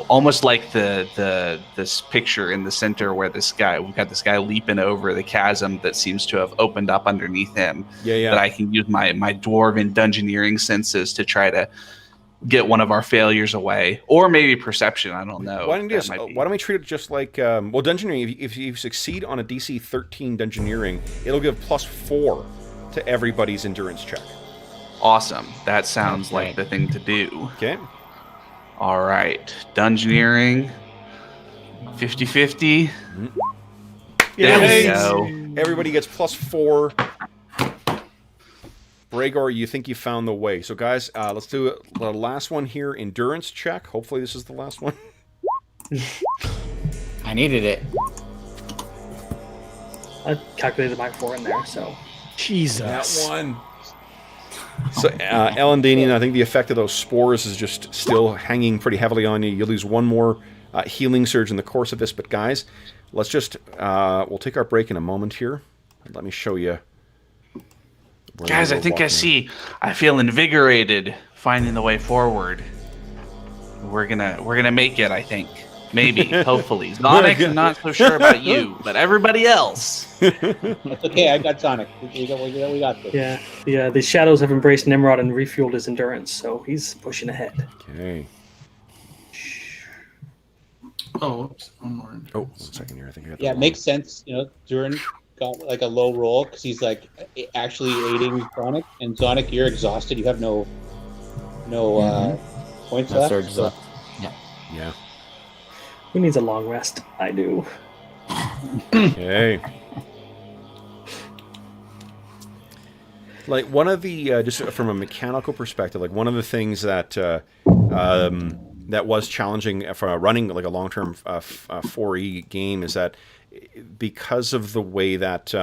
Almost like this picture in the center where we've got this guy leaping over the chasm that seems to have opened up underneath him. Yeah. That I can use my dwarven dungeoneering senses to try to get one of our failures away, or maybe perception. I don't know. Why don't, That might be- why don't we treat it just like dungeoneering? If you succeed on a DC 13 dungeoneering, it'll give +4 to everybody's endurance check. Awesome. That sounds like Right. the thing to do. Okay. All right, dungeoneering, 50-50. There we go. Everybody gets +4. Bergour, you think you found the way. So, guys, let's do the last one here. Endurance check. Hopefully this is the last one. I needed it. I calculated my 4 in there, so Jesus. one. So, Elandin, I think the effect of those spores is just still hanging pretty heavily on you. You lose one more healing surge in the course of this. But, guys, let's just... we'll take our break in a moment here. Let me show you... where Guys, we're I think I walking. see. I feel invigorated, finding the way forward. We're gonna make it. I think, maybe, hopefully. Zonic, I'm not so sure about you, but everybody else. That's okay. I got Zonic. We got this. yeah. The shadows have embraced Nimrod and refueled his endurance, so he's pushing ahead. Okay. Oh, whoops. One more. Oh, 1 second here. I think I got Yeah, the it makes sense. Druin got like a low roll because he's like actually aiding Zonic, and Zonic, you're exhausted. You have no points No left. surges so- left. Yeah. Who needs a long rest? I do. Okay. Like one of the just from a mechanical perspective, like one of the things that that was challenging for running like a long-term 4E game is that because of the way that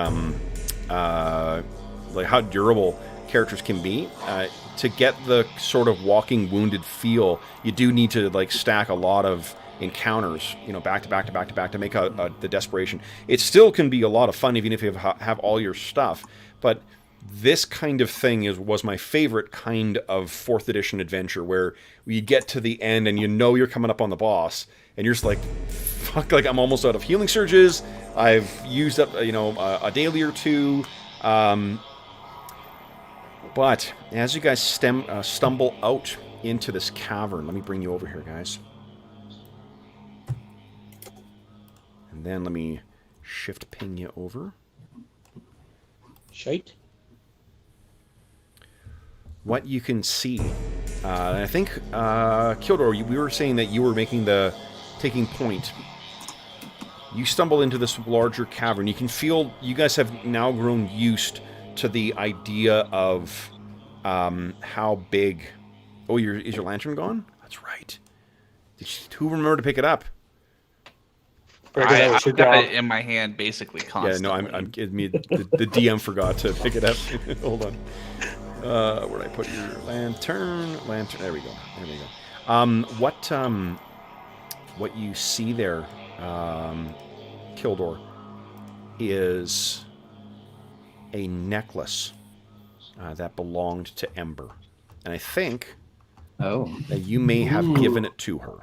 like how durable characters can be, to get the sort of walking wounded feel, you do need to like stack a lot of encounters, back to back to back to back to make the desperation. It still can be a lot of fun even if you have all your stuff, but this kind of thing was my favorite kind of 4th edition adventure, where you get to the end and you're coming up on the boss and you're just like, fuck, like I'm almost out of healing surges. I've used up a daily or two, but as you guys stumble out into this cavern, let me bring you over here, guys. And then let me shift ping you over. Shite. What you can see, I think, Kildor, we were saying that you were taking point. You stumble into this larger cavern. You can feel, you guys have now grown used to the idea of how big. Oh, is your lantern gone? That's right. Who remembered to pick it up? I've got it in my hand basically constantly. Yeah, no, the DM forgot to pick it up. Hold on. Where'd I put your lantern? There we go. What you see there, Kildor, is a necklace that belonged to Ember, and I think Oh, that you may have given it to her.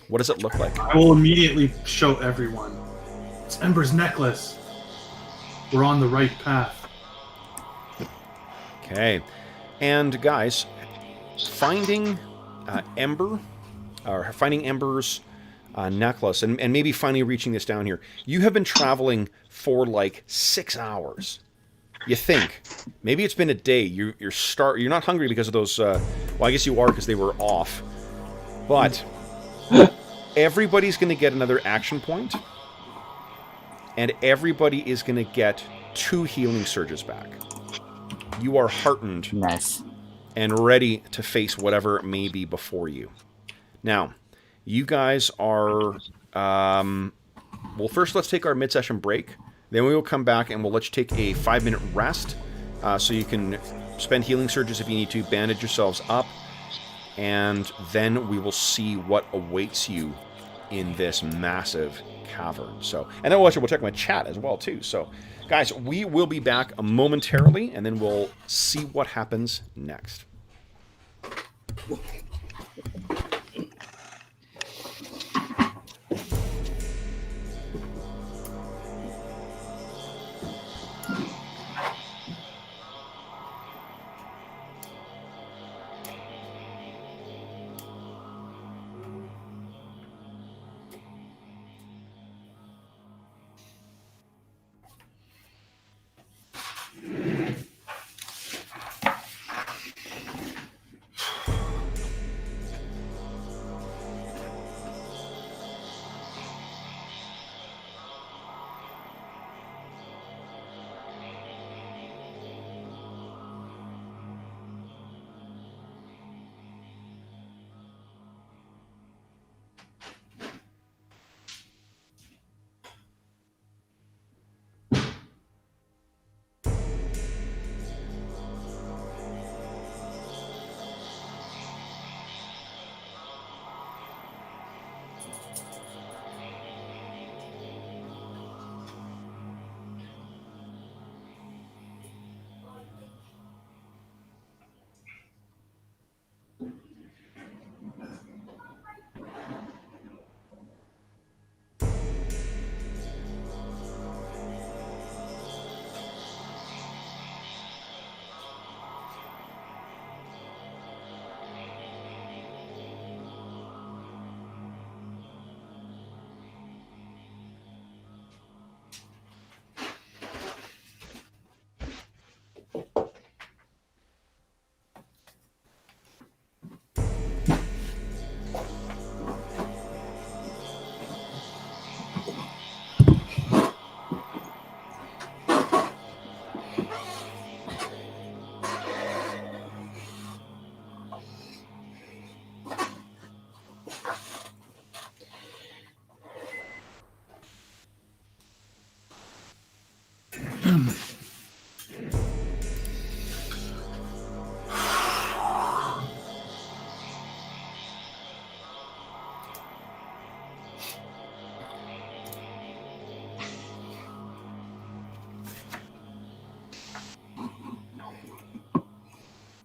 What does it look like? I will immediately show everyone. It's Ember's necklace. We're on the right path. Okay. And guys, finding Ember, or finding Ember's necklace, and maybe finally reaching this down here. You have been traveling for like 6 hours. You think maybe it's been a day. You're not hungry because of those. Well, I guess you are because they were off. But everybody's going to get another action point, and everybody is going to get 2 healing surges back. You are heartened, Nice. and ready to face whatever it may be before you. Now, you guys are. Well, first let's take our mid-session break. Then we will come back and we'll let you take a 5-minute rest, so you can spend healing surges if you need to, bandage yourselves up, and then we will see what awaits you in this massive cavern. So, and then we'll check my chat as well too. So, guys, we will be back momentarily, and then we'll see what happens next.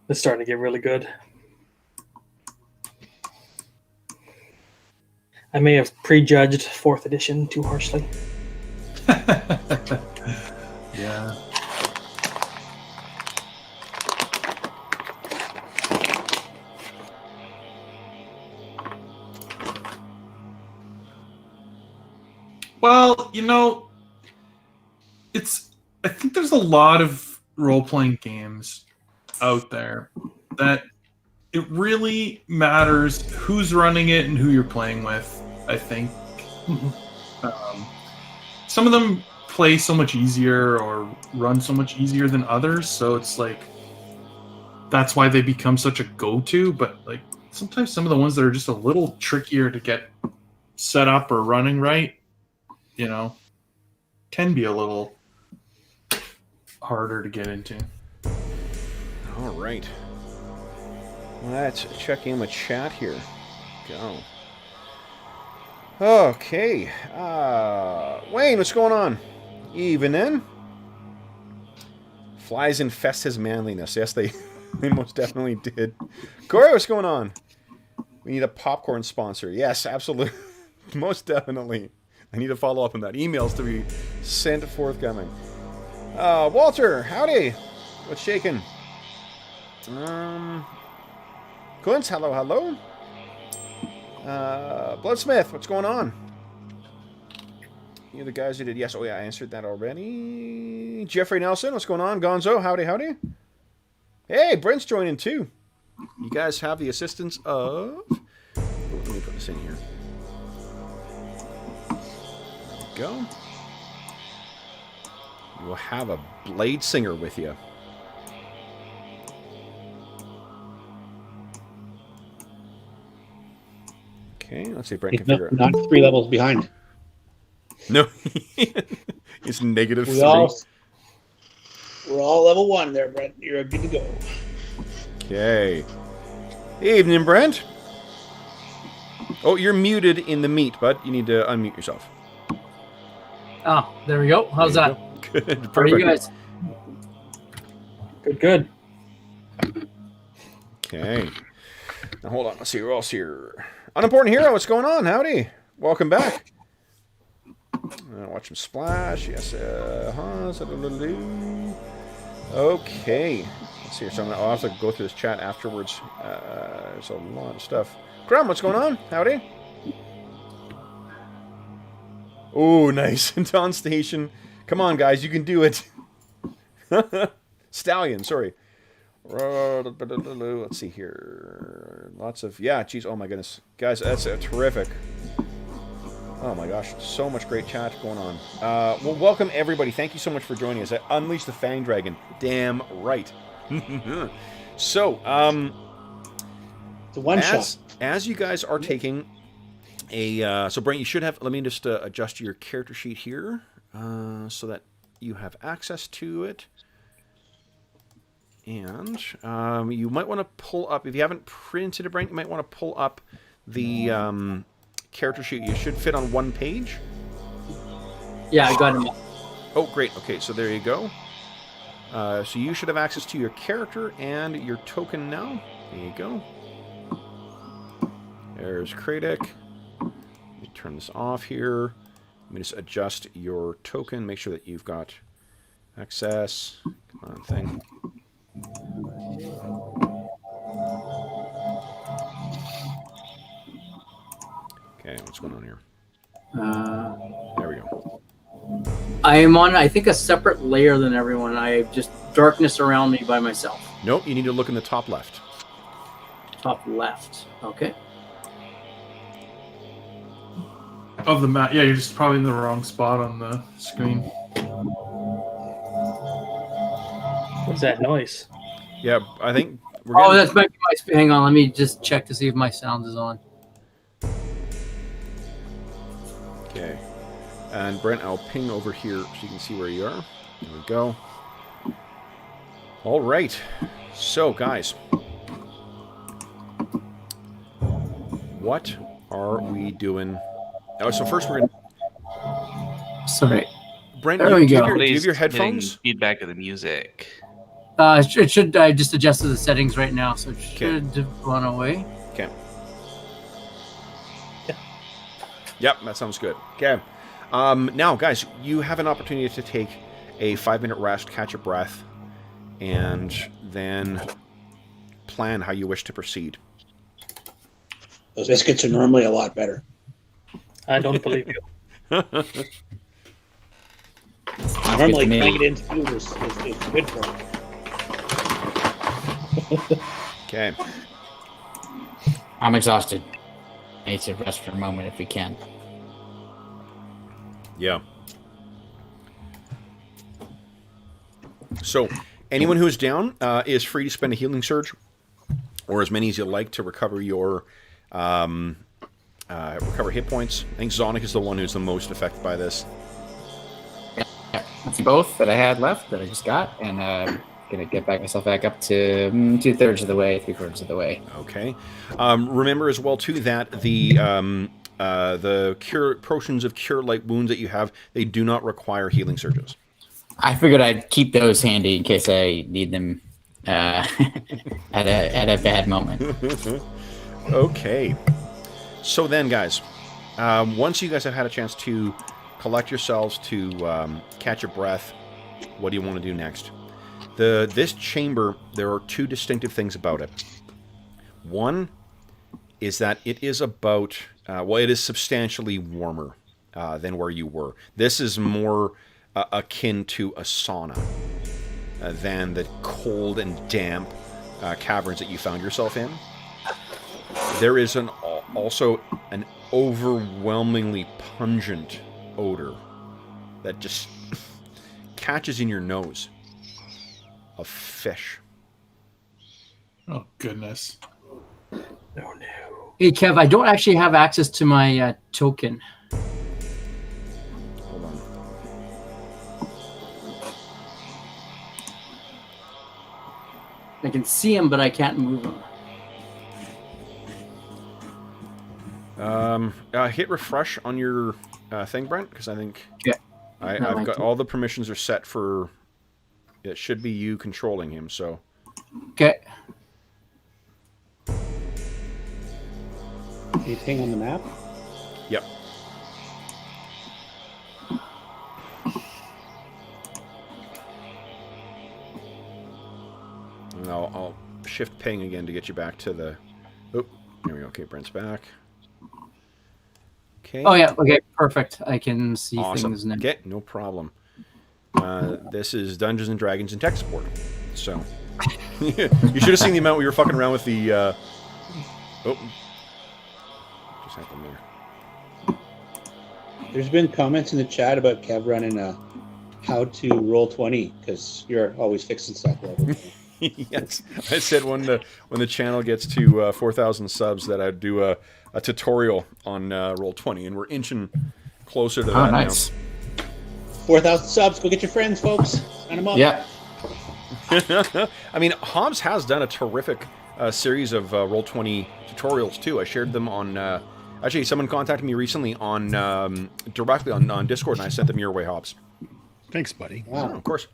It's starting to get really good. I may have prejudged 4th edition too harshly. Yeah. Well, I think there's a lot of role-playing games out there that it really matters who's running it and who you're playing with, I think. Some of them play so much easier or run so much easier than others, so it's like that's why they become such a go-to, but like sometimes some of the ones that are just a little trickier to get set up or running right, can be a little harder to get into. All right. Let's check in with chat here. Go. Okay. Wayne, what's going on? Evening. Flies infest his manliness. Yes, they most definitely did. Corey, what's going on? We need a popcorn sponsor. Yes, absolutely. Most definitely. I need to follow up on that. Emails to be sent forthcoming. Walter, howdy. What's shaking? Kunz, hello, hello. Bloodsmith, what's going on? You the guys who did yes. Oh yeah, I answered that already. Jeffrey Nelson, what's going on? Gonzo, howdy, howdy. Hey, Brent's joining too. You guys have the assistance of... Oh, let me put this in here. There we go. You will have a blade singer with you. Okay, let's see if Brent can figure it out. Not 3 levels behind. No, it's negative We 3. We're all level 1 there, Brent. You're good to go. Okay. Evening, Brent. Oh, you're muted in the meet, but you need to unmute yourself. Oh, there we go. How's There you that? go. Good. How are you Perfect. guys? Good. Okay. Now hold on. Let's see who else here. Unimportant Hero, what's going on? Howdy. Welcome back. Watch him splash. Yes. Okay. Let's see. So I'll have to go through this chat afterwards. There's a lot of stuff. Crumb, what's going on? Howdy. Oh, nice. Dawn Station. Come on, guys. You can do it. Stallion, sorry. Let's see here. Lots of... Yeah, geez. Oh, my goodness. Guys, that's terrific. Oh, my gosh. So much great chat going on. Well, welcome, everybody. Thank you so much for joining us. Unleash the Fang Dragon. Damn right. So, It's a one-shot. As you guys are taking a... so, Brent, you should have... Let me just adjust your character sheet here so that you have access to it. And you might want to pull up... If you haven't printed it, Brent, you might want to pull up the character sheet. You should fit on 1 page. Yeah, I got him. Oh, great. Okay, so there you go. So you should have access to your character and your token now. There you go. There's Kradik. Let me turn this off here. Let me just adjust your token. Make sure that you've got access. Come on, thing. Okay, what's going on here? There we go. I am on, I think, a separate layer than everyone. I have just darkness around me by myself. Nope, you need to look in the top left. Top left. Okay. Of the map. Yeah, you're just probably in the wrong spot on the screen. What's that noise? Yeah, I think we're Oh, getting... that's might be my... Hang on, let me just check to see if my sound is on. Okay. And Brent, I'll ping over here so you can see where you are. There we go. All right. So, guys. What are we doing? Oh, so first we're going to... Sorry. Brent, There do we you go. have your Getting headphones? feedback of the music. It should... I just adjusted the settings right now, so it should have gone away. Okay. Yep, that sounds good. Okay. Now, guys, you have an opportunity to take a 5-minute rest, catch your breath, and then plan how you wish to proceed. Those biscuits are normally a lot better. I don't believe you. Normally, me. cranking it into food is good for it. Okay. I'm exhausted. I need to rest for a moment if we can. Yeah. So, anyone who is down is free to spend a healing surge, or as many as you like to recover your recover hit points. I think Zonic is the one who's the most affected by this. Yeah, that's both that I had left that I just got, and gonna get myself back up to 2/3 of the way, 3/4 of the way. Okay. Remember as well too that the cure potions of cure light wounds that you have, they do not require healing surges. I figured I'd keep those handy in case I need them at a bad moment. Okay. So then, guys, once you guys have had a chance to collect yourselves, to catch your breath, what do you want to do next? This chamber, there are two distinctive things about it. One is that it is about, it is substantially warmer than where you were. This is more akin to a sauna than the cold and damp caverns that you found yourself in. There is also an overwhelmingly pungent odor that just catches in your nose of fish. Oh, goodness. Oh, no. Hey, Kev, I don't actually have access to my token. Hold on. I can see him, but I can't move him. Hit refresh on your thing, Brent, because I think Okay. I've got all the permissions are set for. It should be you controlling him. So Okay. Anything on the map? yep. And I'll shift ping again to get you back to the. Oh, there we go. Okay, Brent's back. Okay. Oh yeah. Okay. Perfect. I can see Awesome. things now. Okay, no problem. This is Dungeons and Dragons and tech support. So you should have seen the amount we were fucking around with the. Oh, just happened there. There's been comments in the chat about Kev running how to roll 20 because you're always fixing stuff. Yes, I said when the channel gets to 4,000 subs that I'd do a tutorial on Roll20, and we're inching closer to that nice. now. 4,000 subs. Go get your friends, folks. Sign them up. Yeah. I mean, Hobbs has done a terrific series of Roll20 tutorials too. I shared them on. Actually, someone contacted me recently on directly on Discord, and I sent them your way, Hobbs. Thanks, buddy. Wow. Oh, of course.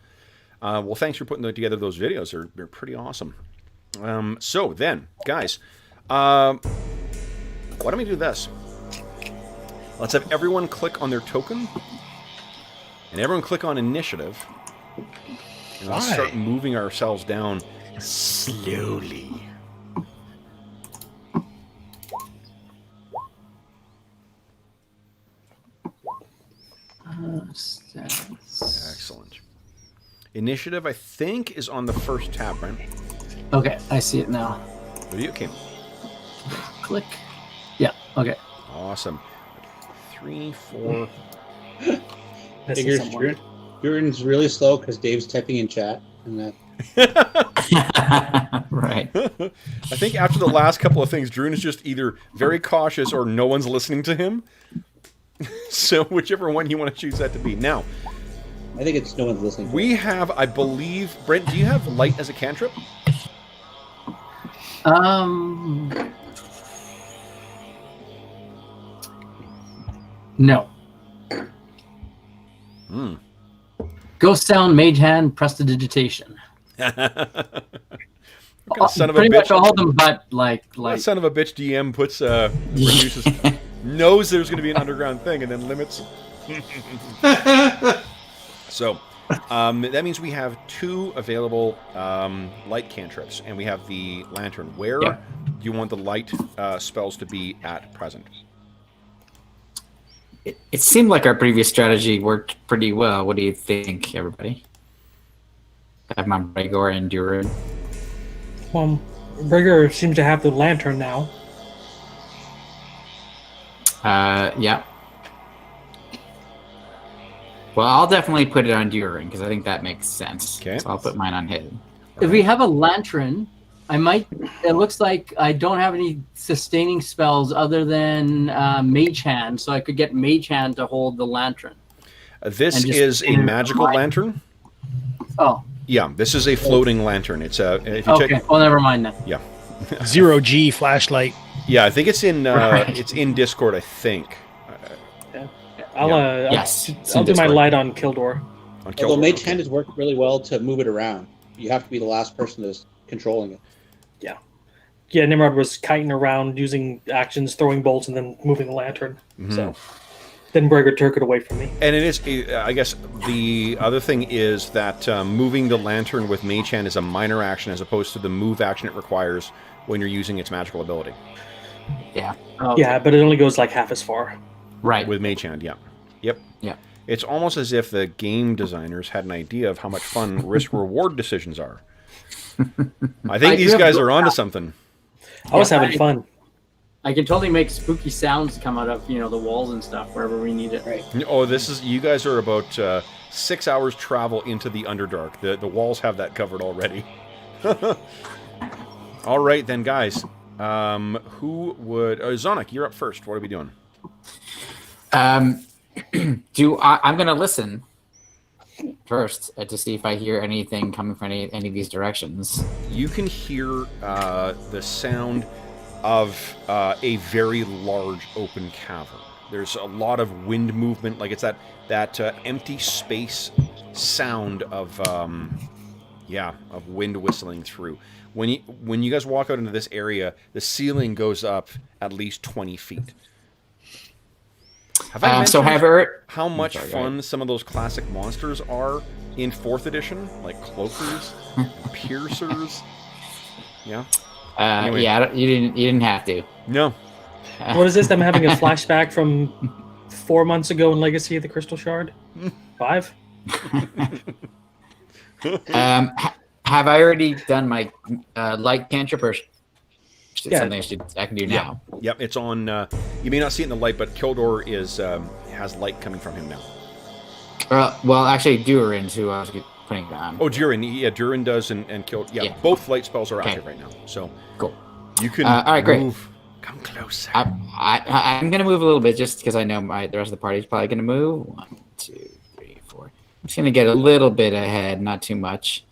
Well, thanks for putting together those videos. They're pretty awesome. So then, guys, why don't we do this? Let's have everyone click on their token, and everyone click on initiative, and let's start moving ourselves down slowly. Excellent. Initiative, I think, is on the first tab, Brent. Okay, I see it now. What do you, Kim? Click. Yeah. Okay. Awesome. 3, 4. Figures Druin's really slow because Dave's typing in chat. And Right. I think after the last couple of things, Druin is just either very cautious or no one's listening to him. So whichever one you want to choose that to be. Now, I think it's no one's listening. we have, I believe, Brent, do you have light as a cantrip? No. Hmm. Ghost sound, mage hand, prestidigitation. What kind of son of a Pretty much bitch? all of them, but like What son of a bitch DM puts reduces, knows there's going to be an underground thing and then limits. So that means we have 2 available light cantrips, and we have the lantern. Where do you want the light spells to be at present? It seemed like our previous strategy worked pretty well. What do you think, everybody? I have my Bergour and Druin. Well, Bergour seems to have the lantern now. Yeah. Well, I'll definitely put it on Druin because I think that makes sense. Okay. So I'll put mine on hidden. if we have a lantern, I might. It looks like I don't have any sustaining spells other than Mage Hand, so I could get Mage Hand to hold the lantern. This And just is a in magical my- lantern. Oh, Yeah, this is a floating lantern. It's a. If you okay. check, Well, never mind then. yeah, 0G flashlight. yeah, I think it's in Right. it's in Discord. I think. I'll Yes, it's I'll in do my Discord. light on Kildor. On Although Kildor, Mage okay. Hand has worked really well to move it around. You have to be the last person that's controlling it. Nimrod was kiting around, using actions, throwing bolts, and then moving the lantern. So then Bergour took it away from me. And it is, I guess, the other thing is that moving the lantern with Mage Hand is a minor action as opposed to the move action it requires when you're using its magical ability. Yeah. Oh, Yeah, but it only goes like half as far. Right. With Mage Hand, yeah. Yep. Yeah. It's almost as if the game designers had an idea of how much fun risk-reward decisions are. I think these guys are onto something. I was having fun. I can totally make spooky sounds come out of the walls and stuff wherever we need it. Right. Oh, you guys are about 6 hours travel into the Underdark. The walls have that covered already. All right then, guys. Who would... Zonik, you're up first. What are we doing? I'm going to listen first to see if I hear anything coming from any of these directions. You can hear the sound of a very large open cavern. There's a lot of wind movement, like it's that empty space sound of wind whistling through. When you guys walk out into this area, the ceiling goes up at least 20 feet. Have I mentioned how much fun some of those classic monsters are in 4th edition? Like cloakers, piercers. Yeah. Anyway. Yeah, you didn't have to. No. What is this? I'm having a flashback from 4 months ago in Legacy of the Crystal Shard. 5. Have I already done my light cantrip, or Yeah. something I can do now? Yep, it's on. You may not see it in the light, but Kildor has light coming from him now. Well, actually, Druin, who I was putting it on. Oh, Druin. Yeah, Druin does and Kill. Yeah, both light spells are active right now. So cool. You can all right, great. move. Come closer. I'm going to move a little bit just because I know the rest of the party is probably going to move. 1, 2, 3, 4. I'm just going to get a little bit ahead, not too much.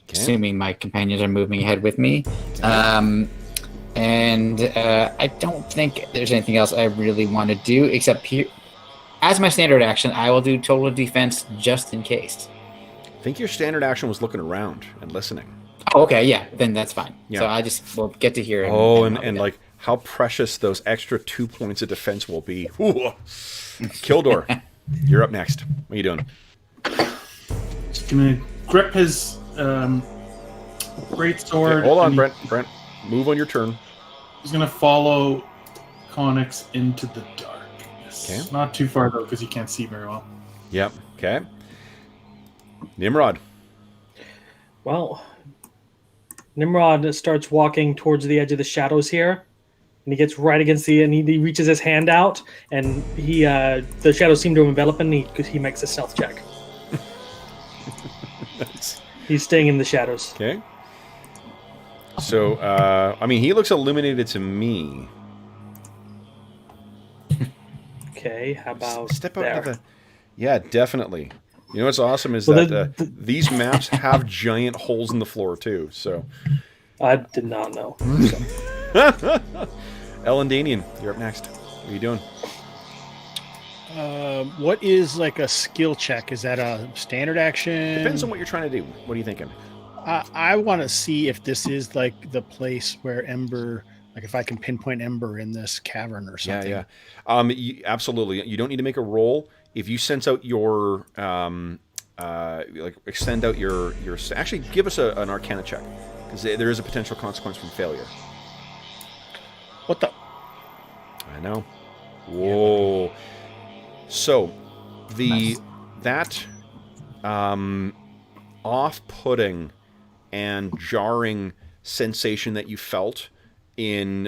Okay. Assuming my companions are moving ahead with me. I don't think there's anything else I really want to do except here. As my standard action, I will do total defense just in case. I think your standard action was looking around and listening. Oh, okay, yeah, then that's fine. Yeah. So I just will get to hear. And like how precious those extra 2 points of defense will be. Ooh. Kildor, you're up next. What are you doing? Just gonna grip his great sword. Okay, hold on, Brent. Move on your turn. He's gonna follow Connix into the darkness. Okay. Not too far though, because he can't see very well. Yep. Okay. Nimrod. Well, Nimrod starts walking towards the edge of the shadows here, and he gets right against and he reaches his hand out, and the shadows seem to envelop him, and he makes a stealth check. Nice. He's staying in the shadows. Okay. So, he looks illuminated to me. Okay, how about step out there? of the? Yeah, definitely. You know what's awesome is that these maps have giant holes in the floor too. So, I did not know. Elandin, you're up next. What are you doing? What is like a skill check? Is that a standard action? Depends on what you're trying to do. What are you thinking? I want to see if this is like the place where Ember, like if I can pinpoint Ember in this cavern or something. Yeah. Absolutely. You don't need to make a roll. If you sense out your, extend out your actually give us an Arcana check, because there is a potential consequence from failure. What the? I know. Whoa. Yeah. So, that off-putting and jarring sensation that you felt in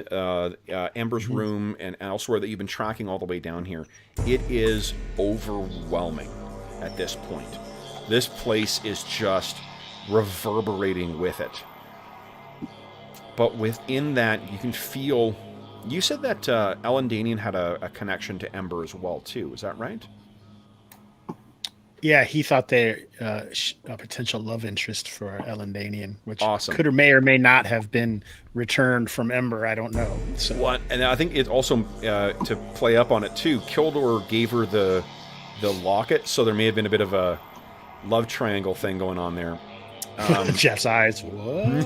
Ember's room and elsewhere that you've been tracking all the way down here, it is overwhelming at this point. This place is just reverberating with it. But within that, you can feel... You said that Elandin had a connection to Ember as well, too. Is that right? Yeah, he thought they a potential love interest for Elandin, which awesome. Could or may not have been returned from Ember. I don't know. So. What? And I think it also, to play up on it, too, Kildor gave her the locket, so there may have been a bit of a love triangle thing going on there. Jeff's eyes. What?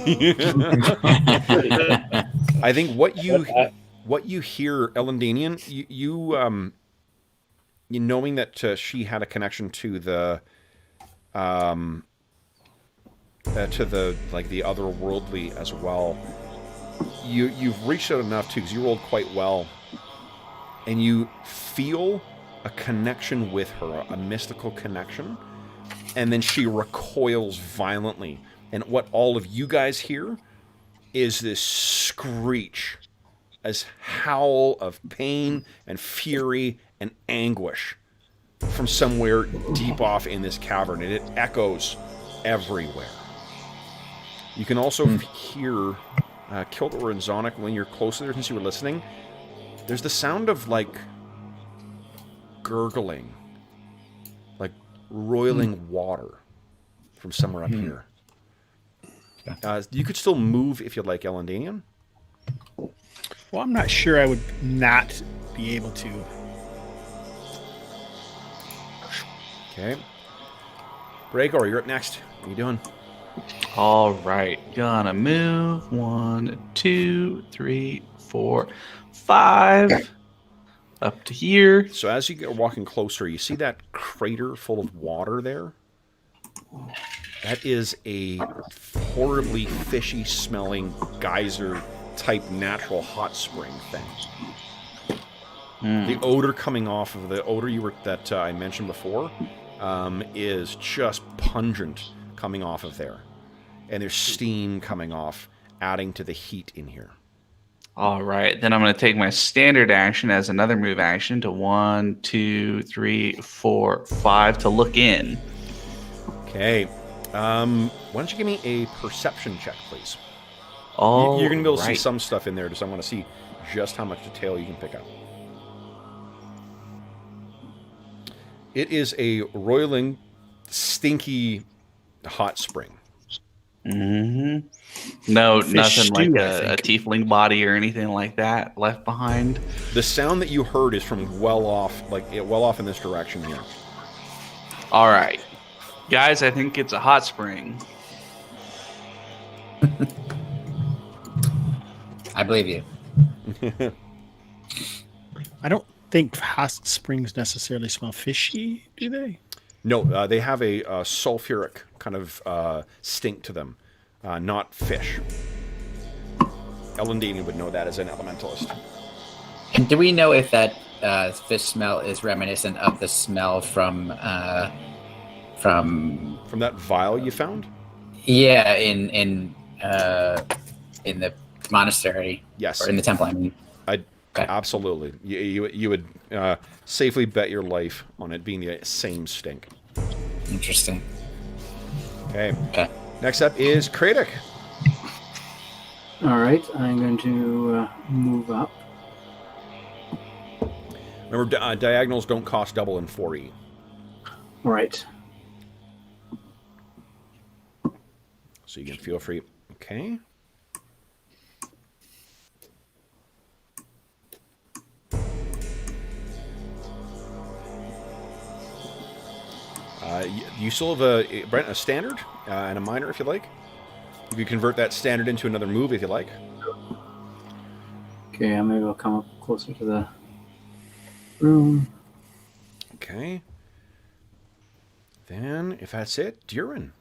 I think what you hear, Elandanian, you knowing that she had a connection to the like the otherworldly as well. You've reached out enough too, because you rolled quite well, and you feel a connection with her, a mystical connection, and then she recoils violently. And what all of you guys hear is this screech, this howl of pain and fury and anguish from somewhere deep off in this cavern, and it echoes everywhere. You can also hear Kiltor and Zonic, when you're close to there, since you were listening, there's the sound of, like, gurgling, like roiling water from somewhere up here. You could still move if you'd like, Elandanian. Well, I'm not sure I would not be able to. Okay. Bergour, you're up next. What are you doing? All right, gonna move 1, 2, 3, 4, 5 up to here. So as you get walking closer, you see that crater full of water there? That is a horribly fishy smelling geyser type natural hot spring thing. The odor coming off of the odor that I mentioned before is just pungent coming off of there. And there's steam coming off, adding to the heat in here. All right, then I'm going to take my standard action as another move action to 1, 2, 3, 4, 5 to look in. Okay. Why don't you give me a perception check, please? All You're going to be able to see right. some stuff in there, so I want to see just how much detail you can pick up. It is a roiling, stinky hot spring. Mm-hmm. No, Fish nothing stew, like I a think. tiefling body or anything like that left behind. The sound that you heard is from well off in this direction here. All right, guys, I think it's a hot spring. I believe you. I don't think hot springs necessarily smell fishy, do they? No, they have a sulfuric kind of stink to them, not fish. Elandin would know that as an elementalist. And do we know if that fish smell is reminiscent of the smell from From that vial you found? yeah in the monastery? Yes. Or in the temple, I mean. Okay. Absolutely. You would safely bet your life on it being the same stink. Interesting. Okay. Okay. Next up is Kradik. All right, I'm going to move up. Remember, diagonals don't cost double in 4E. All right. So you can feel free. Okay. You still have a standard and a minor if you like. You can convert that standard into another move if you like. Okay, maybe I'll come up closer to the room. Okay. Then, if that's it, Druin.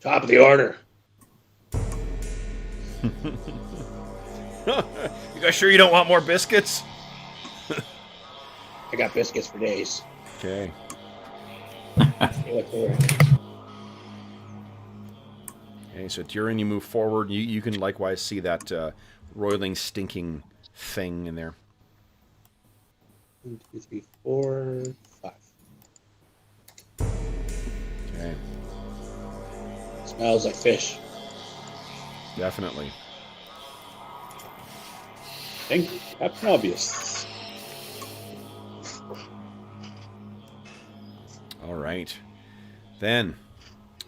Top of the order. You guys sure you don't want more biscuits? I got biscuits for days. Okay. Okay, so Druin, you move forward. You can likewise see that roiling, stinking thing in there. 1, 2, 3, 4, 5. Okay. Smells like fish. Definitely. Thank you, Captain Obvious. All right. Then,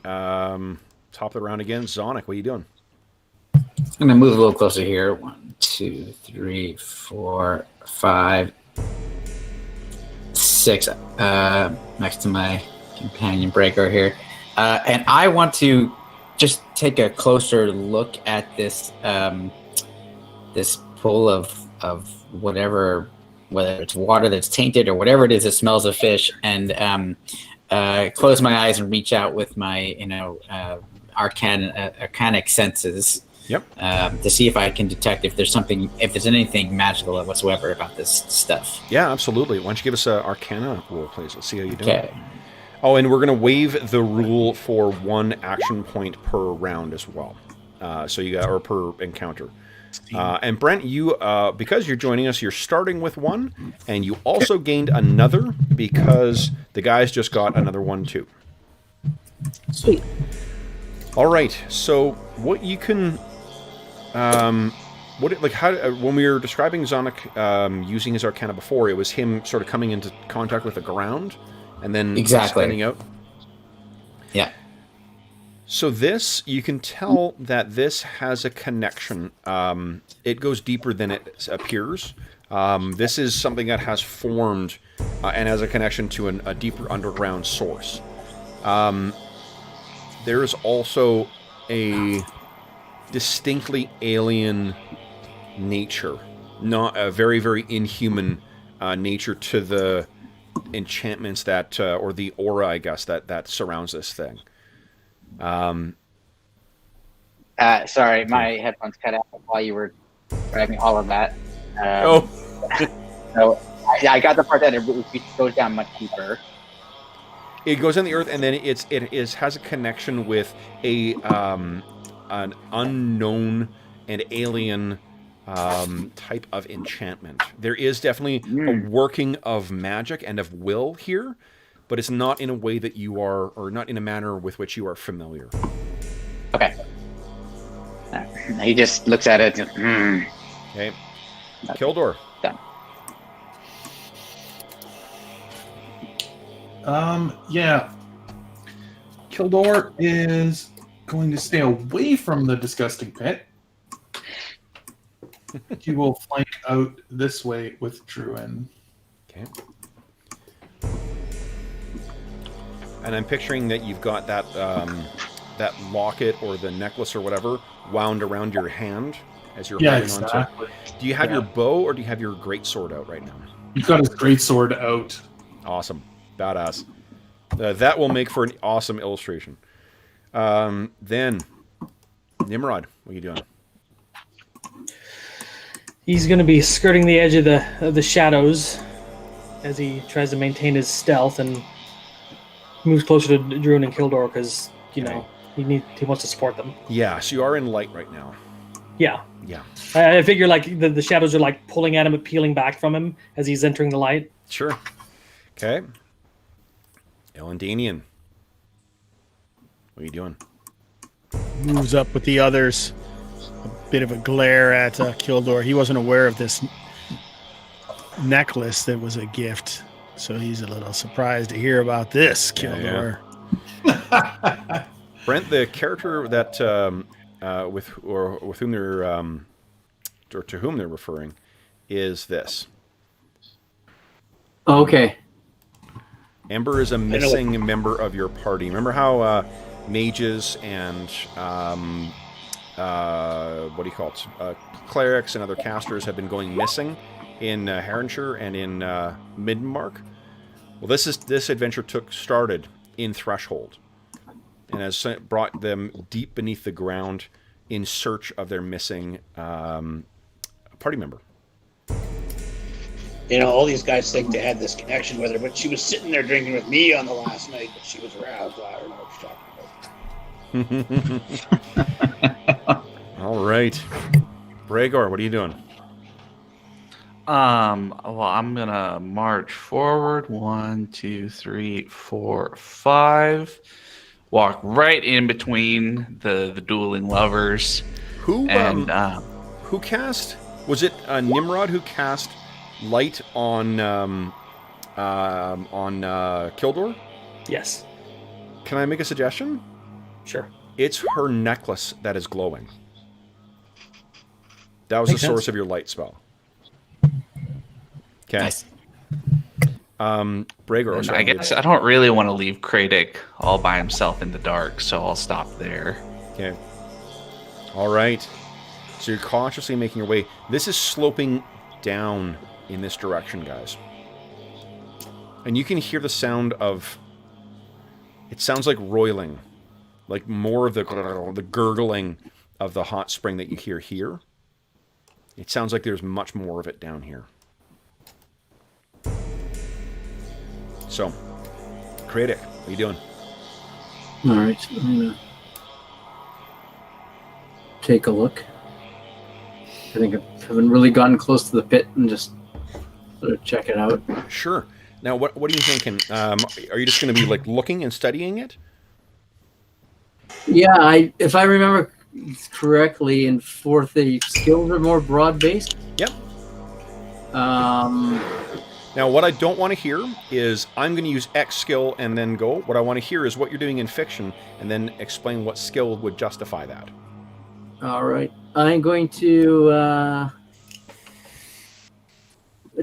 top of the round again. Zonic, what are you doing? I'm gonna move a little closer here. 1, 2, 3, 4, 5, 6. Next to my companion Bergour here, and I want to just take a closer look at this this pool of whatever, whether it's water that's tainted or whatever it is that smells of fish, and close my eyes and reach out with my arcanic senses. Yep. To see if I can detect if there's anything magical whatsoever about this stuff. Yeah, absolutely. Why don't you give us an Arcana roll, please? Let's see how you do. Okay. Oh, and we're going to waive the rule for 1 action point per round as well. So you got, or per encounter. And Brent, you because you're joining us, you're starting with 1, and you also gained another because the guys just got another 1 too. Sweet. All right. So what you can, when we were describing Zonic using his Arcana before, it was him sort of coming into contact with the ground and then standing out. Yeah. So this, you can tell that this has a connection. It goes deeper than it appears. This is something that has formed and has a connection to a deeper underground source. There is also a distinctly alien nature, not a very, very inhuman nature to the enchantments that, or the aura, I guess, that surrounds this thing. Sorry, my headphones cut out while you were grabbing all of that. So I got the part that it goes down much deeper. It goes in the earth, and then it has a connection with an unknown and alien type of enchantment. There is definitely a working of magic and of will here, but it's not in a way that you are, or not in a manner with which you are familiar. Okay. He just looks at it. Okay. Kildor. Done. Yeah. Kildor is going to stay away from the disgusting pit. He will flank out this way with Druin. Okay. And I'm picturing that you've got that that locket or the necklace or whatever wound around your hand as you're holding on to it. Do you have your bow or do you have your greatsword out right now? He's got his greatsword out. Awesome. Badass. That will make for an awesome illustration. Then, Nimrod, what are you doing? He's going to be skirting the edge of the shadows as he tries to maintain his stealth and moves closer to Druin and Kildor because, you know, he wants to support them. Yeah, so you are in light right now. Yeah. Yeah. I figure like the shadows are like pulling at him and peeling back from him as he's entering the light. Sure. Okay. Elandin. What are you doing? Moves up with the others. A bit of a glare at Kildor. He wasn't aware of this necklace that was a gift, so he's a little surprised to hear about this, Kildor. Yeah. Brent, the character that with whom they're or to whom they're referring is this. Okay. Ember is a missing member of your party. Remember how mages and what do you call it? Clerics and other casters have been going missing in Heronshire and in Midmark? Well, this adventure started in Threshold and has brought them deep beneath the ground in search of their missing party member. You know, all these guys think they had this connection with her, but she was sitting there drinking with me on the last night, but she was aroused. I don't know what you're talking about. All right. Bergour, what are you doing? Well, I'm gonna march forward. 1, 2, 3, 4, 5. Walk right in between the dueling lovers. Who cast? Was it Nimrod who cast light on Kildor? Yes. Can I make a suggestion? Sure. It's her necklace that is glowing. That was the source of your light spell. Okay. Nice. Bergour. I guess I don't really want to leave Kradik all by himself in the dark, so I'll stop there. Okay. All right. So you're cautiously making your way. This is sloping down in this direction, guys. And you can hear the sound of... It sounds like roiling. Like more of the gurgling of the hot spring that you hear here. It sounds like there's much more of it down here. So, Kradik, what are you doing? All right, I'm gonna take a look. I think I haven't really gotten close to the pit and just sort of check it out. Sure. Now, what are you thinking? Are you just going to be like looking and studying it? Yeah, if I remember correctly, in fourth, the skills are more broad-based. Yep. Now, what I don't want to hear is I'm going to use X skill and then go. What I want to hear is what you're doing in fiction and then explain what skill would justify that. All right. I'm going to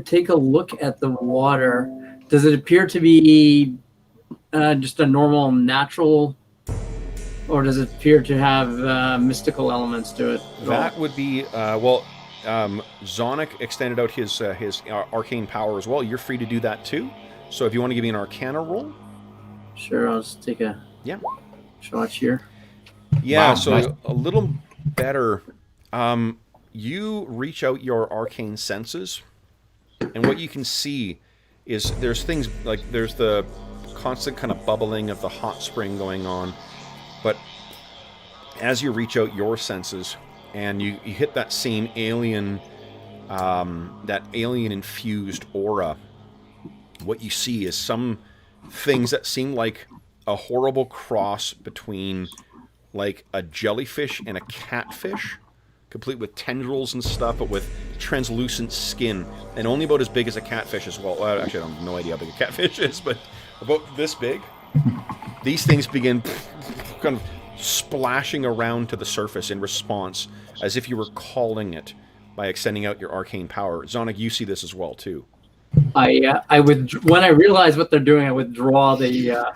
take a look at the water. Does it appear to be just a normal, natural, or does it appear to have mystical elements to it? That would be, Zonic extended out his arcane power as well. You're free to do that too. So if you want to give me an Arcana roll. Sure, I'll just take a shot here. Yeah, Wow, so nice. a little better. You reach out your arcane senses, and what you can see is there's things like there's the constant kind of bubbling of the hot spring going on, but as you reach out your senses and you hit that same alien, that alien infused aura, what you see is some things that seem like a horrible cross between like a jellyfish and a catfish, complete with tendrils and stuff, but with translucent skin, and only about as big as a catfish as well. Actually, I have no idea how big a catfish is, but about this big. These things begin kind of splashing around to the surface in response, as if you were calling it by extending out your arcane power. Zonic, you see this as well, too. I would, when I realize what they're doing, I withdraw the.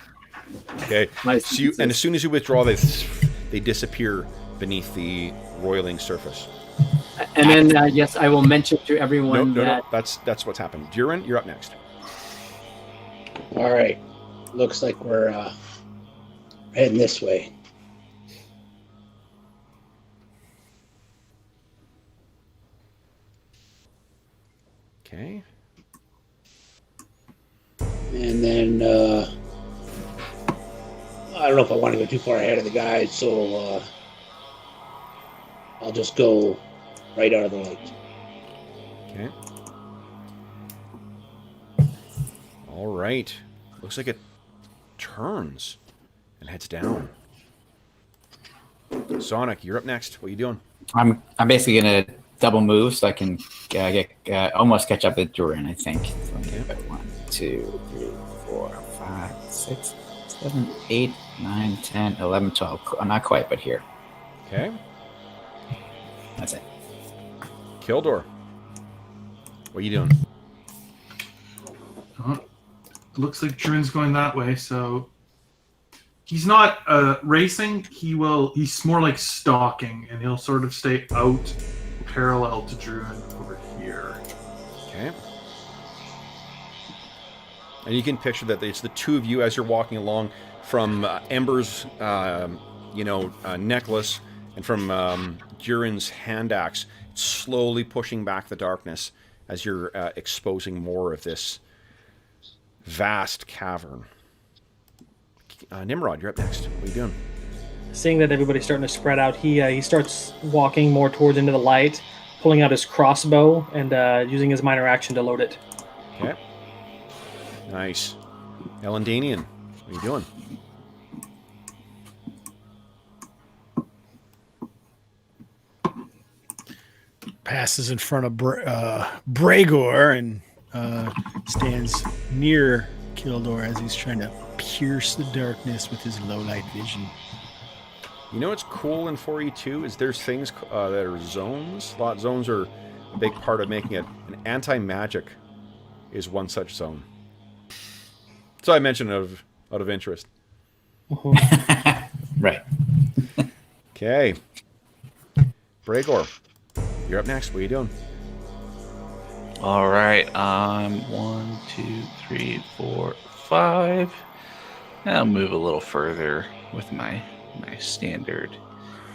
Okay. And as soon as you withdraw, they disappear beneath the roiling surface. And then, yes, I will mention to everyone No. That's what's happened. Druin, you're up next. All right. Looks like we're heading this way. Okay. And then I don't know if I want to go too far ahead of the guys, so I'll just go right out of the light. Okay. All right. Looks like it turns and heads down. Sonic, you're up next. What are you doing? I'm basically gonna double move so I can almost catch up with Druin, I think. So I'm gonna go 1, 2, 3, 4, 5, 6, 7, 8, 9, 10, 11, 12. I'm not quite, but here. Okay. That's it. Kildor. What are you doing? Looks like Druin's going that way, so he's not racing. He's more like stalking, and he'll sort of stay out parallel to Druin over here. Okay. And you can picture that it's the two of you as you're walking along from Ember's, necklace, and from Druin's hand axe, slowly pushing back the darkness as you're exposing more of this vast cavern. Nimrod, you're up next. What are you doing? Seeing that everybody's starting to spread out, he starts walking more towards into the light, pulling out his crossbow and using his minor action to load it. Okay. Nice. Elandin, what are you doing? Passes in front of Bergour and stands near Kildor as he's trying to pierce the darkness with his low light vision. You know what's cool in 4E2 is there's things that are zones. Slot zones are a big part of making it. And anti-magic is one such zone. So I mentioned out of interest. Right. Okay. Bergour, You're up next. What are you doing? All right. 1, 2, 3, 4, 5. I'll move a little further with my standard.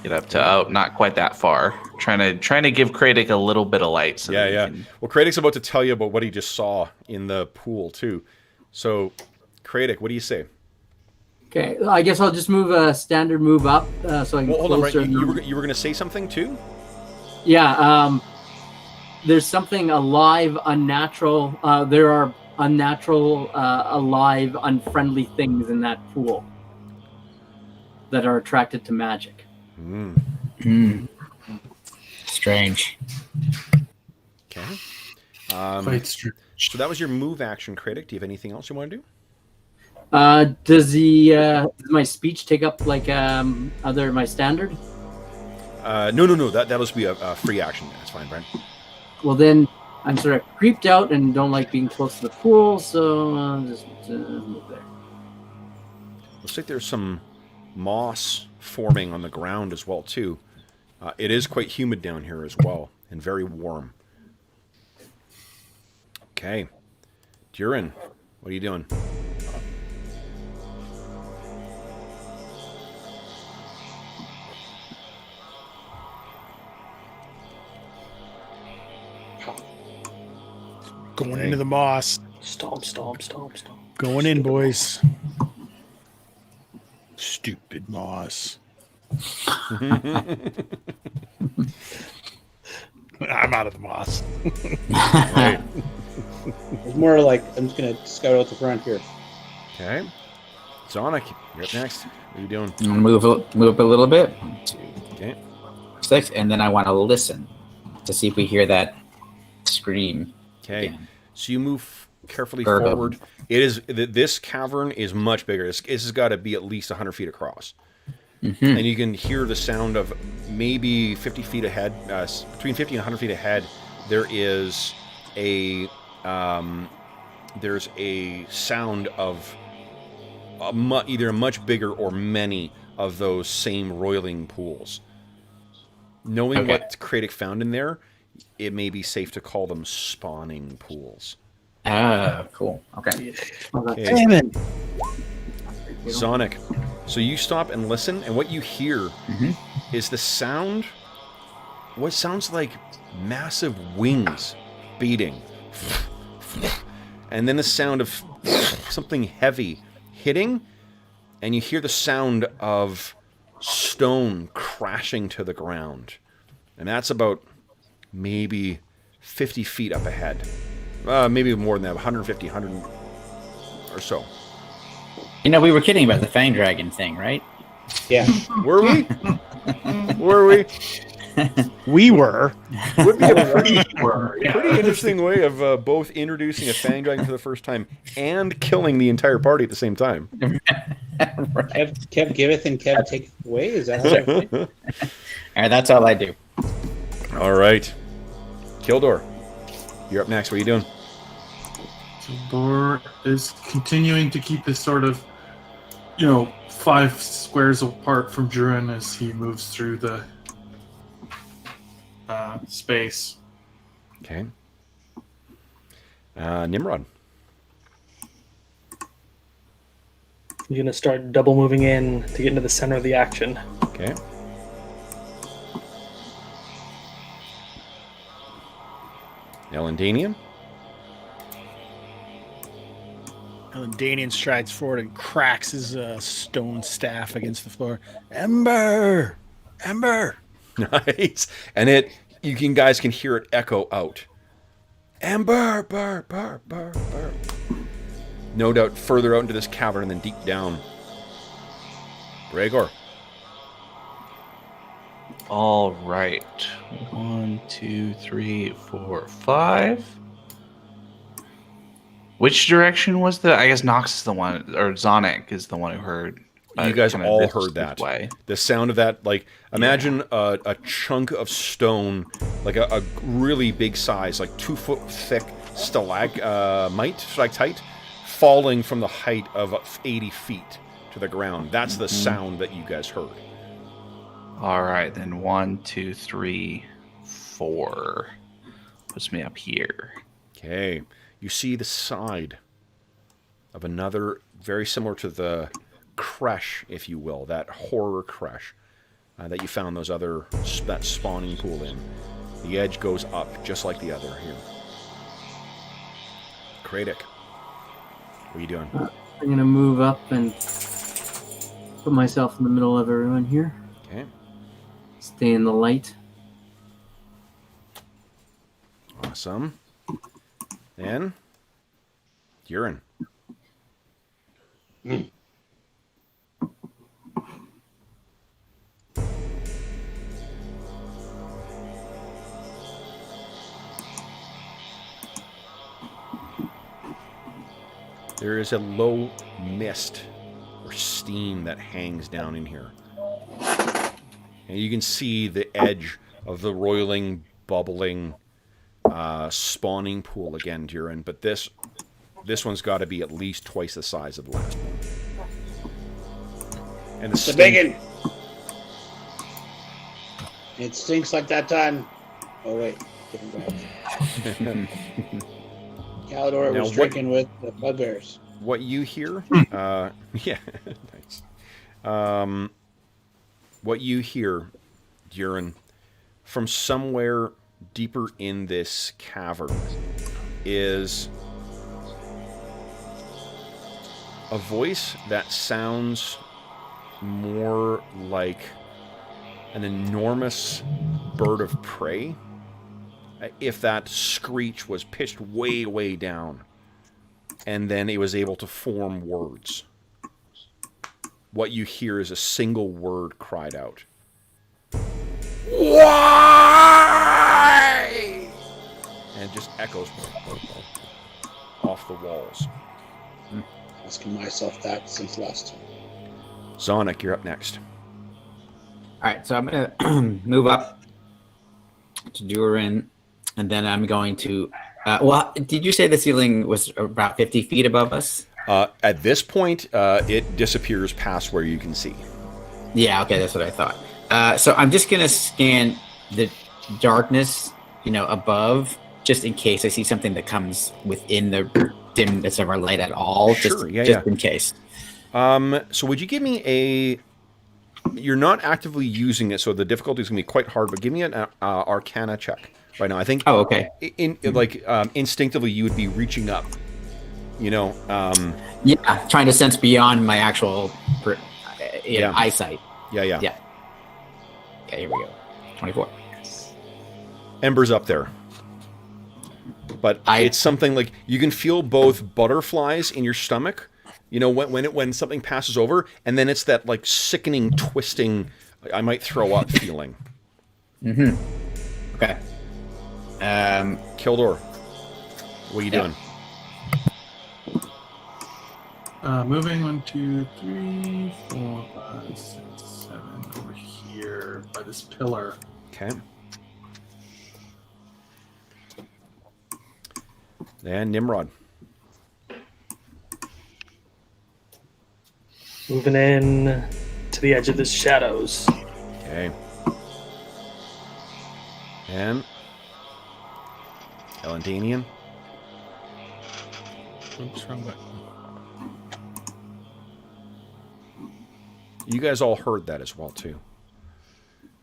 Get up to not quite that far. Trying to give Kradik a little bit of light. So that he can... Well, Kradik's about to tell you about what he just saw in the pool too. So, Kradik, what do you say? Okay, I guess I'll just move a standard move up so I can Hold on, right? closer. You were going to say something too? Yeah, there's something alive, unnatural. There are unnatural, alive, unfriendly things in that pool that are attracted to magic. Strange. Okay. Quite strange. So that was your move action, Kradik. Do you have anything else you want to do? Does my speech take up like my standard? No. That'll just be a free action. That's fine, Brent. Well, then I'm sort of creeped out and don't like being close to the pool, so I'll just move there. Looks like there's some moss forming on the ground as well too. It is quite humid down here as well, and very warm. Okay, Druin, what are you doing? Going into the moss. Stomp. Going in, boys. Stupid moss. I'm out of the moss. Right. It's more like I'm just gonna scout out the front here. Okay, Sonic, you're up next. What are you doing? I'm gonna move up a little bit. 1, 2, Okay. 6, and then I want to listen to see if we hear that scream. Okay, again. so you move carefully Bergour. forward. This cavern is much bigger. This has got to be at least 100 feet across. And you can hear the sound of maybe 50 feet ahead, between 50 and 100 feet ahead, there is a sound of either a much bigger or many of those same roiling pools. Knowing what Kradik found in there, it may be safe to call them spawning pools. Ah, cool. Okay. Damn it. Sonic, so you stop and listen, and what you hear is the sound, what sounds like massive wings beating. And then the sound of something heavy hitting, and you hear the sound of stone crashing to the ground. And that's about maybe 50 feet up ahead. Maybe more than that, 150, 100 or so. You know, we were kidding about the Fang Dragon thing, right? Yeah. Were we? Were we? We were. Would be a pretty interesting way of both introducing a Fang Dragon for the first time and killing the entire party at the same time. Right. Kev giveth and Kev taketh away? Is that how All right, that's all I do. All right. Kildor, you're up next. What are you doing? Kildor is continuing to keep his sort of, 5 squares apart from Druin as he moves through the space. Okay. Nimrod. You're gonna start double moving in to get into the center of the action. Okay. Elandin. Elandin strides forward and cracks his stone staff against the floor. Ember! Ember! Nice. And you guys can hear it echo out. Ember, burr, burr, burr, burr. No doubt further out into this cavern and then deep down. Bergour. All right. 1, 2, 3, 4, 5. Which direction was the? I guess Knox is the one, or Zonic is the one who heard. You guys kinda all this heard that. way. The sound of that, like, imagine a chunk of stone, like a really big size, like 2 foot thick stalactite, falling from the height of 80 feet to the ground. That's the sound that you guys heard. All right, then 1, 2, 3, 4. Puts me up here. Okay. You see the side of another, very similar to the creche, if you will, that horror creche that you found that spawning pool in. The edge goes up just like the other here. Kradik, what are you doing? I'm gonna move up and put myself in the middle of everyone here. Okay. Stay in the light. Awesome. Then, Durin. There is a low mist or steam that hangs down in here. And you can see the edge of the roiling, bubbling, spawning pool again, Durin. But this one's got to be at least twice the size of the last one. And It's a big one. It stinks like that time. Oh wait, different guys. Calidor was drinking with the bugbears. What you hear, yeah, nice. What you hear, Durin, from somewhere deeper in this cavern is a voice that sounds more like an enormous bird of prey. If that screech was pitched way, way down, and then it was able to form words. What you hear is a single word cried out. Why? And it just echoes off the walls. Asking myself that since last time. Zonic, you're up next. All right, so I'm going to move up to Durin, and then I'm going to... well, did you say the ceiling was about 50 feet above us? At this point, it disappears past where you can see. Yeah, okay, that's what I thought. So I'm just going to scan the darkness, above, just in case I see something that comes within the dimness of our light at all. Sure, just in case. So would you give me a... You're not actively using it, so the difficulty is going to be quite hard, but give me an Arcana check right now. I think... Oh, okay. Instinctively, you would be reaching up. Yeah, trying to sense beyond my actual eyesight. Yeah. Okay, here we go. 24. Ember's up there. But it's something like you can feel both butterflies in your stomach, when something passes over, and then it's that like sickening, twisting, I might throw up feeling. Mm-hmm. Okay. Kildor, what are you doing? Moving 1, 2, 3, 4, 5, 6, 7 over here by this pillar. Okay. And Nimrod. Moving in to the edge of the shadows. Okay. And Elandin. Oops, wrong button. You guys all heard that as well, too.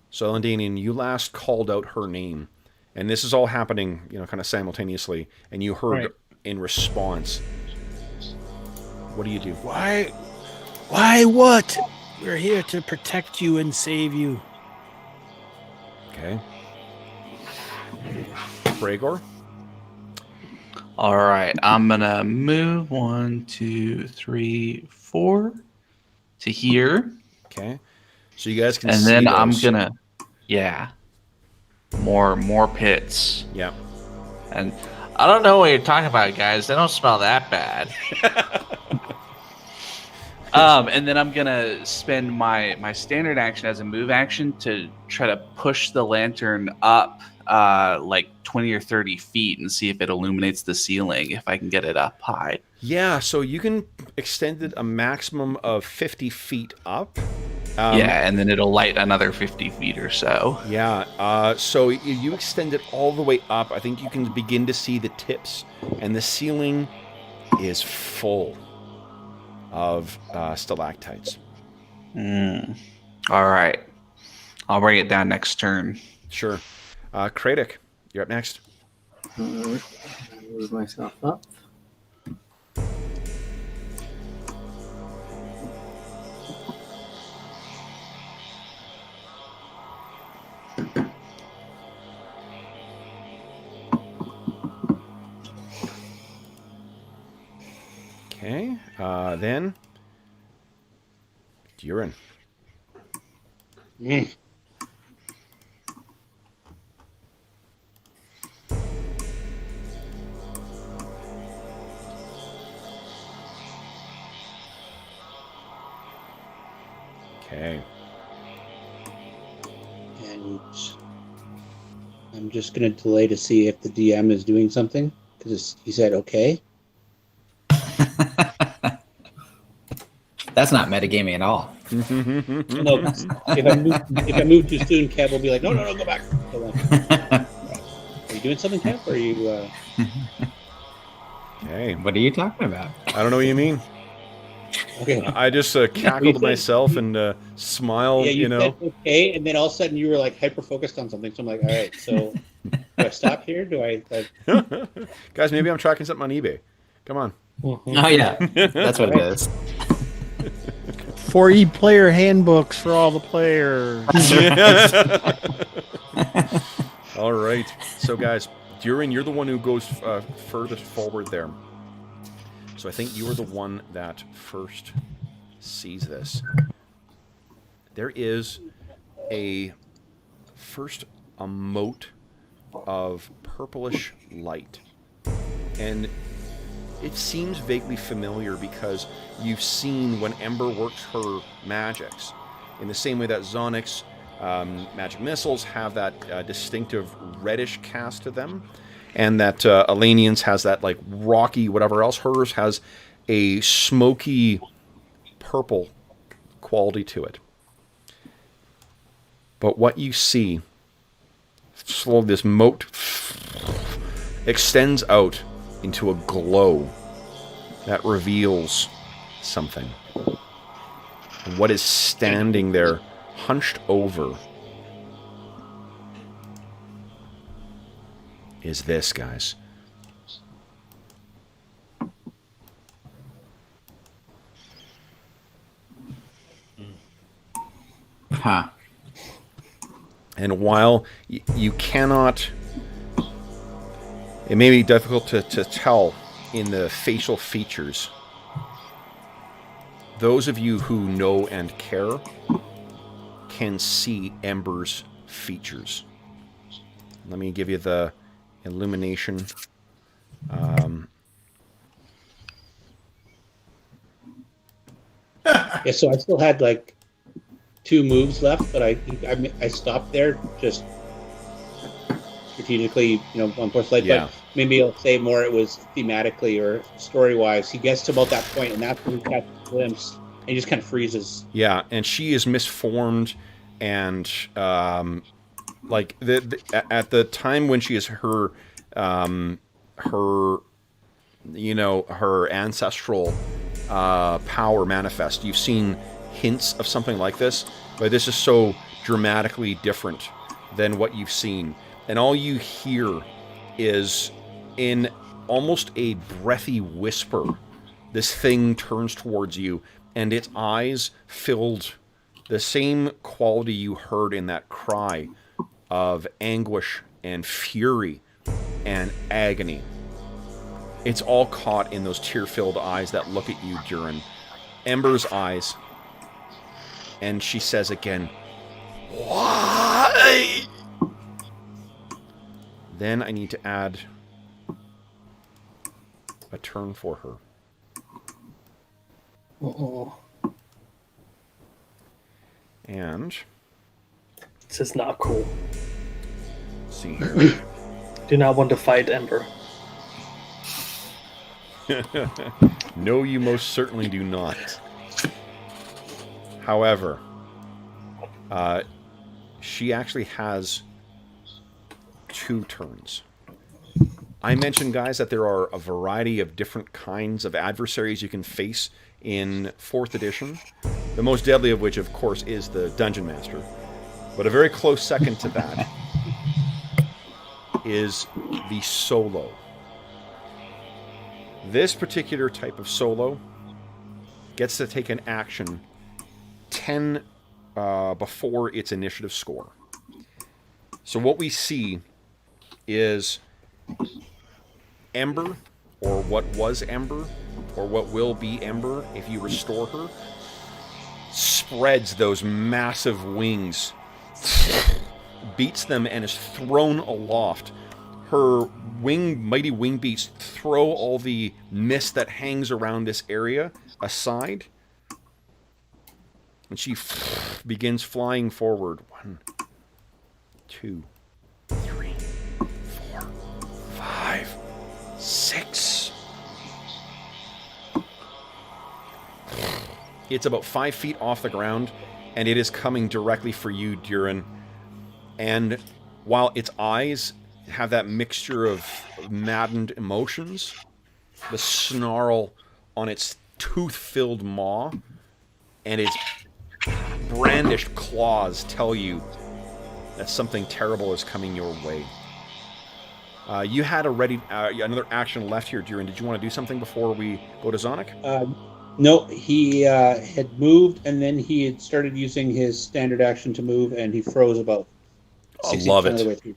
So, Elandin, you last called out her name. And this is all happening, kind of simultaneously. And you heard in response. What do you do? Why what? We're here to protect you and save you. Okay. Bergour? All right, I'm gonna move 1, 2, 3, 4 to here. Okay. So you guys can and see then those. I'm gonna, more pits. Yeah. And I don't know what you're talking about, guys. They don't smell that bad. And then I'm gonna spend my standard action as a move action to try to push the lantern up like 20 or 30 feet and see if it illuminates the ceiling, if I can get it up high. Yeah, so you can extend it a maximum of 50 feet up. Yeah, and then it'll light another 50 feet or so. Yeah, so you extend it all the way up. I think you can begin to see the tips, and the ceiling is full of stalactites. All right. I'll bring it down next turn. Sure. Kradik, you're up next. Move myself up. Okay, then Druin. Okay. And I'm just going to delay to see if the DM is doing something, because he said okay. That's not metagaming at all. No, if I move too soon, Kev will be like, no, go back. Are you doing something, Kev? Or are you... Okay. What are you talking about? I don't know what you mean. Okay. I just cackled myself and smiled, Yeah, you know. said okay, and then all of a sudden you were like hyper-focused on something. So I'm like, all right, so do I stop here? Do I... Guys, maybe I'm tracking something on eBay. Come on. Oh yeah, that's what it is. 4E player handbooks for all the players. All right. So, guys, Druin, you're the one who goes furthest forward there. So I think you are the one that first sees this. There is a mote of purplish light. And it seems vaguely familiar because you've seen when Ember works her magics. In the same way that Zonix magic missiles have that distinctive reddish cast to them, and that Elanions has that like rocky whatever else. Hers has a smoky purple quality to it. But what you see, slowly this mote extends out into a glow that reveals something. And what is standing there, hunched over, is this, guys. Huh. And while you cannot... It may be difficult to tell in the facial features. Those of you who know and care can see Ember's features. Let me give you the illumination. Yeah, so I still had like 2 moves left, but I stopped there just strategically, one more light. Yeah. But maybe I'll say more. It was thematically or story-wise. He gets to about that point, and that's when he catches a glimpse, and he just kind of freezes. Yeah, and she is misformed, and like at the time when she is her ancestral power manifest. You've seen hints of something like this, but this is so dramatically different than what you've seen. And all you hear is, in almost a breathy whisper, this thing turns towards you, and its eyes filled the same quality you heard in that cry of anguish and fury and agony. It's all caught in those tear-filled eyes that look at you, Druin. Ember's eyes. And she says again, "Why?" Then I need to add a turn for her. Uh-oh. And This is not cool. let's see here. Do not want to fight Ember. No, you most certainly do not. However, she actually has 2 turns. I mentioned, guys, that there are a variety of different kinds of adversaries you can face in 4th edition. The most deadly of which, of course, is the Dungeon Master. But a very close second to that is the solo. This particular type of solo gets to take an action 10 before its initiative score. So what we see is Ember, or what was Ember, or what will be Ember if you restore her, spreads those massive wings, beats them, and is thrown aloft. Her mighty wing beats throw all the mist that hangs around this area aside, and she begins flying forward. 1, 2, 3, 4, 5, 6. It's about 5 feet off the ground, and it is coming directly for you, Druin. And while its eyes have that mixture of maddened emotions, the snarl on its tooth-filled maw and its brandished claws tell you that something terrible is coming your way. You had another action left here, Druin. Did you want to do something before we go to Zonic? No, he had moved, and then he had started using his standard action to move, and he froze about 60% love of the it. way through.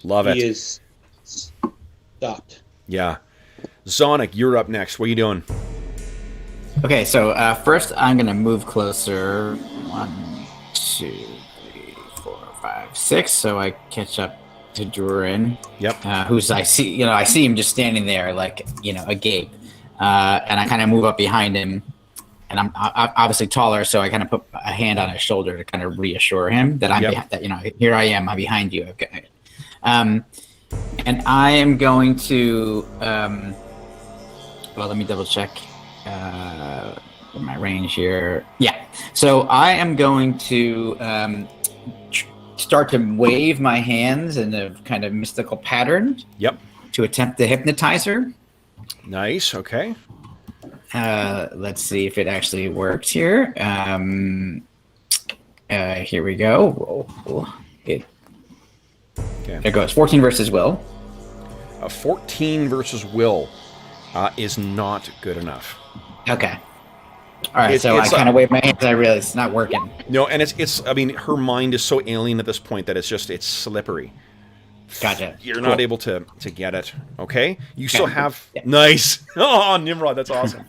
Love it. He is stopped. Yeah. Zonic, you're up next. What are you doing? Okay, so first I'm gonna move closer. 1, 2, 3, 4, 5, 6, so I catch up to Druin. Yep. Who's I see him just standing there like agape, and I kind of move up behind him, and I'm obviously taller, so I kind of put a hand on his shoulder to kind of reassure him that here I am, I'm behind you. Okay. And I am going to well, let me double check my range here. Yeah. So I am going to start to wave my hands in a kind of mystical pattern. Yep. To attempt to hypnotize her. Nice. Okay. Let's see if it actually works here. Here we go. Okay. There it goes. 14 versus will. 14 versus will is not good enough. Okay. All right. So I kind of wave my hands. I realize it's not working. No, and it's. I mean, her mind is so alien at this point that it's slippery. Gotcha. You're not able to get it. Okay. You still have nice. Oh, Nimrod, that's awesome.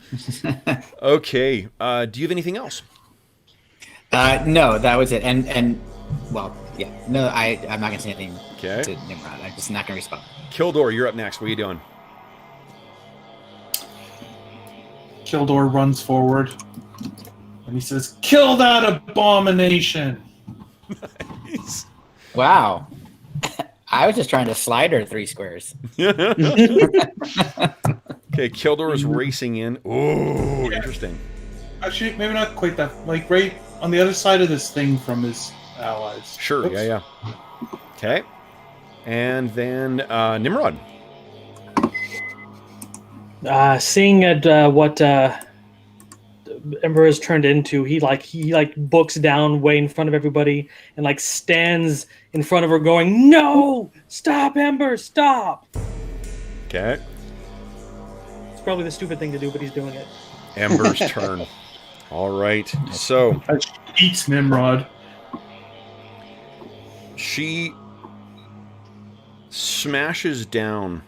Okay. Do you have anything else? No, that was it. And well, yeah. No, I'm not gonna say anything to Nimrod. I'm just not gonna respond. Kildor, you're up next. What are you doing? Kildor runs forward and he says, "Kill that abomination!" Nice. Wow. I was just trying to slide her 3 squares. Okay, Kildor is racing in. Ooh, interesting. Actually, maybe not quite that. Like right on the other side of this thing from his allies. Sure. Oops. Yeah. Okay. And then Nimrod. Seeing at what Ember has turned into, he books down way in front of everybody and stands in front of her, going, "No! Stop, Ember! Stop!" Okay. It's probably the stupid thing to do, but he's doing it. Ember's turn. All right. So Eats Nimrod. she smashes down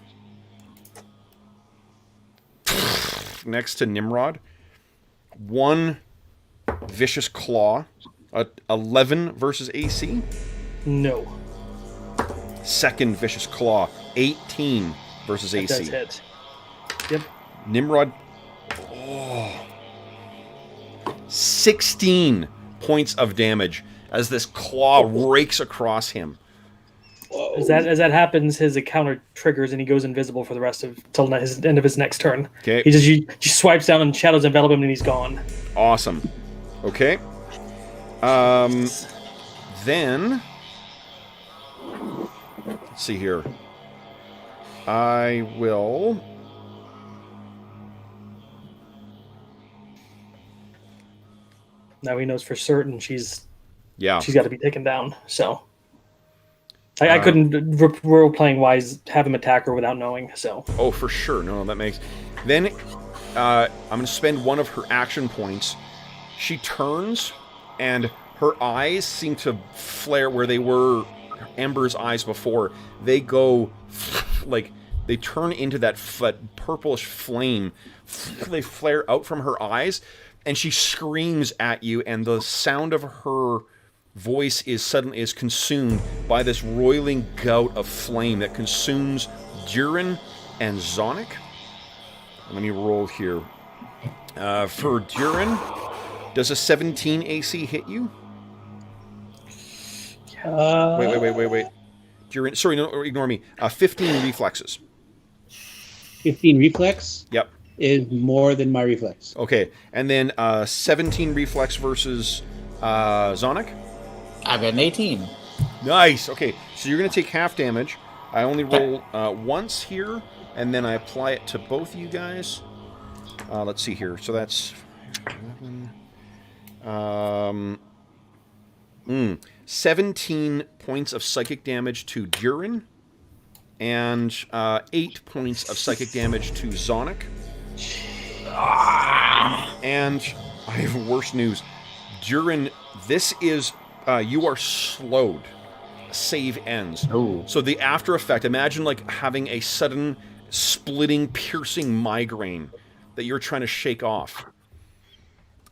next to Nimrod. 1 vicious claw. 11 versus AC. No. Second vicious claw. 18 versus That AC. does hit. Yep. Nimrod. 16 points of damage as this claw rakes across him. As that happens, his encounter triggers and he goes invisible for the rest of till his end of his next turn. Okay. He just swipes down and shadows envelop him and he's gone. Awesome. Okay. Then, let's see here. I will... Now he knows for certain she's Yeah. got to be taken down. So I couldn't role playing wise have him attack her without knowing. So Oh, for sure. No, that makes... Then I'm going to spend one of her action points. She turns, and her eyes seem to flare where they were Ember's eyes before. They go, like, they turn into that purplish flame. They flare out from her eyes, and she screams at you, and the sound of her voice is consumed by this roiling gout of flame that consumes Druin and Zonic. Let me roll here. For Druin, does a 17 AC hit you? Wait. Druin, sorry, no, ignore me. 15 reflexes. 15 reflex? Yep. Is more than my reflex. Okay, and then 17 reflex versus Zonic? I've got an 18. Nice. Okay, so you're going to take half damage. I only roll once here, and then I apply it to both of you guys. Let's see here. So that's 17 points of psychic damage to Druin, and 8 points of psychic damage to Zonic. And I have worse news. Druin, this is... you are slowed. Save ends. Oh. So the after effect, imagine like having a sudden splitting, piercing migraine that you're trying to shake off.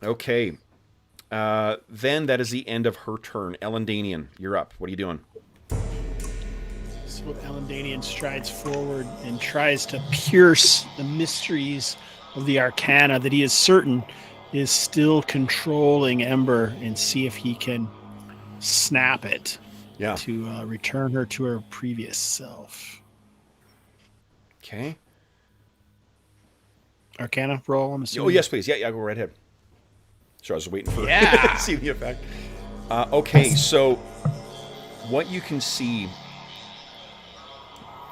Okay. Then that is the end of her turn. Elandanian, you're up. What are you doing? So Elandanian strides forward and tries to pierce the mysteries of the arcana that he is certain is still controlling Ember and see if he can snap it to return her to her previous self. Okay. Arcana roll, I'm assuming. Oh, yes, please. Yeah, go right ahead. So I was waiting for to see the effect. Okay, so what you can see...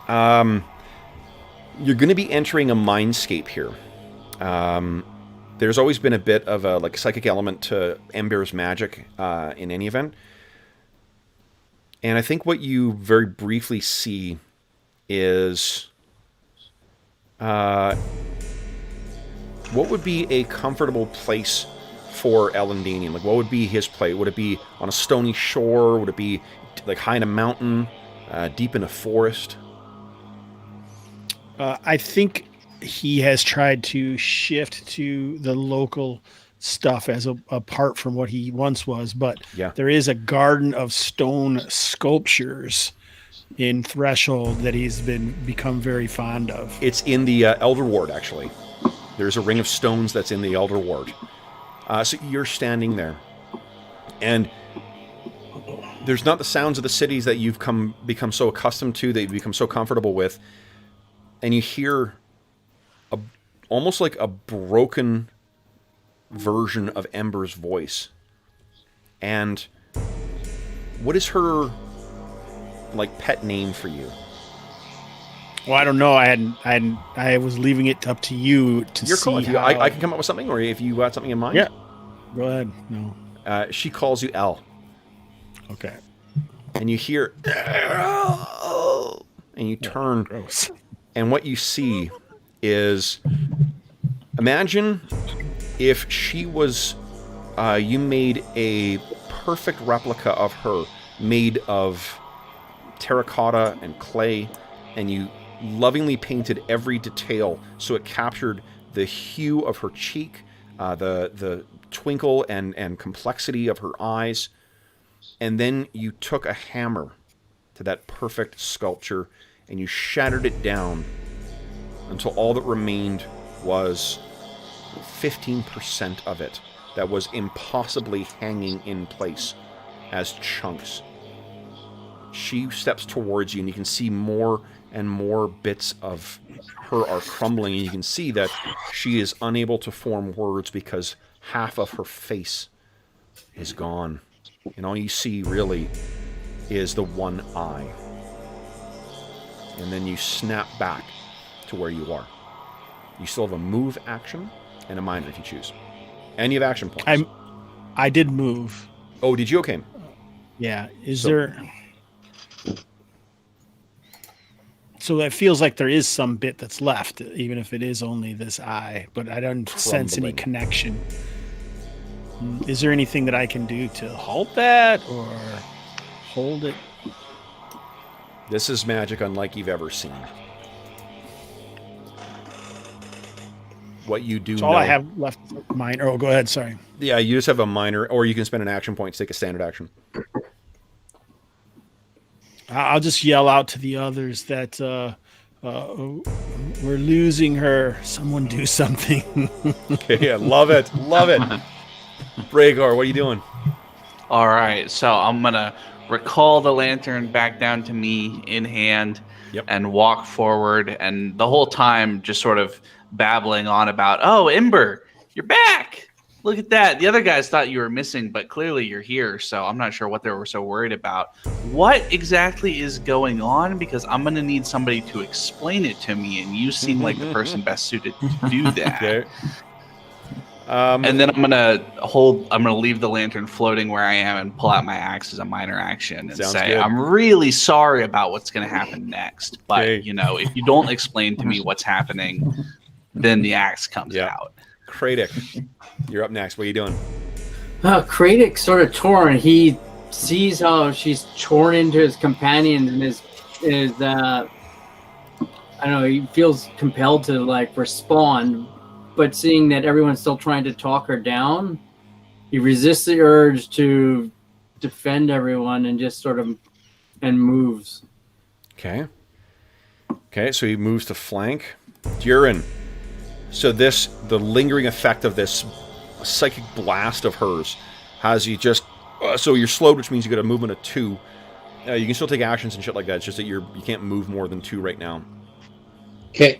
you're going to be entering a mindscape here. There's always been a bit of a psychic element to Ember's magic in any event. And I think what you very briefly see is... what would be a comfortable place for Elandanian? Like, what would be his play? Would it be on a stony shore? Would it be like high in a mountain, deep in a forest? I think he has tried to shift to the local stuff as apart from what he once was, but there is a garden of stone sculptures in Threshold that he's become very fond of. It's in the Elder Ward, actually. There's a ring of stones that's in the Elder Ward. So you're standing there, and there's not the sounds of the cities that you've become so accustomed to, that you've become so comfortable with, and you hear almost like a broken version of Ember's voice. And what is her pet name for you? Well, I don't know. I was leaving it up to you to You're see cool. how... I can come up with something, or if you got something in mind. Yeah. Go ahead. No. She calls you L. Okay. And you hear... And you turn... Gross. And what you see is... Imagine if she was... you made a perfect replica of her, made of terracotta and clay, and you lovingly painted every detail so it captured the hue of her cheek, the twinkle and complexity of her eyes, and then you took a hammer to that perfect sculpture and you shattered it down until all that remained was 15% of it that was impossibly hanging in place as chunks. She steps towards you, and you can see more and more bits of her are crumbling, and you can see that she is unable to form words because half of her face is gone. and all you see really is the one eye. And then you snap back to where you are. You still have a move action and a minor if you choose. And you have action points. I did move. Oh, did you? Okay. Yeah. So it feels like there is some bit that's left, even if it is only this eye, but I don't sense any connection. Is there anything that I can do to halt that or hold it? This is magic unlike you've ever seen. What you do So all I have left is minor. Oh, go ahead. Sorry. Yeah, you just have a minor, or you can spend an action point to take a standard action. I'll just yell out to the others that we're losing her. Someone do something. Okay, yeah, love it. Love it. Bergour, what are you doing? All right, so I'm going to recall the lantern back down to me in hand and walk forward. And the whole time just sort of babbling on about, oh, Ember, you're back. Look at that. The other guys thought you were missing, but clearly you're here. So I'm not sure what they were so worried about. What exactly is going on? Because I'm going to need somebody to explain it to me. And you seem like the person best suited to do that. Okay. And then I'm gonna leave the lantern floating where I am and pull out my axe as a minor action and say, good. I'm really sorry about what's gonna happen next. But if you don't explain to me what's happening, then the axe comes out. Kradik, you're up next. What are you doing? Kradik sort of torn. He sees how she's torn into his companion and is I don't know, he feels compelled to like respond. But seeing that everyone's still trying to talk her down, he resists the urge to defend everyone and just sort of moves. Okay. Okay, so he moves to flank. Druin. So the lingering effect of this psychic blast of hers has you just... so you're slowed, which means you got a movement of 2. You can still take actions and shit like that. It's just that you can't move more than 2 right now. Okay.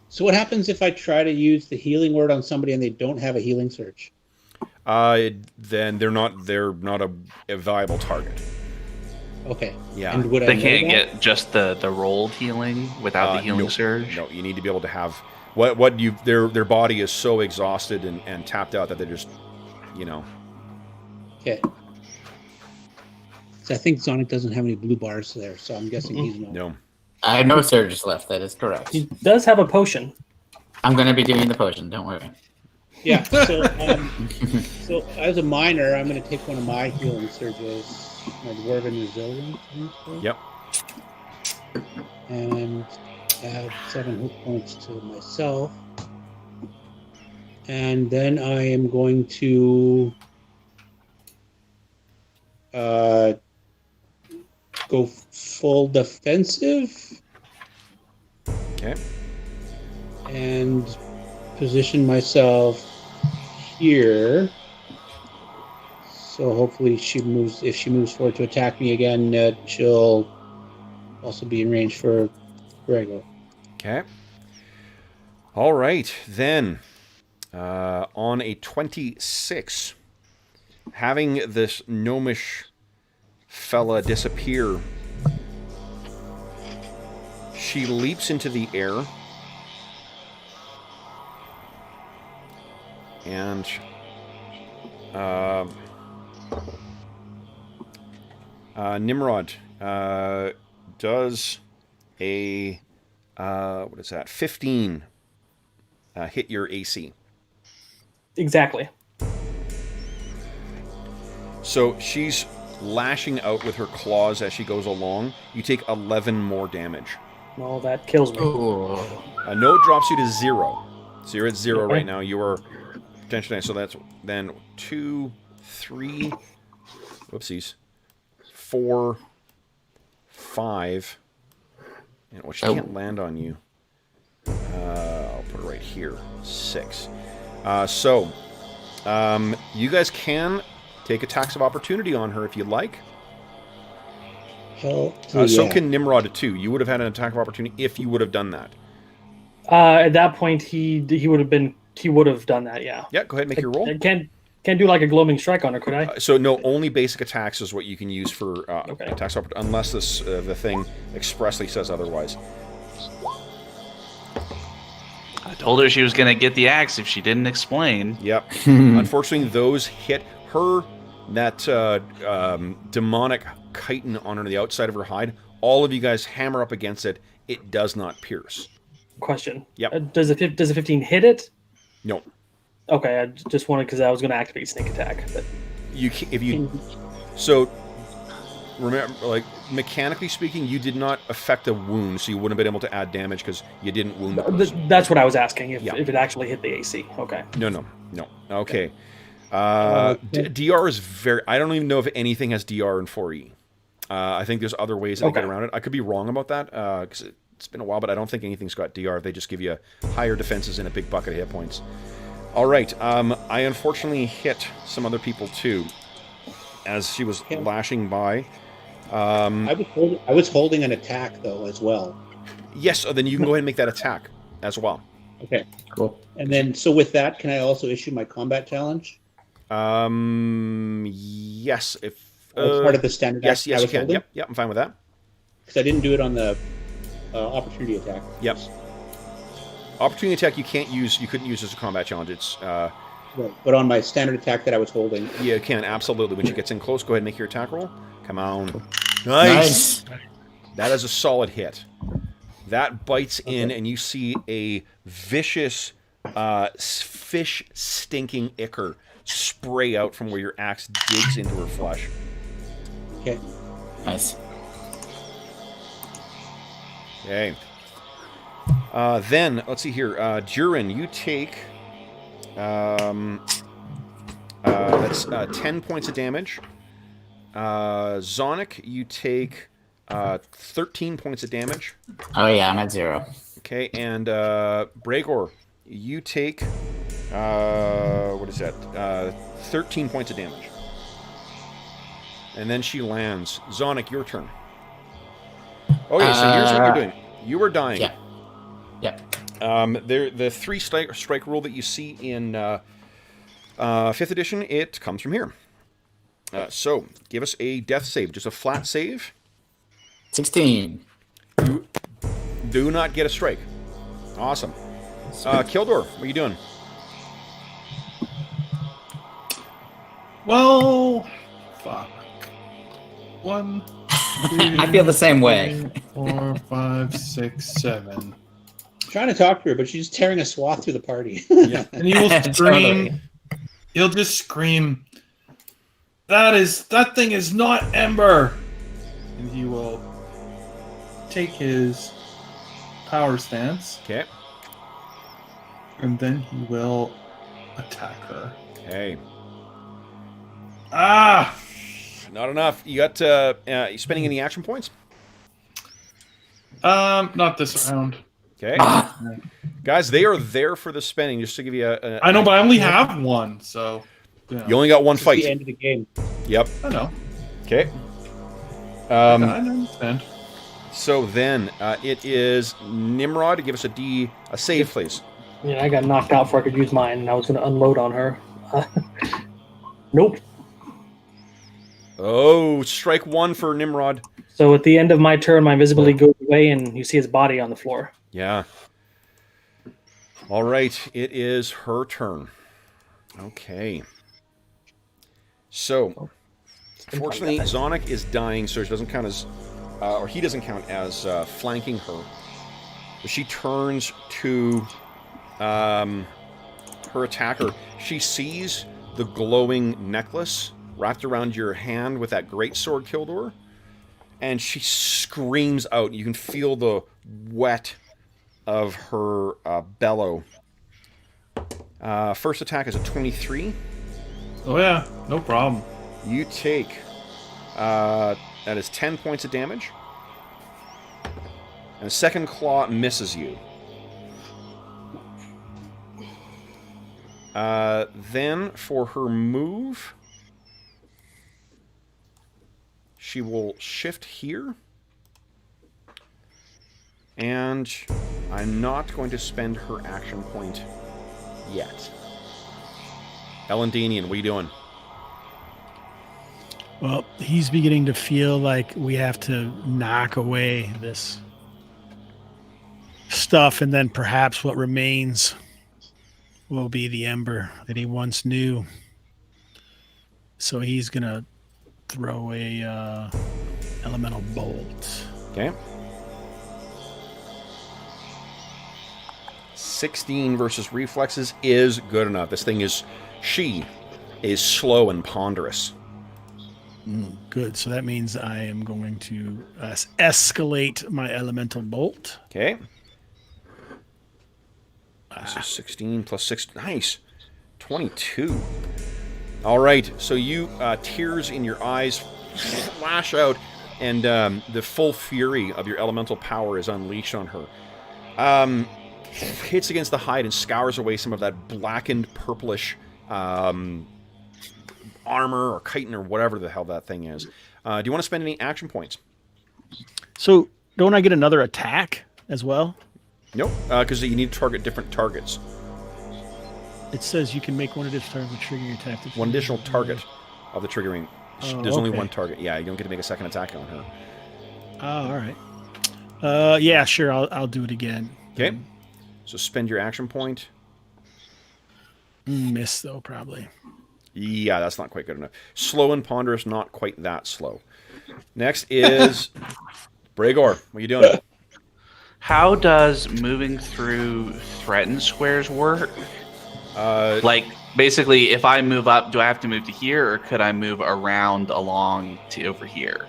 So what happens if I try to use the healing word on somebody and they don't have a healing surge? Then they're not a viable target. Okay. Yeah. And would they I can't know that? get just the rolled healing without the healing surge? No, you need to be able to have their body is so exhausted and tapped out that they're just, Okay. So I think Sonic doesn't have any blue bars there, so I'm guessing he's no. I have no surges left. That is correct. He does have a potion. I'm going to be doing the potion. Don't worry. Yeah. So, so as a minor, I'm going to take one of my healing surges, my Dwarven Resilience. Yep. And add 7 hit points to myself. And then I am going to go full defensive. Okay. And position myself here. So hopefully if she moves forward to attack me again, she'll also be in range for Bergour. Okay. All right, then. On a 26, having this gnomish fella disappear, she leaps into the air and Nimrod does a 15 hit your AC. Exactly. So she's lashing out with her claws as she goes along. You take 11 more damage. Well, that kills me. No, it drops you to 0. So you're at 0 right now. You are potentially... So that's then 2, 3... Whoopsies. 4, 5... And well, she can't land on you. I'll put it right here. 6. So, you guys can take attacks of opportunity on her if you'd like. Hell, So can Nimrod too. You would have had an attack of opportunity if you would have done that. At that point, he would have done that. Yeah. Yeah. Go ahead, and make your roll. Can't do like a gloaming strike on her, could I? So no, only basic attacks is what you can use for Okay. attacks, unless this the thing expressly says otherwise. I told her she was going to get the axe if she didn't explain. Yep. Unfortunately, those hit her. That demonic chitin on the outside of her hide. All of you guys hammer up against it. It does not pierce. Question. Yep. Does a 15 hit it? No. Okay, I just wanted because I was going to activate sneak attack, but So remember, like mechanically speaking, you did not affect a wound, so you wouldn't have been able to add damage because you didn't wound the person. That's what I was asking. If Yeah. it actually hit the AC. Okay. No. Okay. DR is very. I don't even know if anything has DR in 4E. I think there's other ways to get around it. I could be wrong about that because it's been a while, but I don't think anything's got DR. They just give you higher defenses and a big bucket of hit points. All right. I unfortunately hit some other people too, as she was lashing by. I was holding an attack though as well. Yes. Then you can go ahead and make that attack as well. Okay. Cool. And then, so with that, can I also issue my combat challenge? Yes. If As part of the standard yes, action I you was can. holding? Yep, I'm fine with that. Because I didn't do it on the opportunity attack. Yep. Opportunity attack you can't use. You couldn't use as a combat challenge. It's Right. But on my standard attack that I was holding, yeah, you can absolutely. When she gets in close, go ahead and make your attack roll. Come on. Nice. That is a solid hit. That bites in, and you see a vicious fish stinking ichor spray out from where your axe digs into her flesh. okay. Nice. Okay. Then, let's see here. Druin, you take... that's 10 points of damage. Zonic, you take 13 points of damage. Oh yeah, I'm at 0. Okay, and Bergour, you take... what is that? 13 points of damage. And then she lands. Zonic, your turn. Okay, so here's what you're doing. You are dying. Yeah. Yep. The 3 strike rule that you see in 5th edition, it comes from here. So, give us a death save. Just a flat save. 16. You do not get a strike. Awesome. Kildor, what are you doing? Well, fuck. 1, 2, I feel the same way. 3, 4, 5, 6, 7. I'm trying to talk to her, but she's tearing a swath through the party. Yeah. And he will scream. He'll just scream, that thing is not Ember! And he will take his power stance, Okay. and then he will attack her. Okay. Ah! Not enough. You got you spending any action points? Not this round. Okay. Guys, they are there for the spending, just to give you a I know, but I only have one, so... You only got one It's the fight. end of the game. Yep. I know. Okay. I understand. So then, it is Nimrod to give us a save, please. Yeah, I got knocked out before I could use mine, and I was going to unload on her. Nope. Oh, strike 1 for Nimrod. So at the end of my turn, my invisibility goes away, and you see his body on the floor. Yeah. All right, it is her turn. Okay. So, fortunately, Zonic is dying, so she doesn't count as, or he doesn't count as flanking her. But she turns to her attacker. She sees the glowing necklace wrapped around your hand with that greatsword, Kildor, and she screams out. You can feel the wet of her bellow. First attack is a 23. Oh yeah, no problem. You take, that is 10 points of damage. And the second claw misses you. Then, for her move, she will shift here. And I'm not going to spend her action point yet. Elandinian, what are you doing? Well, he's beginning to feel like we have to knock away this stuff, and then perhaps what remains will be the Ember that he once knew. So he's going to throw a elemental bolt. Okay. 16 versus reflexes is good enough. This thing is... She is slow and ponderous. Good. So that means I am going to escalate my elemental bolt. Okay. This is 16 plus 6. Nice. 22. All right. So you, tears in your eyes flash out, and the full fury of your elemental power is unleashed on her. Hits against the hide and scours away some of that blackened, purplish armor or chitin or whatever the hell that thing is. Do you want to spend any action points? So don't I get another attack as well? Nope, because you need to target different targets. It says you can make one additional target triggering your attack. One additional target of the triggering. Oh, There's only okay. one target. Yeah, you don't get to make a second attack on her. Oh, all right. Yeah, sure. I'll do it again. Okay. So spend your action point. Miss though, probably. Yeah, that's not quite good enough. Slow and ponderous, not quite that slow. Next is Bergour. What are you doing? How does moving through threatened squares work? Like, basically, if I move up, do I have to move to here, or could I move around along to over here?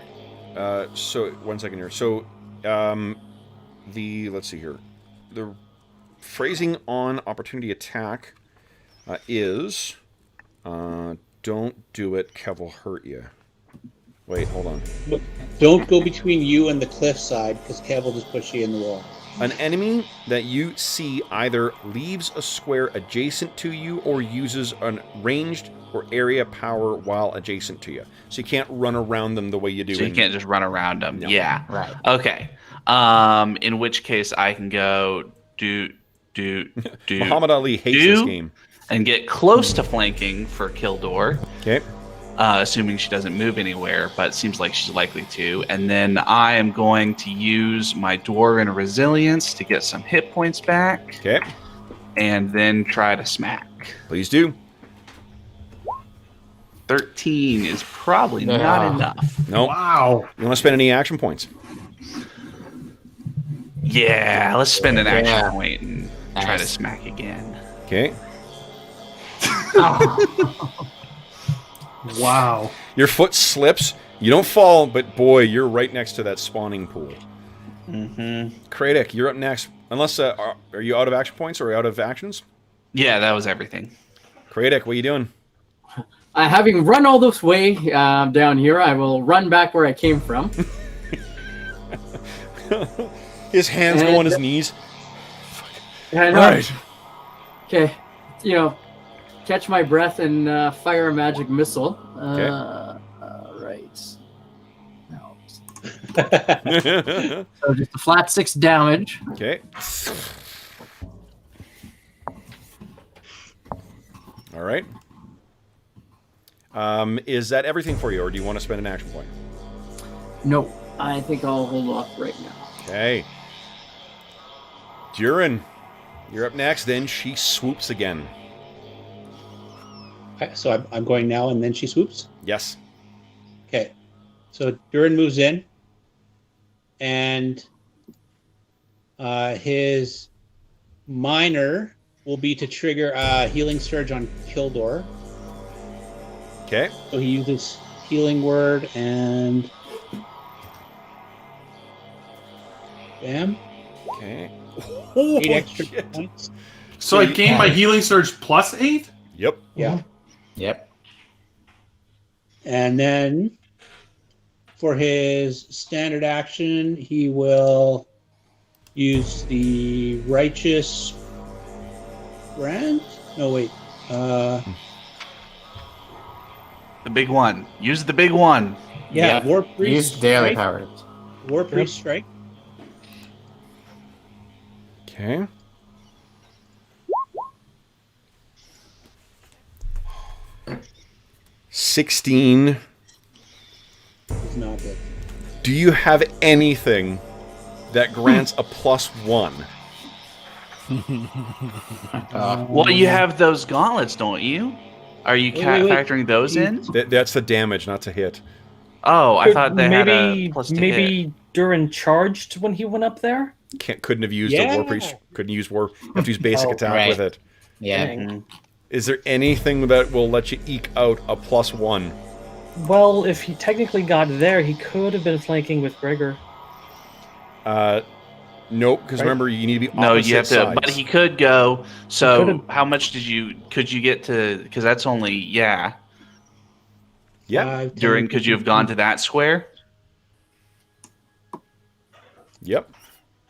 So, 1 second here. So, let's see here. The phrasing on opportunity attack is, don't do it, Kev will hurt you. Wait, hold on. Don't go between you and the cliffside, because Kev will just push you in the wall. An enemy that you see either leaves a square adjacent to you or uses an ranged or area power while adjacent to you. So you can't run around them the way you do. So you can't just run around them. No. Yeah. Right. Okay. In which case I can go do Muhammad Ali hates this game. and get close to flanking for Kildor. Okay. Assuming she doesn't move anywhere, but it seems like she's likely to. And then I am going to use my Dwarven Resilience to get some hit points back. Okay. And then try to smack. Please do. 13 is probably not enough. No. Wow. You want to spend any action points? Yeah, let's spend an action Yeah. point and try to Nice. smack again. Okay. Wow. Your foot slips. You don't fall, but boy, you're right next to that spawning pool. Mm-hmm. Kradik, you're up next. Unless, are you out of action points or out of actions? Yeah, that was everything. Kradik, what are you doing? Having run all this way down here, I will run back where I came from. His hands go on his knees. I know. All right. Okay, catch my breath and fire a magic missile. Okay. Right. No. So just a flat 6 damage. Okay. All right. Is that everything for you, or do you want to spend an action point? No, I think I'll hold off right now. Okay. Druin, you're up next. Then she swoops again. Okay, so I'm going now, and then she swoops. Yes. Okay. So Durin moves in, and his minor will be to trigger a healing surge on Kildor. Okay. So he uses healing word and bam, Okay. 8 extra shit. points. So I gained my healing surge plus 8? Yep. Yeah. Yep. And then for his standard action, he will use the righteous brand. No, wait. The big one. Use the big one. Yeah, Yep. War Priest Use daily Strike. powers. War Priest Strike. Okay. 16. It's not good. Do you have anything that grants a +1? Well, you have those gauntlets, don't you? Are you Wait. factoring those in? That's the damage, not to hit. Oh, I thought they had a maybe plus to hit. maybe Druin charged when he went up there. Couldn't have used a war priest. Couldn't use war. Have to use basic Oh, attack right. with it. Yeah. Dang. Is there anything that will let you eke out a +1? Well, if he technically got there, he could have been flanking with Bergour. Nope, because Right. remember you need to be No, opposite you have to. sides. But he could go. So could've- how much could you get to? Because that's only Yeah. 5, 10, During. Could you have gone to that square? Yep.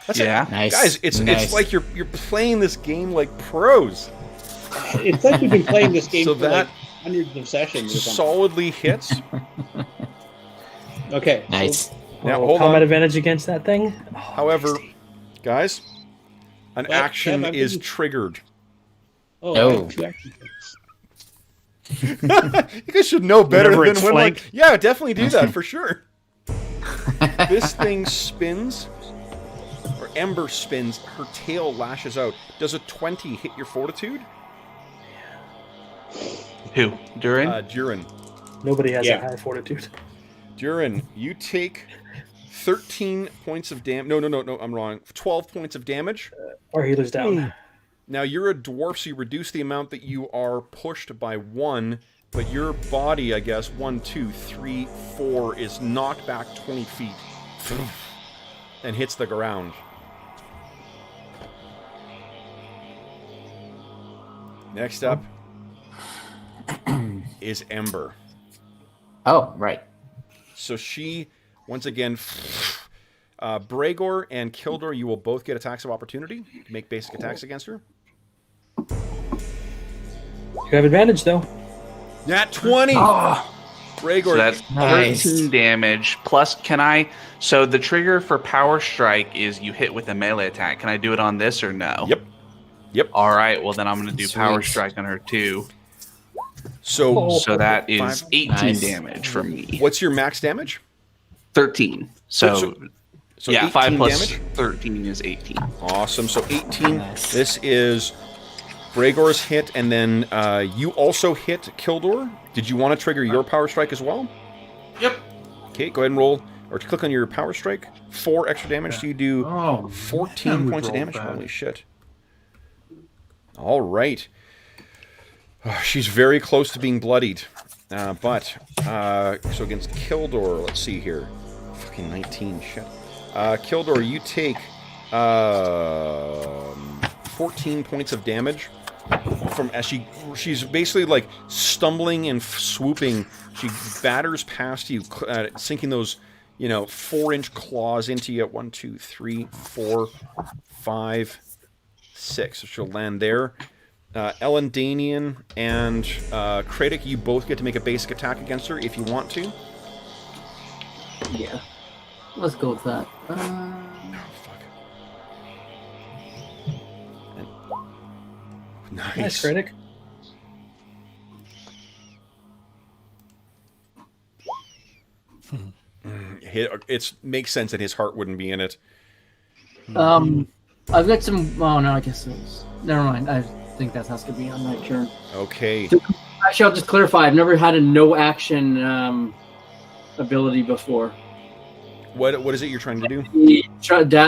That's Yeah. it. Nice. Guys, it's nice. like you're playing this game like pros. It's like we've been playing this game So for like that hundreds of sessions or something. solidly hits. Okay. Nice. Now Oh, hold combat on. advantage against that thing. Oh, However, nasty. guys, an Well, action Kev, I've is been- triggered. Oh, No. I have 2 action points. You guys should know better Whenever than it's when flank. like, yeah, definitely do that for sure. This thing spins, or Ember spins, her tail lashes out. Does a 20 hit your fortitude? Who? Durin? Durin. Nobody has Yeah. a high fortitude. Durin, you take 13 points of damage. No, I'm wrong. 12 points of damage. Our healer's down. Now, you're a dwarf, so you reduce the amount that you are pushed by 1, but your body, I guess, 1, 2, 3, 4, is knocked back 20 feet and hits the ground. Next up is Ember. Oh, right. So she, once again, Bergour and Kildor, you will both get attacks of opportunity. Make basic attacks against her. You have advantage though. Nat 20! Bergour, So that's Nice. 13 damage. Plus, can I... So the trigger for Power Strike is you hit with a melee attack. Can I do it on this or no? Yep. All right, well then I'm going to do Power Sweet. Strike on her too. So, So that is Five. 18 Nice. damage from me. what's your max damage? 13. So yeah, 5 18 plus damage? 13 is 18. Awesome. So 18. Nice. This is Bergour's hit, and then you also hit Kildor. Did you want to trigger your Power Strike as well? Yep. Okay, go ahead and roll, or click on your Power Strike. 4 extra damage, so you do Oh, 14 man, we points of rolled damage. bad. Holy shit. All right. She's very close to being bloodied. So against Kildor, let's see here. Fucking 19, shit. Kildor, you take 14 points of damage from as she's basically like stumbling and swooping. She batters past you, sinking those 4-inch claws into you at 1, 2, 3, 4, 5, 6. So she'll land there. Elandin and Kratik, you both get to make a basic attack against her if you want to. Yeah. Let's go with that. Nice. Nice, critic. It makes sense that his heart wouldn't be in it. I've got some. Oh no, I guess it was. Never mind. I think that has to be on my turn. Okay. Actually, I'll just clarify. I've never had a no action ability before. What is it you're trying to do?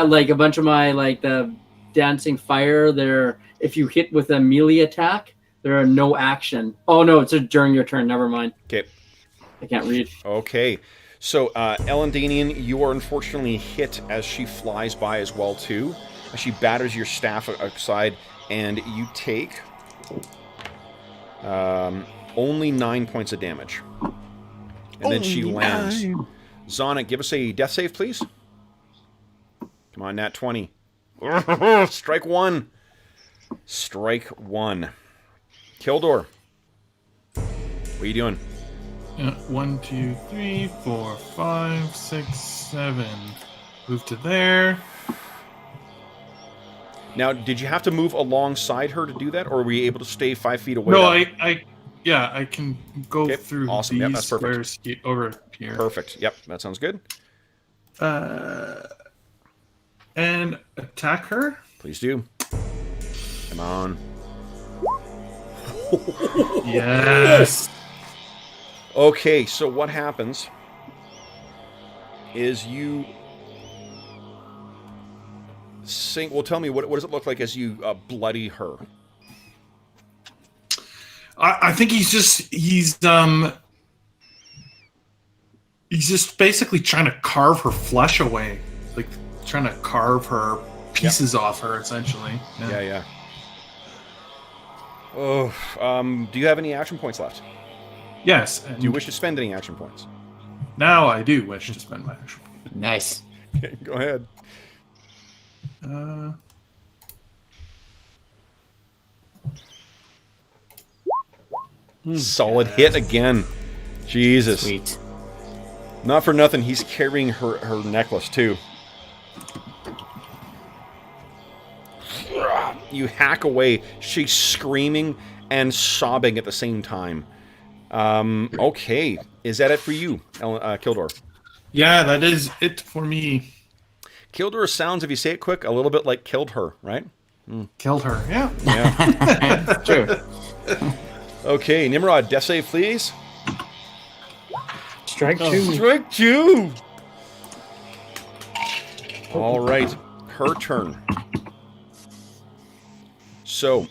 Like a bunch of my the dancing fire. There, if you hit with a melee attack, there are no action. Oh no, it's during your turn. Never mind. Okay. I can't read. Okay. So, Elandin, you are unfortunately hit as she flies by as well, too. As she batters your staff aside, and you take only 9 points of damage. And then she lands. Zonic, give us a death save, please. Come on, nat 20. Strike 1. Strike 1. Kildor. What are you doing? 1, 2, 3, 4, 5, 6, 7. Move to there. Now, did you have to move alongside her to do that, or were you able to stay 5 feet away? No, Yeah, I can go Okay, through awesome. these Yep, that's perfect. squares over here. Perfect. Yep, that sounds good. And attack her. Please do. Come on. Yes. Okay, so what happens is you sing. Well, tell me, what does it look like as you bloody her? I think he's just basically trying to carve her flesh away, like trying to carve her pieces off her, essentially. Yeah. Oh, do you have any action points left? Yes. Do you wish to spend any action points? Now I do wish to spend my action point. Nice. Okay, go ahead. Solid hit again. Jesus. Sweet. Not for nothing, he's carrying her necklace, too. You hack away. She's screaming and sobbing at the same time. Okay. Is that it for you, Kildor? Yeah, that is it for me. Kildor sounds, if you say it quick, a little bit like killed her, right? Killed her. Yeah. Yeah. True. Okay, Nimrod, death save, please. Strike two. Strike two! All right, her turn. So,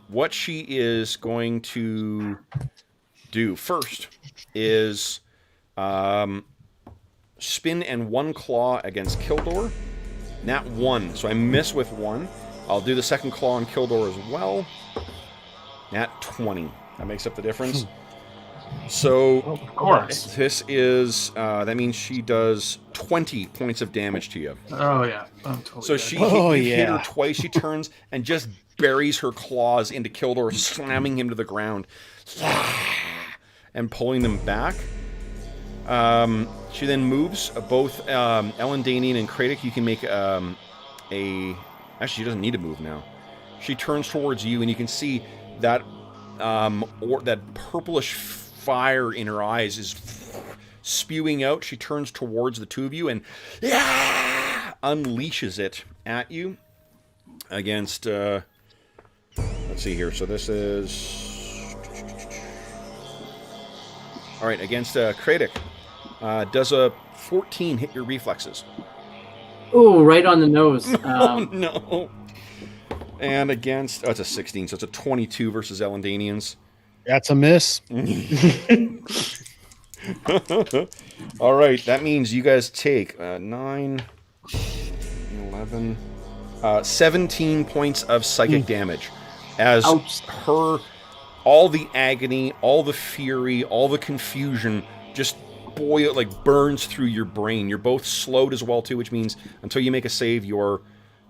what she is going to do first is spin and one claw against Kildor. Nat 1, so I miss with 1. I'll do the second claw on Kildor as well. Nat 20. That makes up the difference. So, Of course. this is, that means she does 20 points of damage to you. Oh yeah. I'm totally So dead. she hit her yeah. twice. She turns and just buries her claws into Kildor, slamming him to the ground and pulling them back. She then moves. Both Elandin and Kratik, you can make a... Actually, she doesn't need to move now. She turns towards you, and you can see that that purplish fire in her eyes is spewing out. She turns towards the two of you and unleashes it at you against... let's see here. So this is... All right, against Kratik. Does a 14 hit your reflexes? Oh, right on the nose. Oh, no. And against... Oh, it's a 16, so it's a 22 versus Elandanians. That's a miss. All right, that means you guys take 9, 11, 17 points of psychic damage. As her... All the agony, all the fury, all the confusion just burns through your brain. You're both slowed as well too, which means until you make a save, your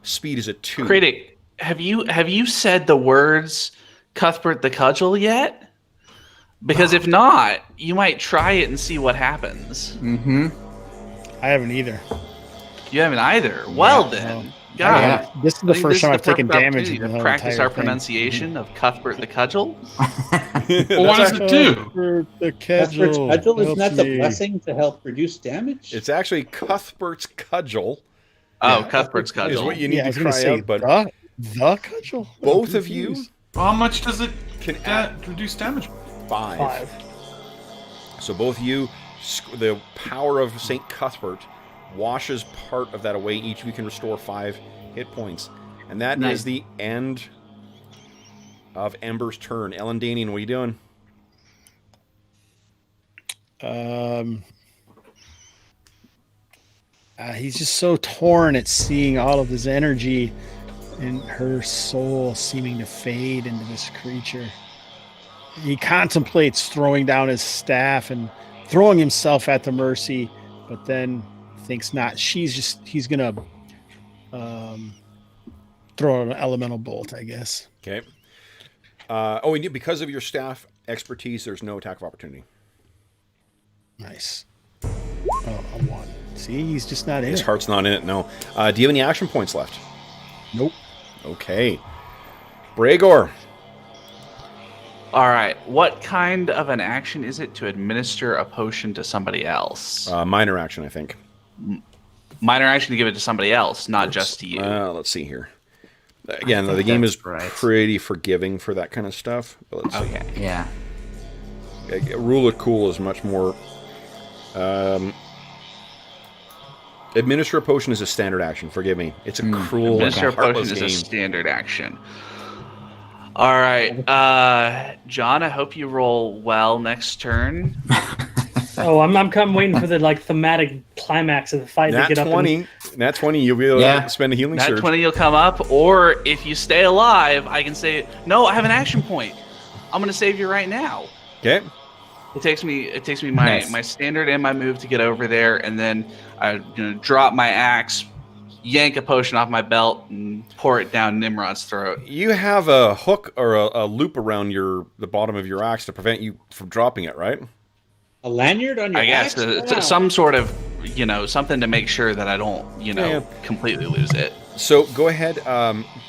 speed is at 2. Kratik, have you said the words Cuthbert the Cudgel yet? Because if not, you might try it and see what happens. Mm-hmm. I haven't either. You haven't either. Well then, God, Yeah. This is the first time I've taken damage. to in the whole practice entire our thing. pronunciation of Cuthbert the Cudgel. Well, what does it do? Cuthbert the Cuthbert's Cudgel. cudgel, isn't help that the me. blessing to help reduce damage? It's actually Cuthbert's Cudgel. Oh, Cuthbert's Is Cudgel. what you need Yeah, I to was gonna try say out, but the Cudgel. both of you How much does it can add reduce damage? 5. So both of you, the power of St. Cuthbert washes part of that away. Each of you can restore 5 hit points. And that Nice. is the end of Ember's turn. Elandanian, what are you doing? He's just so torn at seeing all of his energy and her soul seeming to fade into this creature. He contemplates throwing down his staff and throwing himself at the mercy, but then thinks not. He's gonna throw an elemental bolt, I guess. Okay. And because of your staff expertise, there's no attack of opportunity. Nice. Oh, a 1. See, he's just not in His it. heart's not in it, no. Do you have any action points left? Nope. Okay. Bergour. All right. What kind of an action is it to administer a potion to somebody else? Minor action, I think. Minor action to give it to somebody else, not just to you. Let's see here. Again, the game is pretty forgiving for that kind of stuff. But let's see. Yeah. Rule of Cool is much more... administer a potion is a standard action. Forgive me. It's a cruel, administer a potion is a standard action. All right, John. I hope you roll well next turn. I'm waiting for the thematic climax of the fight to get up. Nat 20. You'll be able to spend a healing surge. Nat 20, you'll come up, or if you stay alive, I can say, no, I have an action point. I'm going to save you right now. Okay. It takes me my standard and my move to get over there, and then I drop my axe, yank a potion off my belt, and pour it down Nimrod's throat. You have a hook or a loop around the bottom of your axe to prevent you from dropping it, right? A lanyard on your axe? I guess some sort of, something to make sure that I don't, completely lose it. So go ahead,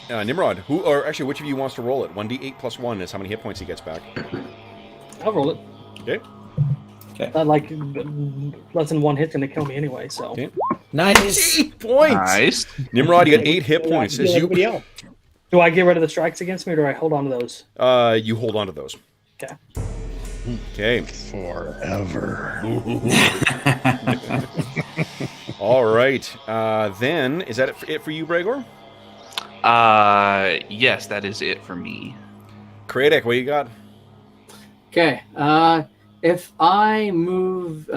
Nimrod. Which of you wants to roll it? 1d8 plus 1 is how many hit points he gets back. I'll roll it. Okay. Less than one hit's gonna kill me anyway. So. Okay. Nice. 8 points. Nice. Nimrod, you got 8 hit points. Do I get rid of the strikes against me, or do I hold on to those? You hold on to those. Okay. Okay. Forever. All right. Then, is that it for you, Bergour? Yes, that is it for me. Kratek, what you got? Okay. If I move, if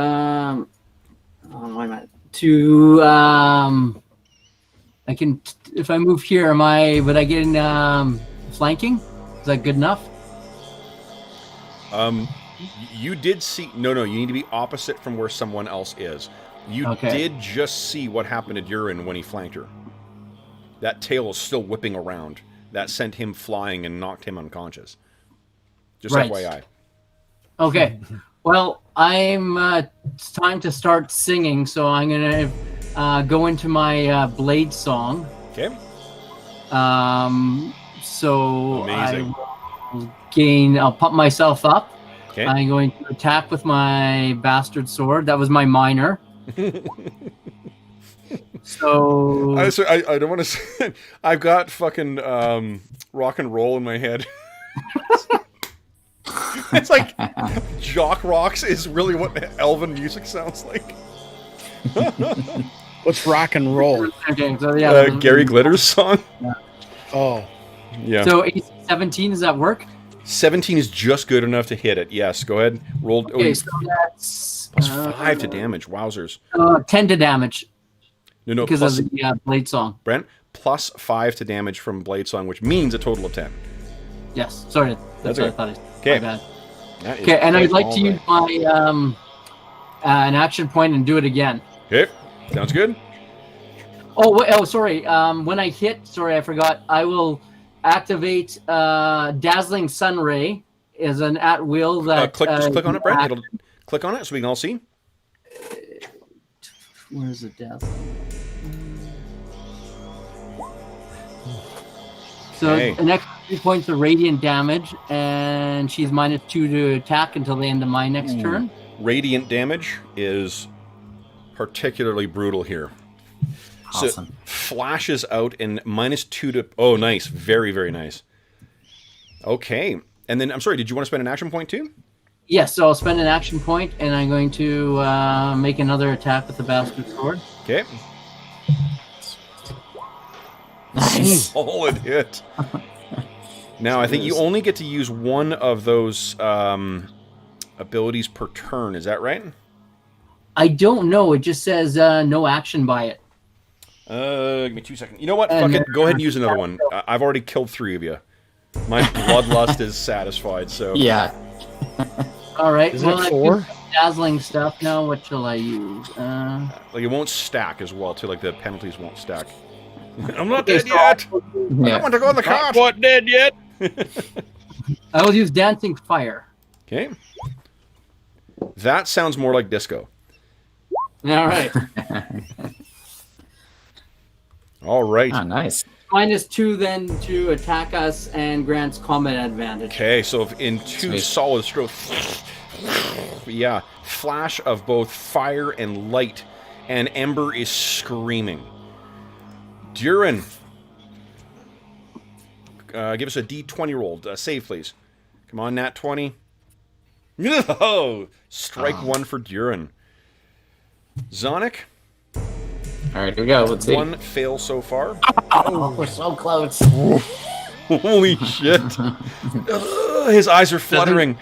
I move here, would I get in flanking? Is that good enough? You did see... No, you need to be opposite from where someone else is. You did just see what happened to Druin when he flanked her. That tail is still whipping around. That sent him flying and knocked him unconscious. Just FYI. Okay. Well, it's time to start singing, so I'm going to go into my blade song. Okay. So amazing. I'll pump myself up. Okay. I'm going to attack with my bastard sword. That was my minor. So I don't want to say... I've got fucking rock and roll in my head. It's like Jock Rocks is really what elven music sounds like. What's rock and roll? Okay, so Gary Glitter's song. Yeah. Oh. Yeah. So 17, does that work? 17 is just good enough to hit it. Yes, go ahead. Roll. Okay, so that's... Plus 5 to damage. Wowzers. 10 to damage. No, because plus, of the blade song. Brent, plus 5 to damage from blade song, which means a total of 10. Yes, sorry. That's what I thought. Okay. Okay, and I'd like to use my an action point and do it again. Okay, sounds good. Sorry. When I hit, I forgot. I will activate Dazzling Sun Ray as an at will. That just click on it, Brent. It'll click on it so we can all see. Where's the dazzling? So an extra 3 points of radiant damage, and she's -2 to attack until the end of my next turn. Radiant damage is particularly brutal here. Awesome. So flashes out and -2 to... Oh, nice. Very, very nice. Okay. And then, I'm sorry, did you want to spend an action point too? Yes, so I'll spend an action point, and I'm going to make another attack with the bastard sword. Okay. Nice. Solid hit. Now, I think you only get to use one of those abilities per turn. Is that right? I don't know. It just says no action by it. Give me 2 seconds. You know what? Fuck it. Go ahead and use another one. I've already killed 3 of you. My bloodlust is satisfied, so... Yeah. All right. Is it 4? Dazzling stuff. Now, what shall I use? Like, it won't stack as well, too. Like, the penalties won't stack. I'm not dead yet! I don't want to go in the cart! Not dead yet! I will use Dancing Fire. Okay. That sounds more like disco. All right. All right. Oh, nice. -2 then to attack us and grants combat advantage. Okay, so if in 2 Sweet. solid strokes, yeah, flash of both fire and light, and Ember is screaming. Druin, give us a D20 roll. Save, please. Come on, nat 20. No! Strike 1 for Druin. Zonic, All right, here we go. Let's see. 1 fail so far. Oh, we're so close. Holy shit. His eyes are fluttering.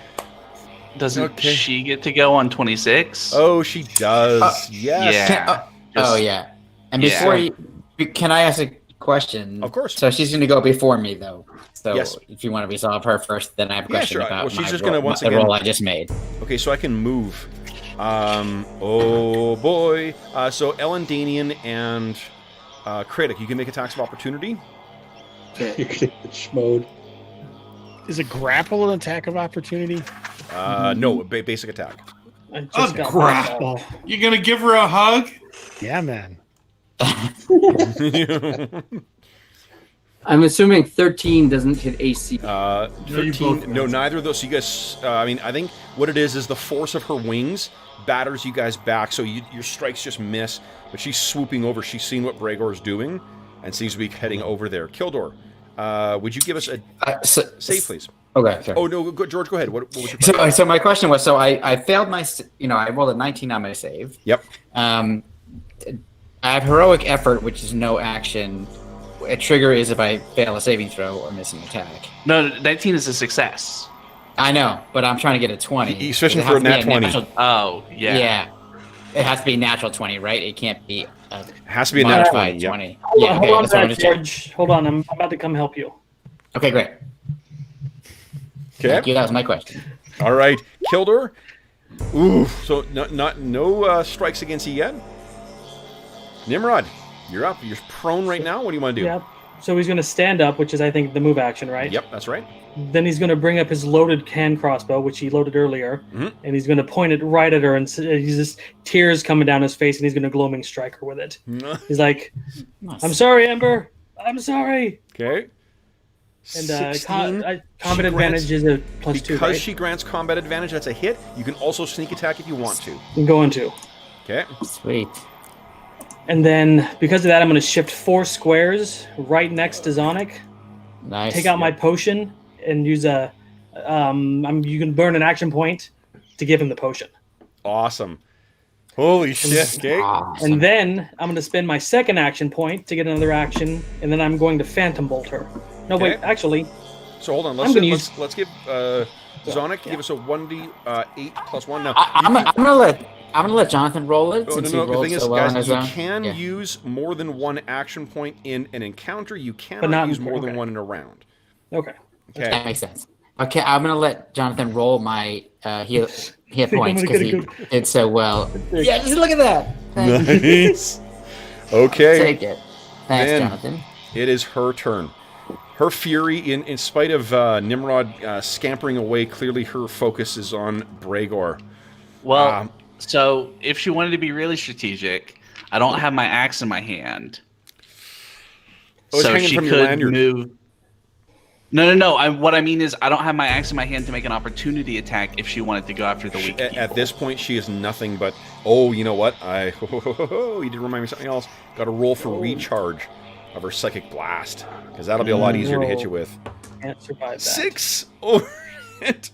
Doesn't Okay. she get to go on 26? Oh, she does. Yes. Yeah. Oh, yeah. And Yeah. before you, can I ask a question? Of course. So she's going to go before me, though. So Yes. if you want to resolve her first, then I have a Yeah, question sure. about Well, she's my just roll, gonna once the again- roll I just made. Okay, so I can move. Oh boy. So Elandin and Critic, you can make attacks of opportunity. You're gonna get schmoed. Is a grapple an attack of opportunity? No, basic attack. I A just got grapple. You gonna give her a hug? Yeah, man. I'm assuming 13 doesn't hit AC. 13. No, neither of those. So you guys, I mean, I think what it is the force of her wings batters you guys back, so your strikes just miss. But she's swooping over. She's seen what Bergour is doing, and seems to be heading over there. Kildor, would you give us a save, please? Okay. Sorry. Oh no, George, go ahead. What was your question? So my question was, so I failed my, I rolled a 19 on my save. Yep. I have heroic effort, which is no action. A trigger is if I fail a saving throw or miss an attack. No, 19 is a success. I know, but I'm trying to get a 20. He's fishing It for has a to be nat 20. natural- Oh, yeah. Yeah. It has to be natural 20, right? It can't be a Has to be a nat 20. modified Yep. 20. Hold Yeah, on, okay. hold on That's to what I'm that, gonna check. George. Hold on, I'm about to come help you. Okay, great. Thank Okay. you. That was my question. All right, Kildor. Ooh, so no strikes against you yet. Nimrod, you're up. You're prone right now. What do you want to do? Yeah. So he's going to stand up, which is, I think, the move action, right? Yep, that's right. Then he's going to bring up his loaded hand crossbow, which he loaded earlier, Mhm. and he's going to point it right at her, and he's just tears coming down his face, and he's going to gloaming strike her with it. He's like, Nice. "I'm sorry, Ember. I'm sorry." Okay. And 16. combat She grants- advantage is a +2, Because right? she grants combat advantage, that's a hit. You can also sneak attack if you want to. I'm going to. Okay. Sweet. And then because of that, I'm going to shift 4 squares right next to Zonic. Nice. Take out my potion and use a. You can burn an action point to give him the potion. Awesome. Holy shit. Okay. Awesome. And then I'm going to spend my second action point to get another action, and then I'm going to Phantom Bolt her. No, wait, Okay. actually, So hold on. I'm gonna Let's give Zonic give us a 1d8 plus 1. Now, I'm gonna let Jonathan roll it Oh, since no, he the rolled thing is, so well on guys, his you own. can Yeah. use more than one action point in an encounter. You not cannot in- use more than okay. one in a round. okay. That Okay. makes sense. Okay, I'm gonna let Jonathan roll my hit I'm points gonna because get a he good- did so well. Yeah, just look at that. Thank you. Nice. Okay. Take it. Thanks, Then- Jonathan. It is her turn. Her fury, in spite of Nimrod scampering away, clearly her focus is on Bergour. Well, so if she wanted to be really strategic, I don't have my axe in my hand. Oh, it's so hanging she from your could lanyard. move. No. What I mean is, I don't have my axe in my hand to make an opportunity attack if she wanted to go after the weak people. At this point, she is nothing but, oh, you know what? You did remind me of something else. Got to roll for recharge of her psychic blast, because that'll be a lot easier to hit you with. Can't survive that. 6. Oh, shit. So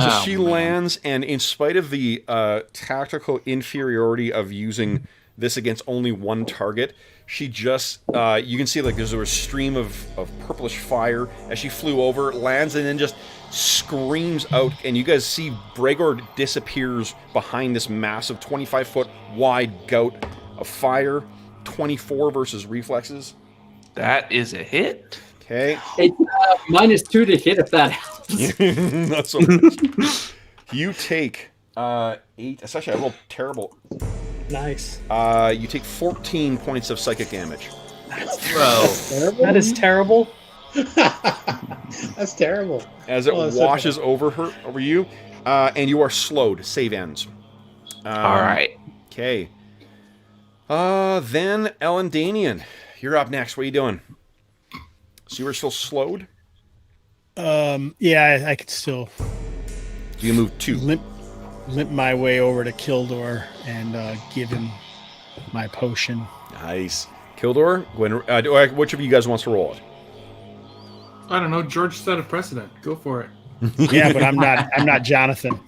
Oh, she man. lands, and in spite of the tactical inferiority of using this against only one target, she just, you can see like there's a stream of purplish fire as she flew over, lands, and then just screams out, and you guys see Bergour disappears behind this massive 25-foot wide gout of fire. 24 versus reflexes. That is a hit. Okay. It's -2 to hit if that helps. Not so much. You take 8. Actually, I rolled terrible. Nice. You take 14 points of psychic damage. Bro. That is terrible. That's terrible. As it Oh, that's so washes over you, and you are slowed. Save ends. All right. Okay. Then Elandin, you're up next. What are you doing? So you were still slowed? Yeah, I could still You move 2. limp my way over to Kildor and give him my potion. Nice. Kildor, which of you guys wants to roll it? I don't know. George set a precedent. Go for it. Yeah, but I'm not Jonathan.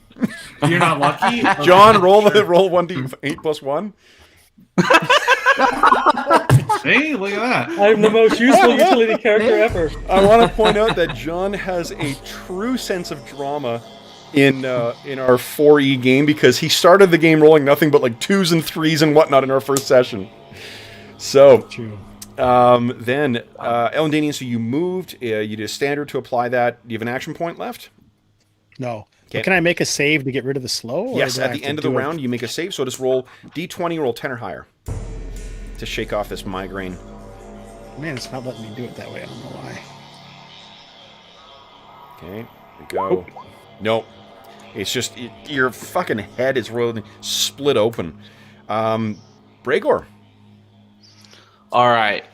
You're not lucky? John, roll 1d8 plus 1. Hey, look at that. I'm the most useful utility character ever. I want to point out that John has a true sense of drama in our 4E game because he started the game rolling nothing but like 2s and 3s and whatnot in our first session. So, True. then, Elandin, so you moved. You did a standard to apply that. Do you have an action point left? No. Okay. But can I make a save to get rid of the slow? Or Yes, do I at have the to end of the do it? round, you make a save. So just roll D20, roll 10 or higher to shake off this migraine. Man, it's not letting me do it that way. I don't know why. Okay, we go. Nope. It's just your fucking head is really split open. Bergour. All right.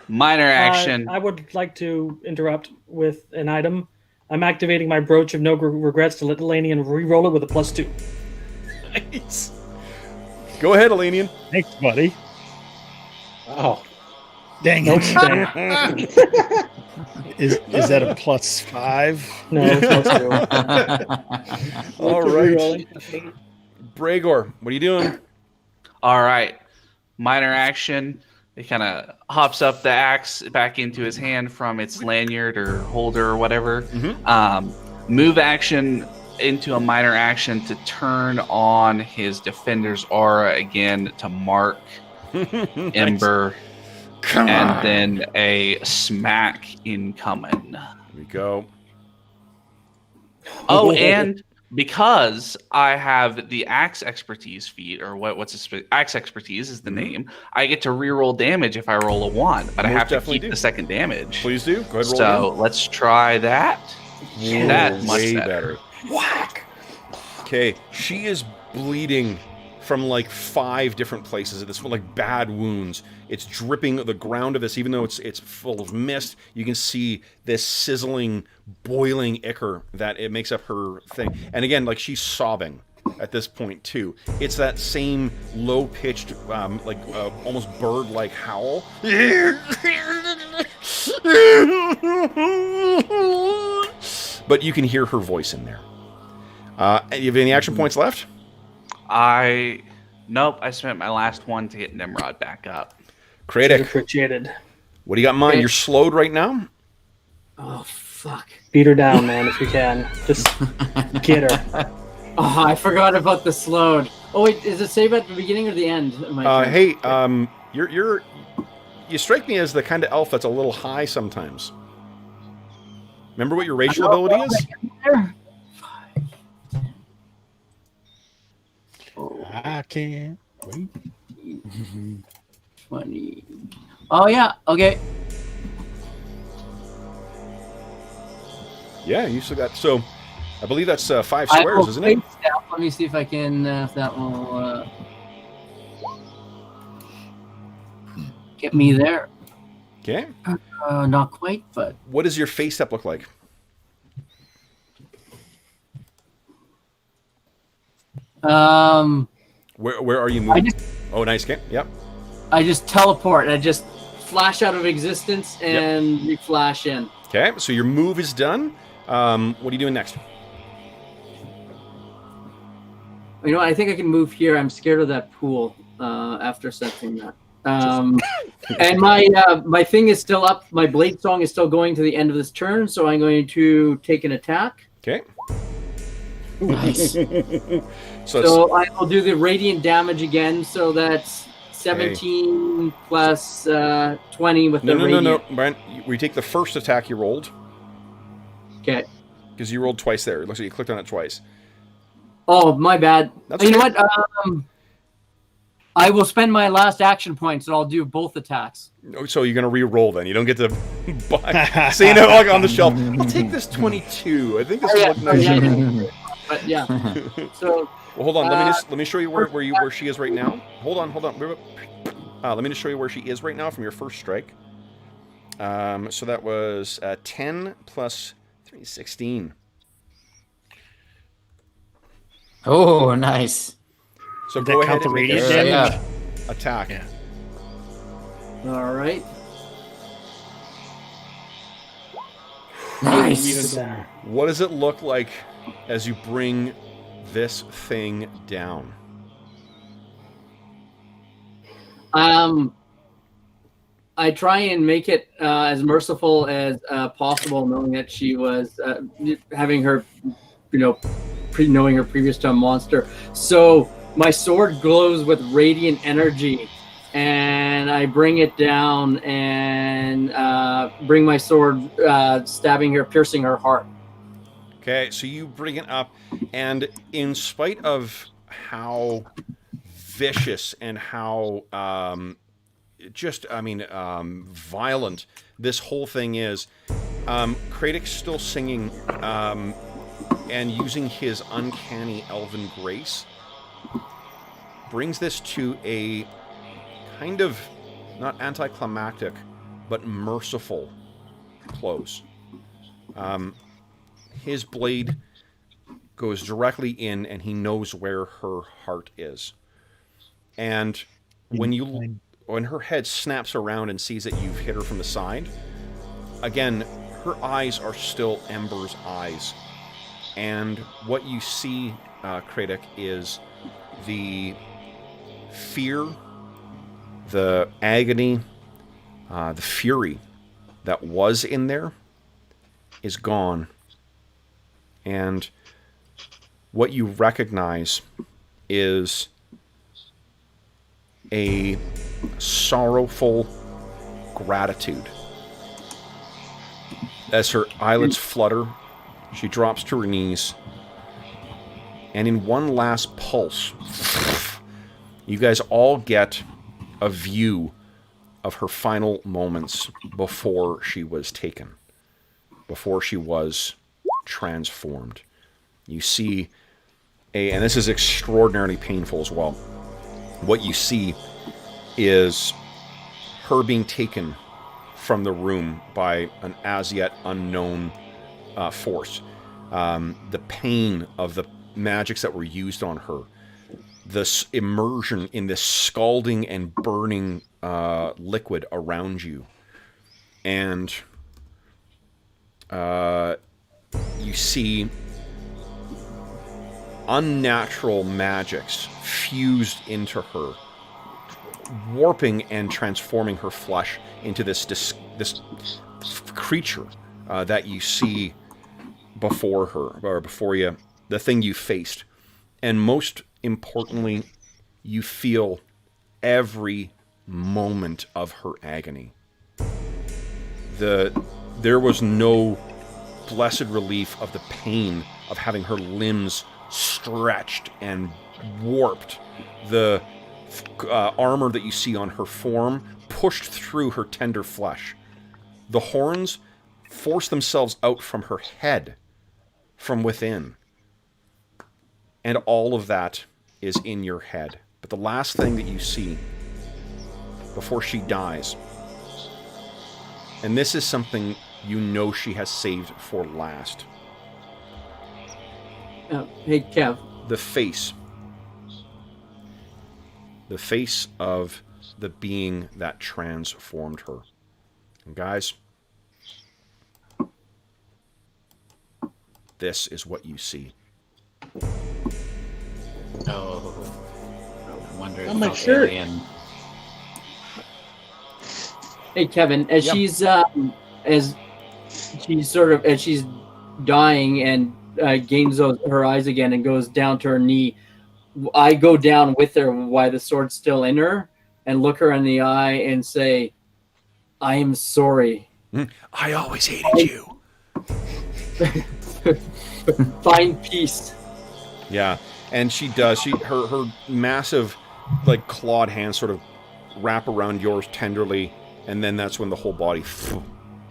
Minor action. I would like to interrupt with an item. I'm activating my Brooch of No Regrets to let Elanion re-roll it with a +2. Nice. Go ahead, Elanion. Thanks, buddy. Wow. Dang Nope. it. Is that a +5? No, +2. All right. Bergour, what are you doing? All right. Minor action. He kind of hops up the axe back into his hand from its lanyard or holder or whatever. Move action into a minor action to turn on his defender's aura again to mark Ember. Come and on. then a smack incoming. Here we go. Oh, and because I have the axe expertise feat, or axe expertise is the name, I get to reroll damage if I roll a 1, but I Most have to definitely keep do. the second damage. Please do. Go ahead, roll So let's try that. again. That's much Way better. Whack! Okay, she is bleeding from like 5 different places at this point, like bad wounds. It's dripping the ground of this, even though it's full of mist. You can see this sizzling, boiling ichor that it makes up her thing. And again, like she's sobbing at this point too. It's that same low-pitched, almost bird-like howl. But you can hear her voice in there. You have any action points left? Nope, I spent my last one to get Nimrod back up. Kratic, Appreciated. what do you got in mind? You're slowed right now? Oh, fuck. Beat her down, man, if you can. Just get her. Oh, I forgot about the slowed. Oh, wait, is it save at the beginning or the end? of my turn? Hey, you strike me as the kind of elf that's a little high sometimes. Remember what your racial ability is? I can't wait. 20. Oh, yeah. Okay. Yeah, you still got. So, I believe that's 5 I squares, will isn't it? face down. Let me see if I can, if that will get me there. Okay. Not quite, but What does your face step look like? Where are you moving? Oh, nice. Okay. Yep. I just teleport. I just flash out of existence and reflash in. Okay. So your move is done. What are you doing next? You know what? I think I can move here. I'm scared of that pool after sensing that. And my thing is still up. My blade song is still going to the end of this turn, so I'm going to take an attack. Okay. Nice. So I will do the radiant damage again. So that's 17 plus 20 with the radiant. No, Brian. We take the first attack you rolled Okay. because you rolled twice there. It looks like you clicked on it twice. Oh, my bad. That's You know okay. what? I will spend my last action points, and I'll do both attacks. So you're gonna re-roll then. You don't get to buy. So you know, like on the shelf. I'll take this 22. I think this will look nice. But yeah. So Well, hold on. Let me show you where she is right now. Hold on. Let me just show you where she is right now from your first strike. So that was 10 plus 3, 16. Oh, nice. So Did go that ahead count the and make radiant a damage? Yeah. attack. Yeah. All right. Nice. What does it look like as you bring this thing down? I try and make it as merciful as possible, knowing that she was having her, knowing her previous to a monster. So my sword glows with radiant energy, and I bring it down and bring my sword, stabbing her, piercing her heart. Okay, so you bring it up, and in spite of how vicious and how violent this whole thing is, Kratik's still singing and using his uncanny elven grace brings this to a kind of not anticlimactic but merciful close. His blade goes directly in, and he knows where her heart is. And when her head snaps around and sees that you've hit her from the side, again, her eyes are still Ember's eyes. And what you see, Kratik, is the fear, the agony, the fury that was in there is gone. And what you recognize is a sorrowful gratitude. As her eyelids flutter, she drops to her knees, and in one last pulse, you guys all get a view of her final moments before she was taken, before she was transformed. You see and this is extraordinarily painful as well. What you see is her being taken from the room by an as yet unknown force. The pain of the magics that were used on her, this immersion in this scalding and burning liquid around you, and you see unnatural magics fused into her, warping and transforming her flesh into this creature that you see before her, or before you, the thing you faced. And most importantly, you feel every moment of her agony. There was no blessed relief of the pain of having her limbs stretched and warped. The armor that you see on her form pushed through her tender flesh. The horns forced themselves out from her head from within. And all of that is in your head. But the last thing that you see before she dies, and this is something you know she has saved for last. Hey, Kev. The face of the being that transformed her. And guys, this is what you see. Oh, I wonder if my shirt. Alien. Hey, Kevin. As she's dying and gains her eyes again and goes down to her knee, I go down with her while the sword's still in her and look her in the eye and say, "I am sorry. I always hated you." Find peace." Yeah, and she does. Her massive, like, clawed hands sort of wrap around yours tenderly, and then that's when the whole body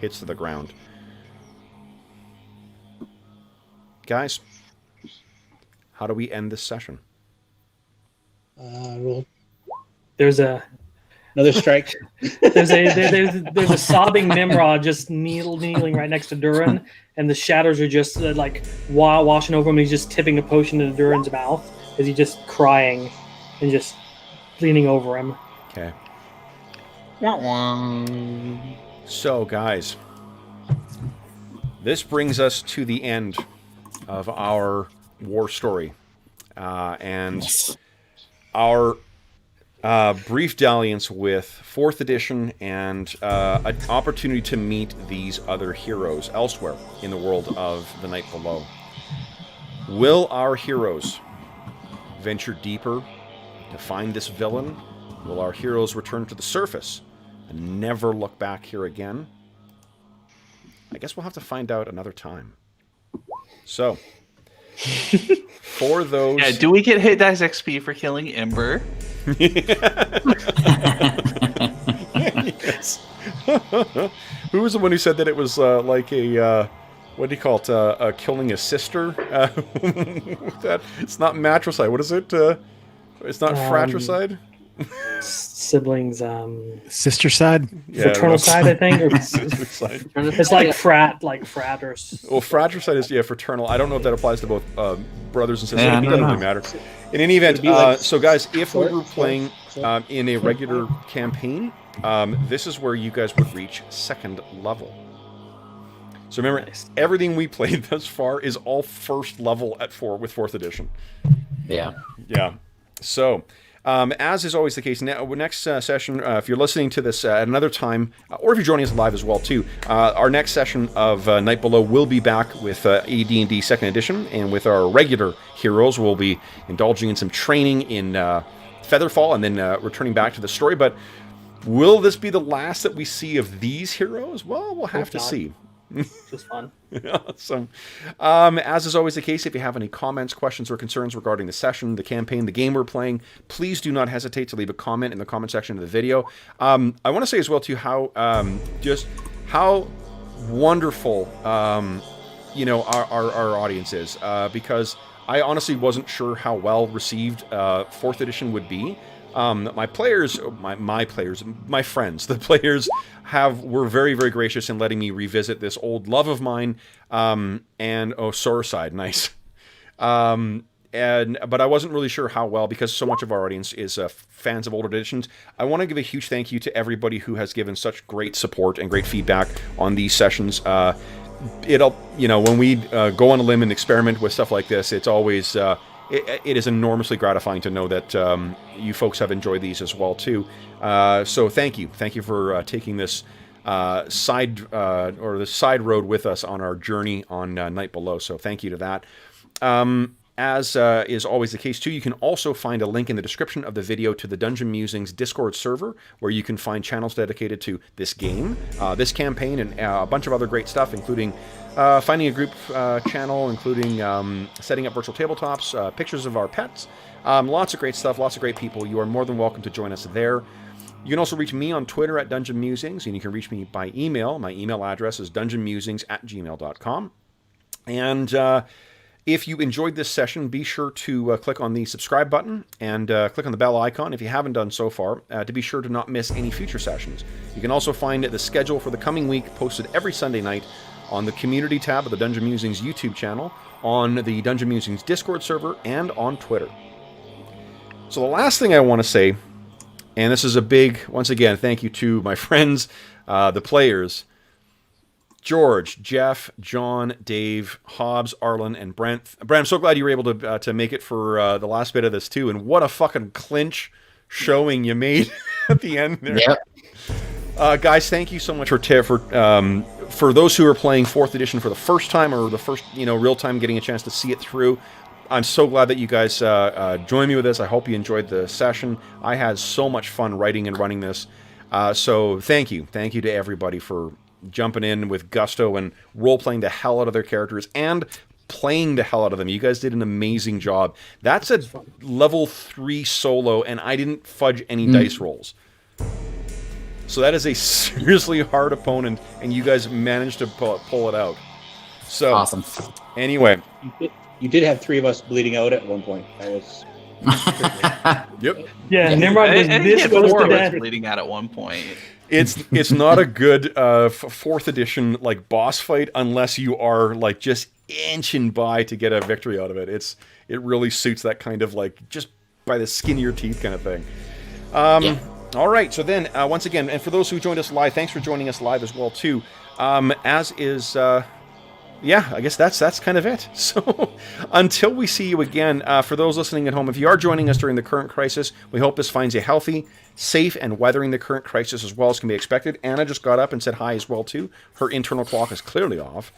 hits to the ground. Guys, how do we end this session? Roll. There's a Another strike. There's a sobbing Nimrod just kneeling right next to Durin, and the shadows are just like washing over him. And he's just tipping a potion into Durin's mouth as he's just crying and just leaning over him. Okay. So, guys, this brings us to the end of our war story, and our brief dalliance with 4th edition and an opportunity to meet these other heroes elsewhere in the world of the Night Below. Will our heroes venture deeper to find this villain? Will our heroes return to the surface and never look back here again? I guess we'll have to find out another time. So, for those... Yeah, do we get hit dice XP for killing Ember? Yes. Who was the one who said that it was like a... what do you call it? Killing a sister? That, it's not matricide. What is it? It's not fratricide? Siblings, Sister side? fraternal side, I think. Or Sister side. it's like frat or... Well, fratricide is, fraternal. I don't know if that applies to both brothers and sisters. Yeah, It doesn't really matter. In any event, so guys, if we were playing in a regular campaign, this is where you guys would reach 2nd level. So remember, everything we played thus far is all 1st level with 4th edition. Yeah. Yeah. So, as is always the case, next session, if you're listening to this at another time, or if you're joining us live as well, too, our next session of Night Below will be back with AD&D 2nd edition, and with our regular heroes, we'll be indulging in some training in Featherfall, and then returning back to the story. But will this be the last that we see of these heroes? Well, we'll have to see. Just fun. Awesome. As is always the case, if you have any comments, questions, or concerns regarding the session, the campaign, the game we're playing, please do not hesitate to leave a comment in the comment section of the video. I want to say as well too how wonderful our audience is, because I honestly wasn't sure how well received 4th edition would be. My players, my friends, the players were very, very gracious in letting me revisit this old love of mine, and Soroside, nice. But I wasn't really sure how well, because so much of our audience is fans of older editions. I want to give a huge thank you to everybody who has given such great support and great feedback on these sessions. When we go on a limb and experiment with stuff like this, it's always... It is enormously gratifying to know that you folks have enjoyed these as well too. So thank you for taking this side road with us on our journey on Night Below. So thank you to that. As is always the case too, you can also find a link in the description of the video to the Dungeon Musings Discord server, where you can find channels dedicated to this game, this campaign, and a bunch of other great stuff, including finding a group channel, including setting up virtual tabletops, pictures of our pets, lots of great stuff, lots of great people. You are more than welcome to join us there. You can also reach me on Twitter at Dungeon Musings, and you can reach me by email. My email address is dungeonmusings@gmail.com. And if you enjoyed this session, be sure to click on the subscribe button and click on the bell icon if you haven't done so far, to be sure to not miss any future sessions. You can also find the schedule for the coming week posted every Sunday night on the community tab of the Dungeon Musings YouTube channel, on the Dungeon Musings Discord server, and on Twitter. So the last thing I want to say, and this is a big, once again, thank you to my friends, the players, George, Jeff, John, Dave, Hobbs, Arlen, and Brent. Brent, I'm so glad you were able to make it for the last bit of this too, and what a fucking clinch showing you made at the end there. Yep. Guys, thank you so much for those who are playing 4th edition for the first time, or the first real time getting a chance to see it through. I'm so glad that you guys joined me with this. I hope you enjoyed the session. I had so much fun writing and running this. So thank you to everybody for jumping in with gusto and role-playing the hell out of their characters and playing the hell out of them. You guys did an amazing job. That's a level 3 solo, and I didn't fudge any dice rolls. So that is a seriously hard opponent, and you guys managed to pull it out. So Awesome. Anyway. You did have 3 of us bleeding out at one point. That was... Yep. Yeah, Nimrod was And this hit close four to of us death. bleeding out at one point. It's not a good 4th edition like boss fight unless you are like just inching by to get a victory out of it. It really suits that kind of like just by the skin of your teeth kind of thing. Yeah. All right, so then once again, and for those who joined us live, thanks for joining us live as well too. As is. Yeah, I guess that's kind of it. So until we see you again, for those listening at home, if you are joining us during the current crisis, we hope this finds you healthy, safe, and weathering the current crisis as well as can be expected. Anna just got up and said hi as well too. Her internal clock is clearly off.